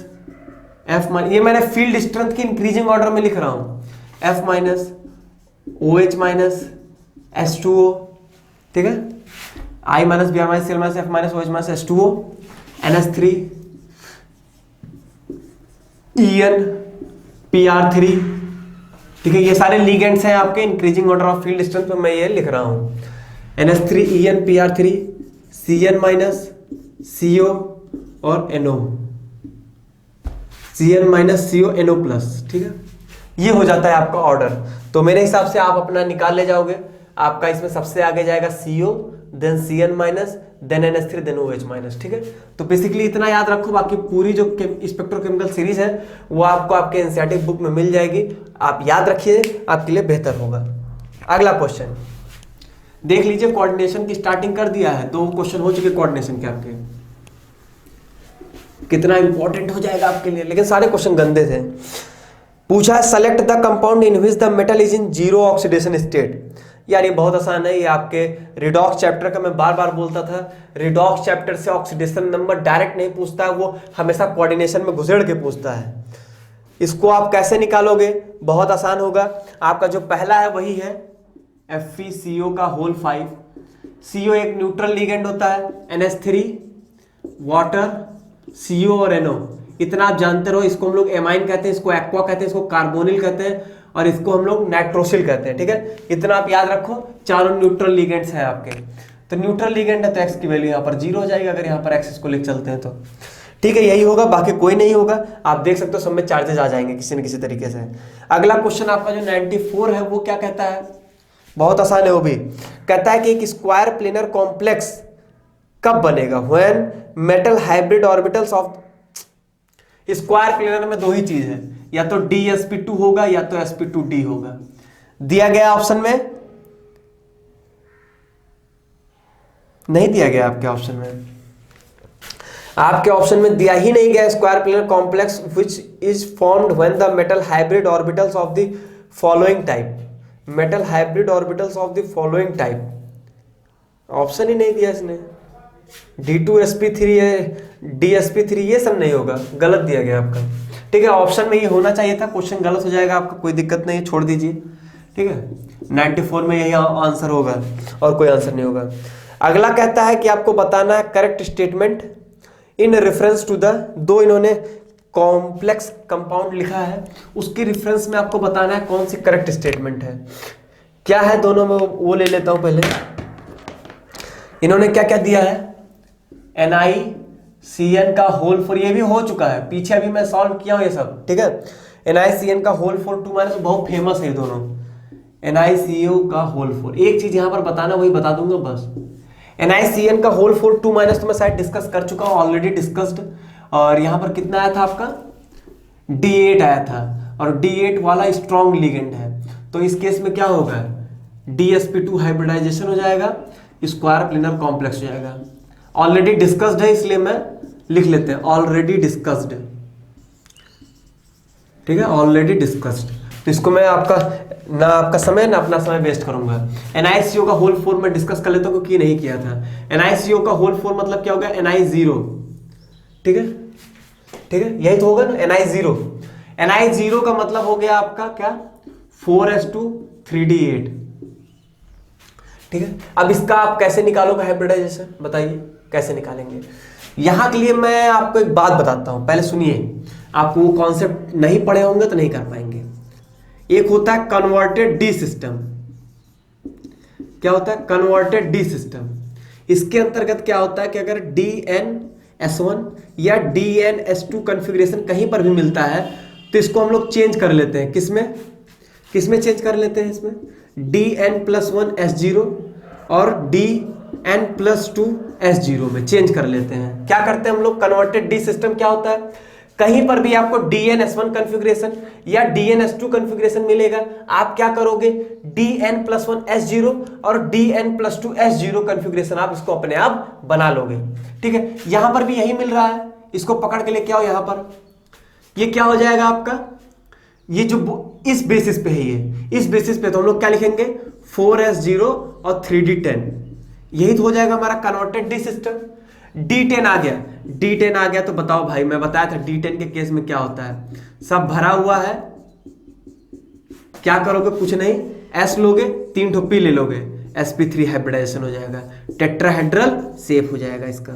Speaker 1: F minus, ये मैंने फील्ड स्ट्रेंथ की इंक्रीजिंग ऑर्डर में लिख रहा हूं, F minus OH minus H2O। ठीक है, I minus Br minus Cl minus F minus OH minus H2O NH3 En Pr3। ठीक है, ये सारे लीगेंड्स हैं आपके increasing order of field strength में, मैं ये लिख रहा हूं NH3 En Pr3 Cn minus CO और NO, Cn minus CO NO plus. ठीक है, ये हो जाता है आपका ऑर्डर। तो मेरे हिसाब से आप अपना निकाल ले जाओगे, आपका इसमें सबसे आगे जाएगा CO, then Cn minus, then NH3, then OH minus. ठीक है, तो बेसिकली इतना याद रखो, बाकी पूरी जो स्पेक्ट्रोकेमिकल सीरीज है वो आपको आपके एनसीईआरटी बुक में मिल जाएगी, आप याद रखिए, आपके लिए बेहतर होगा। अगला क्वेश्चन देख लीजिए, कोऑर्डिनेशन की स्टार्टिंग कर दिया है, 2 क्वेश्चन हो चुके कोऑर्डिनेशन के आपके, कितना इंपॉर्टेंट हो जाएगा आपके लिए, लेकिन सारे क्वेश्चन गंदे थे। पूछा है select the compound in which the metal is in zero oxidation state. यार ये बहुत आसान है, ये आपके रिडॉक्स चैप्टर का मैं बार बार बोलता था, रिडॉक्स चैप्टर से ऑक्सीडेशन नंबर डायरेक्ट नहीं पूछता है, वो हमेशा कोऑर्डिनेशन में घुसेड़ के पूछता है। इसको आप कैसे निकालोगे, बहुत आसान होगा। आपका जो पहला है वही है FeCO का होल 5। CO एक न्यूट्रल लिगेंड होता है, NH3 वाटर CO और NO, इतना आप जानते रहो। इसको हम लोग एमाइन कहते हैं, इसको एक्वा कहते हैं, इसको कार्बोनिल कहते हैं, और इसको हम लोग नाइट्रोसिल कहते हैं। ठीक है, इतना आप याद रखो, चारों न्यूट्रल लिगेंड्स हैं आपके। तो न्यूट्रल लिगेंड है तो x की वैल्यू यहाँ पर 0 हो जाएगी, अगर यहाँ पर x इसको ले चलते हैं तो। ठीक है, यही होगा, बाकी कोई नहीं होगा। आप देख सकते हो सब में चार्जेस आ जाएंगे किसी न किसी तरीके से। अगला क्वेश्चन आपका जो 94 है वो क्या कहता है, बहुत आसान है वो भी। कहता है कि एक स्क्वायर प्लेनर कॉम्प्लेक्स कब बनेगा, when metal hybrid orbitals of. Square planar में 2 ही चीज है, या तो DsP2 होगा या तो sp2d होगा। दिया गया ऑप्शन में नहीं दिया गया, आपके ऑप्शन में, आपके ऑप्शन में दिया ही नहीं गया square planar complex which is formed when the metal hybrid orbitals of the following type. Metal hybrid orbitals of the following type, option ही नहीं दिया इसने। D2sp3 है, DsP3, ये सब नहीं होगा, गलत दिया गया आपका। ठीक है, ऑप्शन में ये होना चाहिए था, क्वेश्चन गलत हो जाएगा आपका, कोई दिक्कत नहीं, छोड़ दीजिए। ठीक है, 94 में यही आंसर होगा और कोई आंसर नहीं होगा। अगला कहता है कि आपको बताना है correct statement in reference to the, 2 इन्होंने कॉम्प्लेक्स कंपाउंड लिखा है, उसके रेफरेंस में आपको बताना है कौन सी करेक्ट स्टेटमेंट है। क्या है दोनों में, वो ले लेता हूं पहले। इन्होंने क्या क्या दिया है, NiCN का होल 4, ये भी हो चुका है पीछे, अभी मैं सॉल्व किया हूं ये सब। ठीक है, NiCN का होल 4 2 माइनस, बहुत फेमस है दोनों, NiCO का होल 4। एक चीज यहां पर बताना, वही बता दूंगा बस। NiCN का होल 4 2 माइनस तो मैं शायद डिस्कस कर चुका हूं, ऑलरेडी डिस्कस्ड। और यहां पर कितना आया था आपका, D8 आया था, और D8 वाला स्ट्रॉन्ग लिगेंड है, तो इस केस में क्या होगा, DsP2 हाइब्रिडाइजेशन हो जाएगा, स्क्वायर प्लेनर कॉम्प्लेक्स हो जाएगा। ऑलरेडी डिस्कस्ड है, इसलिए मैं लिख लेते हैं ऑलरेडी डिस्कस्ड। ठीक है, ऑलरेडी डिस्कस्ड। तो इसको मैं आपका ना आपका समय ना अपना समय वेस्ट करूंगा। NiCO का होल 4 में डिस्कस कर लेता हूं क्योंकि नहीं किया था। NiCO का होल 4 मतलब क्या होगा, Ni0। ठीक है, ठीक है, यही तो होगा ना, Ni0। Ni0 का मतलब हो गया आपका क्या, 4s2 3d8। ठीक है। अब इसका आप कैसे निकालोगे हाइब्रिडाइजेशन, बताइए कैसे निकालेंगे। यहां के लिए मैं आपको एक बात बताता हूं, पहले सुनिए, आप वो कॉन्सेप्ट नहीं पढ़े होंगे तो नहीं कर पाएंगे। एक होता है कन्वर्टेड डी सिस्टम। क्या होता है कन्वर्टेड डी सिस्टम? इसके अंतर्गत क्या होता है कि अगर DNS1 या DNS2 कॉन्फ़िगरेशन कहीं पर भी मिलता है तो इसको हम लोग चेंज कर लेते हैं। किसमें चेंज कर लेते हैं? इसमें DN+1 S0 और DN+2 S0 में चेंज कर लेते हैं। क्या करते हैं हम लोग? कन्वर्टेड डी सिस्टम क्या होता है, कहीं पर भी आपको DNS1 कॉन्फ़िगरेशन या DNS2 कॉन्फ़िगरेशन मिलेगा, आप क्या करोगे, DN+1 S0 और DN+2 S0 कॉन्फ़िगरेशन आप इसको अपने आप बना लोगे। ठीक है, यहां पर भी यही मिल रहा है, इसको पकड़ के लेके आओ। यहां पर ये क्या हो जाएगा आपका, ये जो इस बेसिस पे है, ये इस बेसिस पे तो हम लोग क्या लिखेंगे 4S0 और 3D10, यही तो हो जाएगा हमारा कन्वर्टेड डी सिस्टम। D10 आ गया तो बताओ भाई, मैं बताया था D10 के केस में क्या होता है, सब भरा हुआ है, क्या करोगे, कुछ नहीं, S लोगे, 3 ठो P ले लोगे, sp3 हाइब्रिडाइजेशन हो जाएगा, टेट्राहेड्रल सेफ हो जाएगा इसका।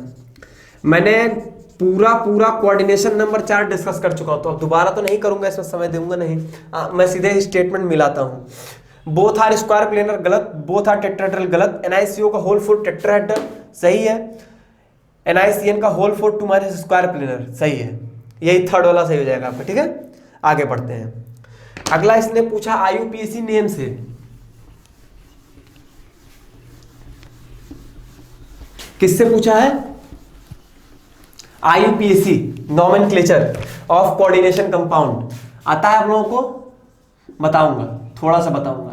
Speaker 1: मैंने पूरा कोऑर्डिनेशन नंबर 4 डिस्कस कर चुका हूं, तो अब दोबारा तो नहीं करूंगा, इसमें समय दूंगा नहीं। मैं सीधे स्टेटमेंट मिलाता हूं। बोथ आर स्क्वायर प्लेनर गलत, बोथ आर टेट्राहेड्रल गलत, NiCO का होल 4 टेट्राहेड्रल सही है, NiCN का होल 4 2 माइनस स्क्वायर प्लेनर सही है, यही थर्ड वाला सही हो जाएगा आपका। ठीक है, आगे बढ़ते हैं। अगला इसने पूछा IUPAC नेम से, किससे पूछा है? IUPAC nomenclature of coordination compound आता है आप लोगों को? बताऊंगा, थोड़ा सा बताऊंगा।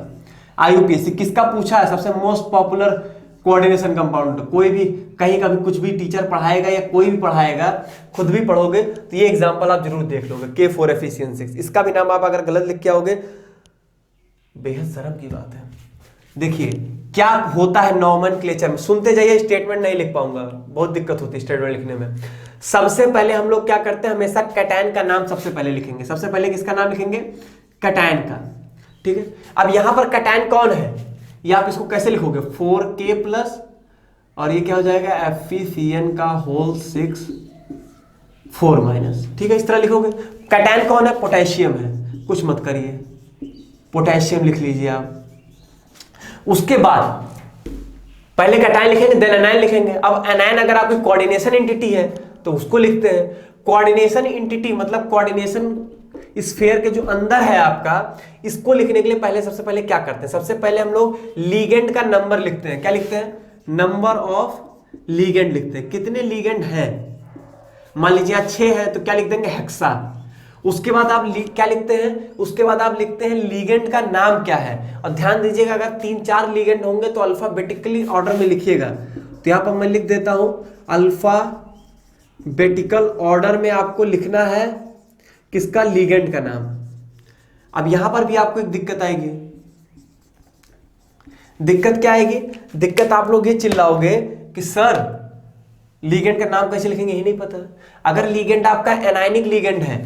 Speaker 1: IUPAC किसका पूछा है? सबसे मोस्ट पॉपुलर कोऑर्डिनेशन कंपाउंड। कोई भी कहीं का भी कुछ भी टीचर पढ़ाएगा या कोई भी पढ़ाएगा, खुद भी पढ़ोगे तो ये एग्जांपल आप जरूर देख लोगे, K4FeCN6। इसका भी नाम आप अगर गलत लिख के आओगे बेहद शर्म की बात है। देखिए क्या होता है नोमेनक्लेचर में, सुनते जाइए, स्टेटमेंट नहीं लिख पाऊंगा, बहुत दिक्कत होती है स्टेटमेंट लिखने में। सबसे पहले हम लोग क्या करते हैं, हमेशा कैटायन का नाम सबसे पहले लिखेंगे। सबसे पहले किसका नाम लिखेंगे? कैटायन का। ठीक है, अब यहां पर कैटायन कौन है, ये आप इसको कैसे लिखोगे, 4K+ और ये क्या हो जाएगा FeCN का होल 6 4-। ठीक है, इस तरह लिखोगे। कैटायन कौन है? पोटेशियम है, कुछ मत करिए, पोटेशियम लिख लीजिए आप। उसके बाद पहले कैटायन लिखेंगे, देन एनायन लिखेंगे। अब एनायन अगर आपकी कोऑर्डिनेशन एंटिटी है तो उसको लिखते हैं। कोऑर्डिनेशन एंटिटी मतलब कोऑर्डिनेशन स्फीयर के जो अंदर है आपका, इसको लिखने के लिए पहले सबसे पहले क्या करते हैं, सबसे पहले हम लोग लीगेंड का नंबर लिखते हैं। क्या लिखते हैं? नंबर ऑफ लीगेंड लिखते हैं। कितने लीगेंड हैं, मान लीजिए 6 है तो क्या लिख देंगे, हेक्सा। उसके बाद आप क्या लिखते हैं, उसके बाद आप लिखते हैं लीगेंड का नाम क्या है। और ध्यान दीजिएगा अगर 3-4 लीगेंड होंगे तो अल्फाबेटिकली ऑर्डर में लिखिएगा। तो यहां पर मैं लिख देता हूं अल्फाबेटिकल ऑर्डर में आपको लिखना है किसका, लीगेंड का नाम। अब यहां पर भी आपको एक दिक्कत आएगी। दिक्कत क्या आएगी? दिक्कत आप लोग ये चिल्लाओगे कि सर लीगेंड का नाम कैसे लिखेंगे, ये नहीं पता। अगर लीगेंड आपका एनायनिक लीगेंड है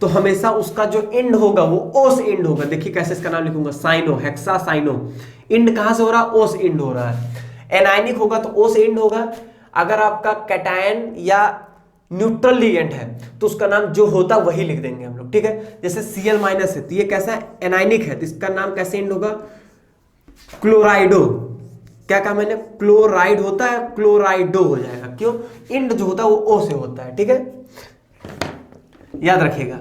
Speaker 1: तो हमेशा उसका जो एंड होगा वो ओ से एंड होगा। देखिए कैसे इसका नाम लिखूंगा, साइनो, हेक्सा साइनो। एंड कहां से हो रहा है? ओ से एंड हो रहा है। एनायनिक होगा तो ओ से एंड होगा। अगर आपका कैटायन या न्यूट्रल लीगेंड है तो उसका नाम जो होता है वही लिख देंगे हम लोग। ठीक है, जैसे Cl- है तो ये कैसा एनायनिक है तो इसका नाम कैसे एंड होगा, क्लोराइडो। क्या कहा मैंने, क्लोराइड होता है, क्लोराइडो हो जाएगा। क्यों? इंड जो होता है वो ओ से होता है। ठीक है, याद रखिएगा।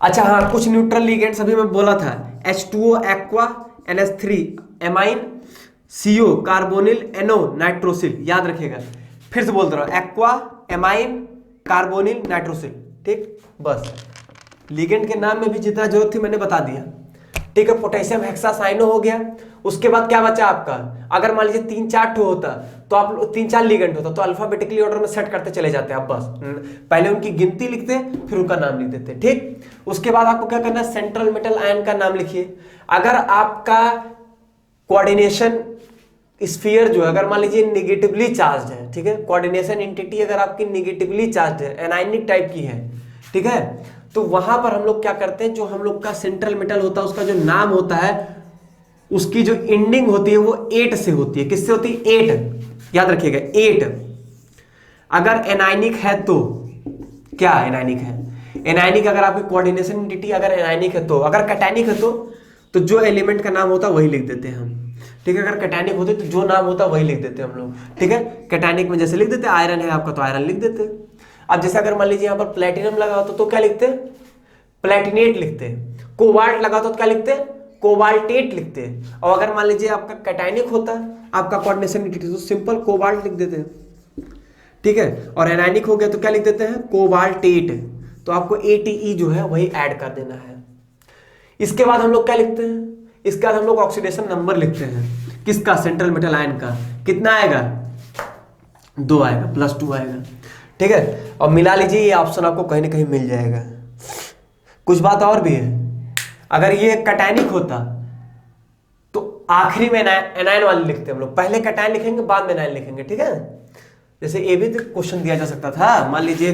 Speaker 1: अच्छा हाँ, कुछ न्यूट्रल लीगेंड्स अभी मैं बोला था, H2O aqua, NH3 amine, CO carbonyl, NO nitrosyl. याद रखिएगा, फिर से बोलते रहो, एक्वा, एमाइन, कार्बोनिल, नाइट्रोसिल। ठीक, बस लीगेंड के नाम में भी जितना जरूरत थी मैंने बता दिया। ठीक है, पोटेशियम हेक्सासाइनो हो गया। उसके बाद क्या बचा आपका, अगर मान लीजिए 3-4 ठो होता तो आप 3-4 लीगेंड होता तो अल्फाबेटिकली ऑर्डर में सेट करते चले जाते आप। बस पहले उनकी गिनती लिखते फिर उनका नाम लिख देते। ठीक, उसके बाद आपको क्या करना है, सेंट्रल मेटल आयन का नाम लिखिए। अगर आपका कोऑर्डिनेशन स्फीयर जो है अगर मान लीजिए निगेटिवली चार्ज है, ठीक है, कोऑर्डिनेशन एंटिटी अगर आपकी निगेटिवली चार्ज है, एनायनिक टाइप की है, ठीक है, तो वहां पर हम लोग क्या करते हैं, जो हम लोग का सेंट्रल मेटल होता है उसका जो नाम होता है उसकी जो एंडिंग होती है वो 8 से होती है। किससे होती है? 8, याद रखिएगा 8। अगर एनायनिक है तो क्या एनायनिक है? एनायनिक अगर आपकी कोऑर्डिनेशन एंटिटी अगर एनायनिक है तो, अगर कैटायनिक है तो जो एलिमेंट का नाम होता है वही लिख देते हैं हम, ठीक है। अगर कैटायनिक होते तो जो नाम होता है वही लिख देते हैं हम लोग, ठीक है। कैटायनिक में जैसे लिख देते आयरन है आपका तो आयरन लिख देते। अब जैसे अगर मान लीजिए यहाँ पर प्लेटिनम लगा होता तो क्या लिखते? प्लेटिनेट लिखते। कोबाल्ट लगा तो क्या लिखते? कोबाल्टेट लिखते। और अगर मान लीजिए आपका कैटायनिक होता है आपका कोऑर्डिनेशन एंटिटी तो सिंपल कोबाल्ट लिख देते हैं, ठीक है। और एनायनिक हो गया तो क्या लिख देते हैं? कोबाल्टेट। तो आपको ATE जो है वही ऐड कर देना है। इसके बाद हम लोग क्या लिखते हैं? इसके बाद हम लोग ऑक्सीडेशन नंबर लिखते हैं। किसका? सेंट्रल मेटल आयन का। कितना आएगा? 2 आएगा, +2 आएगा, ठीक है। और मिला लीजिए, ये ऑप्शन आपको कहीं ना कहीं मिल जाएगा। कुछ बात और भी है, अगर ये कैटायनिक होता तो आखिरी में एनायन वाली लिखते हम लोग, पहले कैटायन लिखेंगे बाद में एनायन लिखेंगे, ठीक है। जैसे ये भी क्वेश्चन दिया जा सकता था, मान लीजिए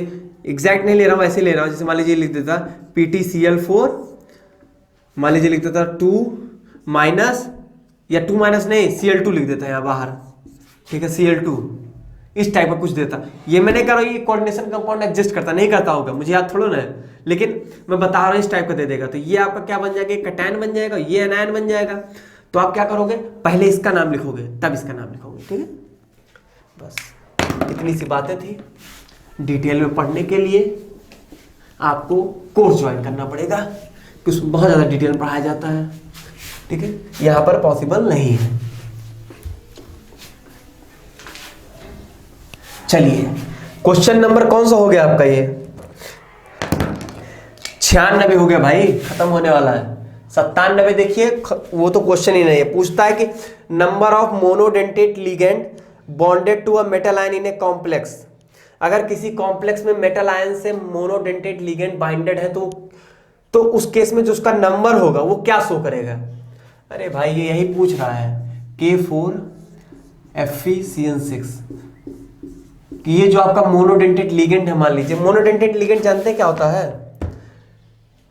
Speaker 1: एग्जैक्ट नहीं ले रहा हूं, ऐसे ले रहा हूं। जैसे मान लीजिए लिख देता PtCl4, मान लीजिए लिख देता 2 माइनस, या 2 माइनस नहीं Cl2 लिख देता है यहाँ बाहर, ठीक है, Cl2 इस टाइप का कुछ देता। ये मैं नहीं कर रहा हूँ, ये कोऑर्डिनेशन कंपाउंड एग्जिस्ट करता नहीं करता होगा, मुझे याद थोड़ा ना है, लेकिन मैं बता रहा हूँ इस टाइप का दे देगा। तो ये आपका क्या बन जाएगा? कैटायन बन जाएगा, ये एनायन बन जाएगा। तो आप क्या करोगे? पहले इसका नाम लिखोगे तब इसका नाम लिखोगे, ठीक है। बस इतनी सी बातें थी। डिटेल में पढ़ने के लिए आपको कोर्स ज्वाइन करना पड़ेगा, क्योंकि उसमें बहुत ज़्यादा डिटेल में पढ़ाया जाता है, ठीक है। यहाँ पर पॉसिबल नहीं है। चलिए क्वेश्चन नंबर कौन सा हो गया आपका? ये 96 हो गया भाई, खत्म होने वाला है। 97 देखिए, वो तो क्वेश्चन ही नहीं है। पूछता है कि number of monodentate ligand bonded to a metal ion in a complex. अगर किसी कॉम्प्लेक्स में मेटल आयन से मोनोडेंटेट लिगेंड बाइंडेड है तो उस केस में जो उसका नंबर होगा वो क्या शो करेगा? अरे भाई ये यही पूछ रहा है, K4FeCN6 कि ये जो आपका मोनोडेंटेट लिगेंड है, मान लीजिए मोनोडेंटेट लिगेंड जानते हैं क्या होता है?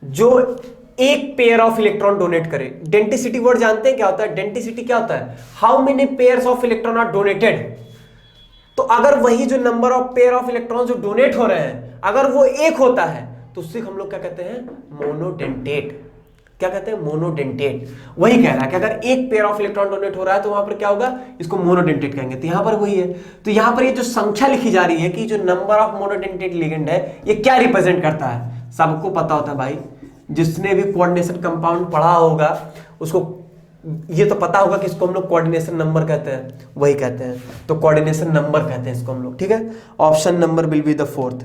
Speaker 1: जो एक पेयर ऑफ इलेक्ट्रॉन डोनेट करे। डेंटिसिटी वर्ड जानते हैं क्या होता है? डेंटिसिटी क्या होता है? How many pairs of electron are donated. तो अगर वही जो number of pair of electron जो डोनेट हो रहे हैं अगर वो एक होता है तो उससे हम लोग क्या कहते हैं? मोनोडेंटेट। क्या कहते हैं? मोनोडेंटेट। वही कह रहा है कि अगर एक पेयर ऑफ इलेक्ट्रॉन डोनेट हो रहा है तो वहां पर क्या होगा? इसको मोनोडेंटेट कहेंगे। तो यहां पर वही है। तो यहां पर ये जो संख्या लिखी जा रही है कि जो नंबर ऑफ मोनोडेंटेट लिगेंड है ये क्या रिप्रेजेंट करता है? सबको पता होता है भाई, जिसने भी कोऑर्डिनेशन कंपाउंड पढ़ा होगा उसको ये तो पता होगा कि इसको हम लोग कोऑर्डिनेशन नंबर कहते हैं, वही कहते हैं। तो कोऑर्डिनेशन नंबर कहते हैं इसको हम लोग, ठीक है। Option number will be the 4th।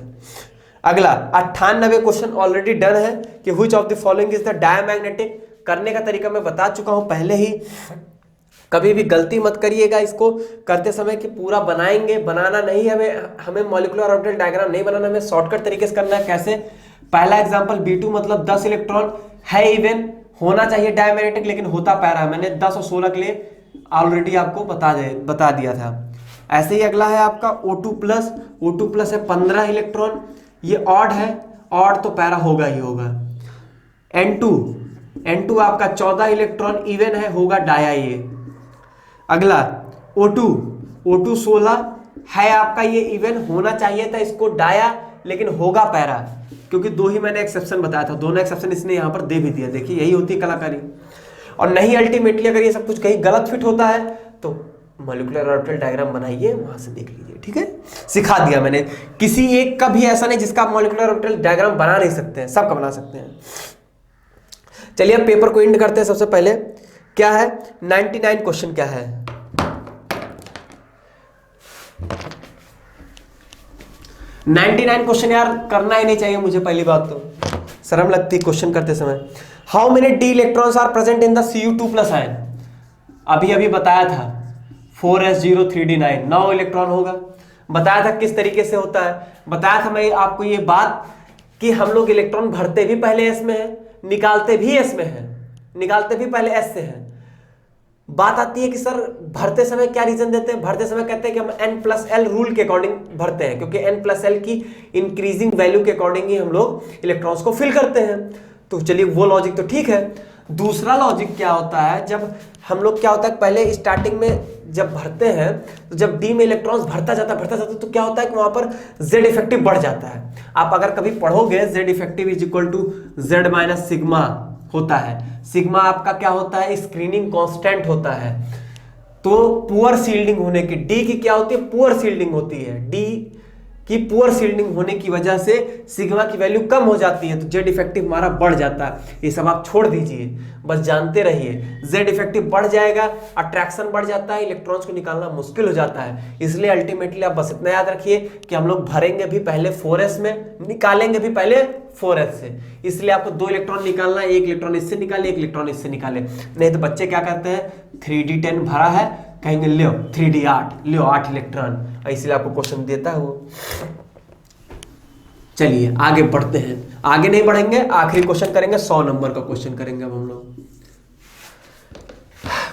Speaker 1: अगला 98 क्वेश्चन ऑलरेडी डन है कि which of the following is the diamagnetic. करने का तरीका मैं बता चुका हूं पहले ही, कभी भी गलती मत करिएगा इसको करते समय कि पूरा बनाएंगे, बनाना नहीं हमें मॉलिक्यूलर ऑर्बिटल डायग्राम नहीं बनाना, हमें शॉर्टकट तरीके से करना है। कैसे? पहला एग्जांपल B2 मतलब 10 इलेक्ट्रॉन है, इवन होना चाहिए डायमैग्नेटिक लेकिन होता पैरा। मैंने 10 और 16 के लिए ऑलरेडी आपको बता दिया था। ऐसे ही अगला है आपका O2+ है 15 इलेक्ट्रॉन, ये ऑड है, ऑड तो पैरा होगा ही होगा। N2 आपका 14 इलेक्ट्रॉन, इवन है, होगा डाया ये। अगला O2 16 है आपका, ये इवन होना चाहिए था इसको डाया लेकिन होगा पैरा, क्योंकि 2 ही मैंने एक्सेप्शन बताया था, दोनों एक्सेप्शन इसने यहां पर दे भी दिया। देखिए यही होती है कलाकारी। और नहीं अल्टीमेटली अगर ये सब कुछ कहीं गलत फिट होता है तो मॉलिक्यूलर ऑर्बिटल डायग्राम बनाइए, वहां से देख लीजिए, ठीक है। सिखा दिया मैंने, किसी एक का भी ऐसा नहीं जिसका आप मॉलिक्यूलर ऑर्बिटल डायग्राम बना नहीं सकते हैं, सबका बना सकते हैं। चलिए अब पेपर को एंड करते हैं। सबसे पहले क्या है 99 क्वेश्चन क्या है? 99 क्वेश्चन यार करना ही नहीं चाहिए मुझे, पहली बात तो शर्म लगती है क्वेश्चन करते समय। How many d electrons are present in the Cu2+ ion? अभी बताया था 4s03d9 9 इलेक्ट्रॉन होगा। बताया था किस तरीके से होता है, बताया था मैं आपको ये बात कि हम लोग इलेक्ट्रॉन भरते भी पहले s में है, निकालते भी s में है, निकालते भी पहले s से है। बात आती है कि सर भरते समय क्या रीजन देते हैं? भरते समय कहते हैं कि हम n+l रूल के अकॉर्डिंग भरते हैं, क्योंकि n+l की इंक्रीजिंग वैल्यू के अकॉर्डिंग ही हम लोग इलेक्ट्रॉन्स को फिल करते हैं। तो चलिए वो लॉजिक तो ठीक है। दूसरा लॉजिक क्या होता है, जब हम लोग क्या होता है पहले स्टार्टिंग में जब भरते हैं तो जब डी में इलेक्ट्रॉन्स भरता जाता तो क्या होता है कि वहां पर जेड इफेक्टिव बढ़ जाता है। आप अगर कभी पढ़ोगे Z effective is equal to Z minus sigma होता है। सिग्मा आपका क्या होता है, स्क्रीनिंग कांस्टेंट होता है। तो पुअर सील्डिंग होने की, डी की क्या होती है, पुअर सील्डिंग होती है। डी कि पुअर सील्डिंग होने की वजह से सिग्मा की वैल्यू कम हो जाती है, तो जेड इफेक्टिव हमारा बढ़ जाता है। ये सब आप छोड़ दीजिए, बस जानते रहिए जेड इफेक्टिव बढ़ जाएगा, अट्रैक्शन बढ़ जाता है, इलेक्ट्रॉन्स को निकालना मुश्किल हो जाता है। इसलिए अल्टीमेटली आप बस इतना याद रखिए कि हम लोग भरेंगे भी पहले 4s में, निकालेंगे भी पहले 4s से। इसलिए आपको 2 इलेक्ट्रॉन निकालना है, 1 इलेक्ट्रॉन इससे निकाले, 1 इलेक्ट्रॉन इससे निकाले। नहीं तो बच्चे क्या करते हैं, 3d10 भरा है, कहेंगे लो 3d 8, लो 8 इलेक्ट्रॉन, इसलिए आपको क्वेश्चन देता है वो। चलिए आगे बढ़ते हैं, आगे नहीं बढ़ेंगे, आखिरी क्वेश्चन करेंगे, 100 नंबर का क्वेश्चन करेंगे अब हम लोग।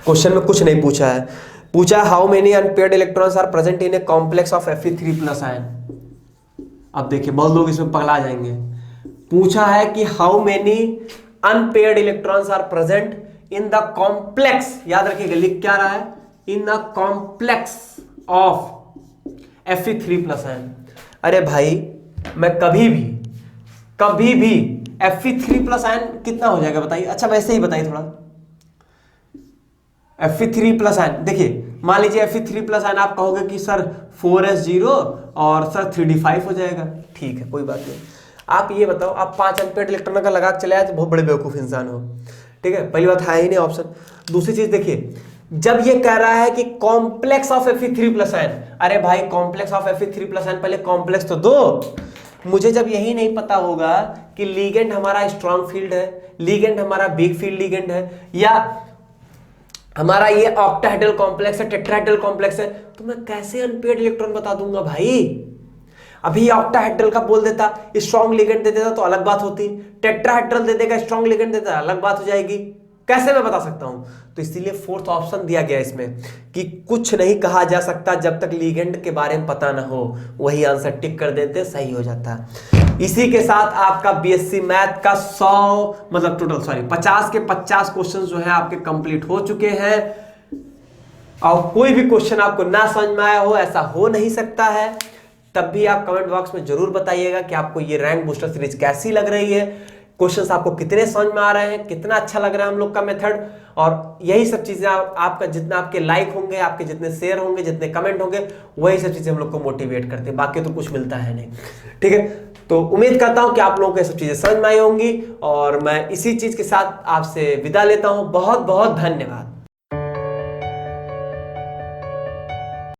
Speaker 1: क्वेश्चन में कुछ नहीं पूछा है, पूछा how many unpaired electrons are present in a complex of Fe3+ ion. अब देखिए बहुत लोग इसमें पगला जाएंगे। पूछा है कि how many unpaired electrons are present in the complex, याद रखिएगा लिख क्या रहा है, in the complex of Fe3+ ion. अरे भाई मैं कभी भी Fe3+ आयन कितना हो जाएगा बताइए, अच्छा वैसे ही बताइए थोड़ा। Fe3+ आयन देखिए, मान लीजिए Fe3+ आयन आप कहोगे कि सर 4s0 और सर 3d5 हो जाएगा, ठीक है कोई बात नहीं। आप ये बताओ, आप 5 अनपेयर्ड इलेक्ट्रॉन का लगा चले आए तो बहुत बड़े बेवकूफ इंसान हो, ठीक है, पहली बात है ही नहीं ऑप्शन। दूसरी चीज देखिए, जब ये कह रहा है कि कॉम्प्लेक्स ऑफ Fe3+ आयन, अरे भाई कॉम्प्लेक्स ऑफ Fe3+ आयन पहले कॉम्प्लेक्स तो दो। मुझे जब यही नहीं पता होगा कि लीगेंड हमारा स्ट्रॉन्ग फील्ड है, लीगेंड हमारा वीक फील्ड लीगेंड है, या हमारा ये ऑक्टाहेड्रल कॉम्प्लेक्स है, टेट्राहेड्रल कॉम्प्लेक्स है, तो मैं कैसे अनपेयर्ड इलेक्ट्रॉन बता दूंगा भाई। अभी ऑक्टाहेड्रल का बोल देता, स्ट्रॉन्ग लिगेंड दे देता तो अलग बात होती, टेट्राहेड्रल दे देगा स्ट्रॉन्ग लिगेंड देता अलग बात हो जाएगी, कैसे मैं बता सकता हूं। तो इसीलिए 4th ऑप्शन दिया गया इसमें कि कुछ नहीं कहा जा सकता जब तक लिगेंड के बारे में पता ना हो, वही आंसर टिक कर देते सही हो जाता। इसी के साथ आपका बीएससी मैथ का 50 के 50 क्वेश्चन जो है आपके कंप्लीट हो चुके हैं। और कोई भी क्वेश्चन आपको ना समझ में आया हो, ऐसा हो नहीं सकता है, तब भी आप कमेंट बॉक्स में जरूर बताइएगा कि आपको ये रैंक बूस्टर सीरीज कैसी लग रही है, क्वेश्चंस आपको कितने समझ में आ रहे हैं, कितना अच्छा लग रहा है हम लोग का मेथड। और यही सब चीजें आपका जितना आपके लाइक होंगे, आपके जितने शेयर होंगे, जितने कमेंट होंगे, वही सब चीजें हम लोग को मोटिवेट करते हैं, बाकी तो कुछ मिलता है नहीं, ठीक है। तो उम्मीद करता हूं कि आप लोगों को ये सब चीजें समझ में आई होंगी, और मैं इसी चीज के साथ आपसे विदा लेता हूं। बहुत बहुत धन्यवाद।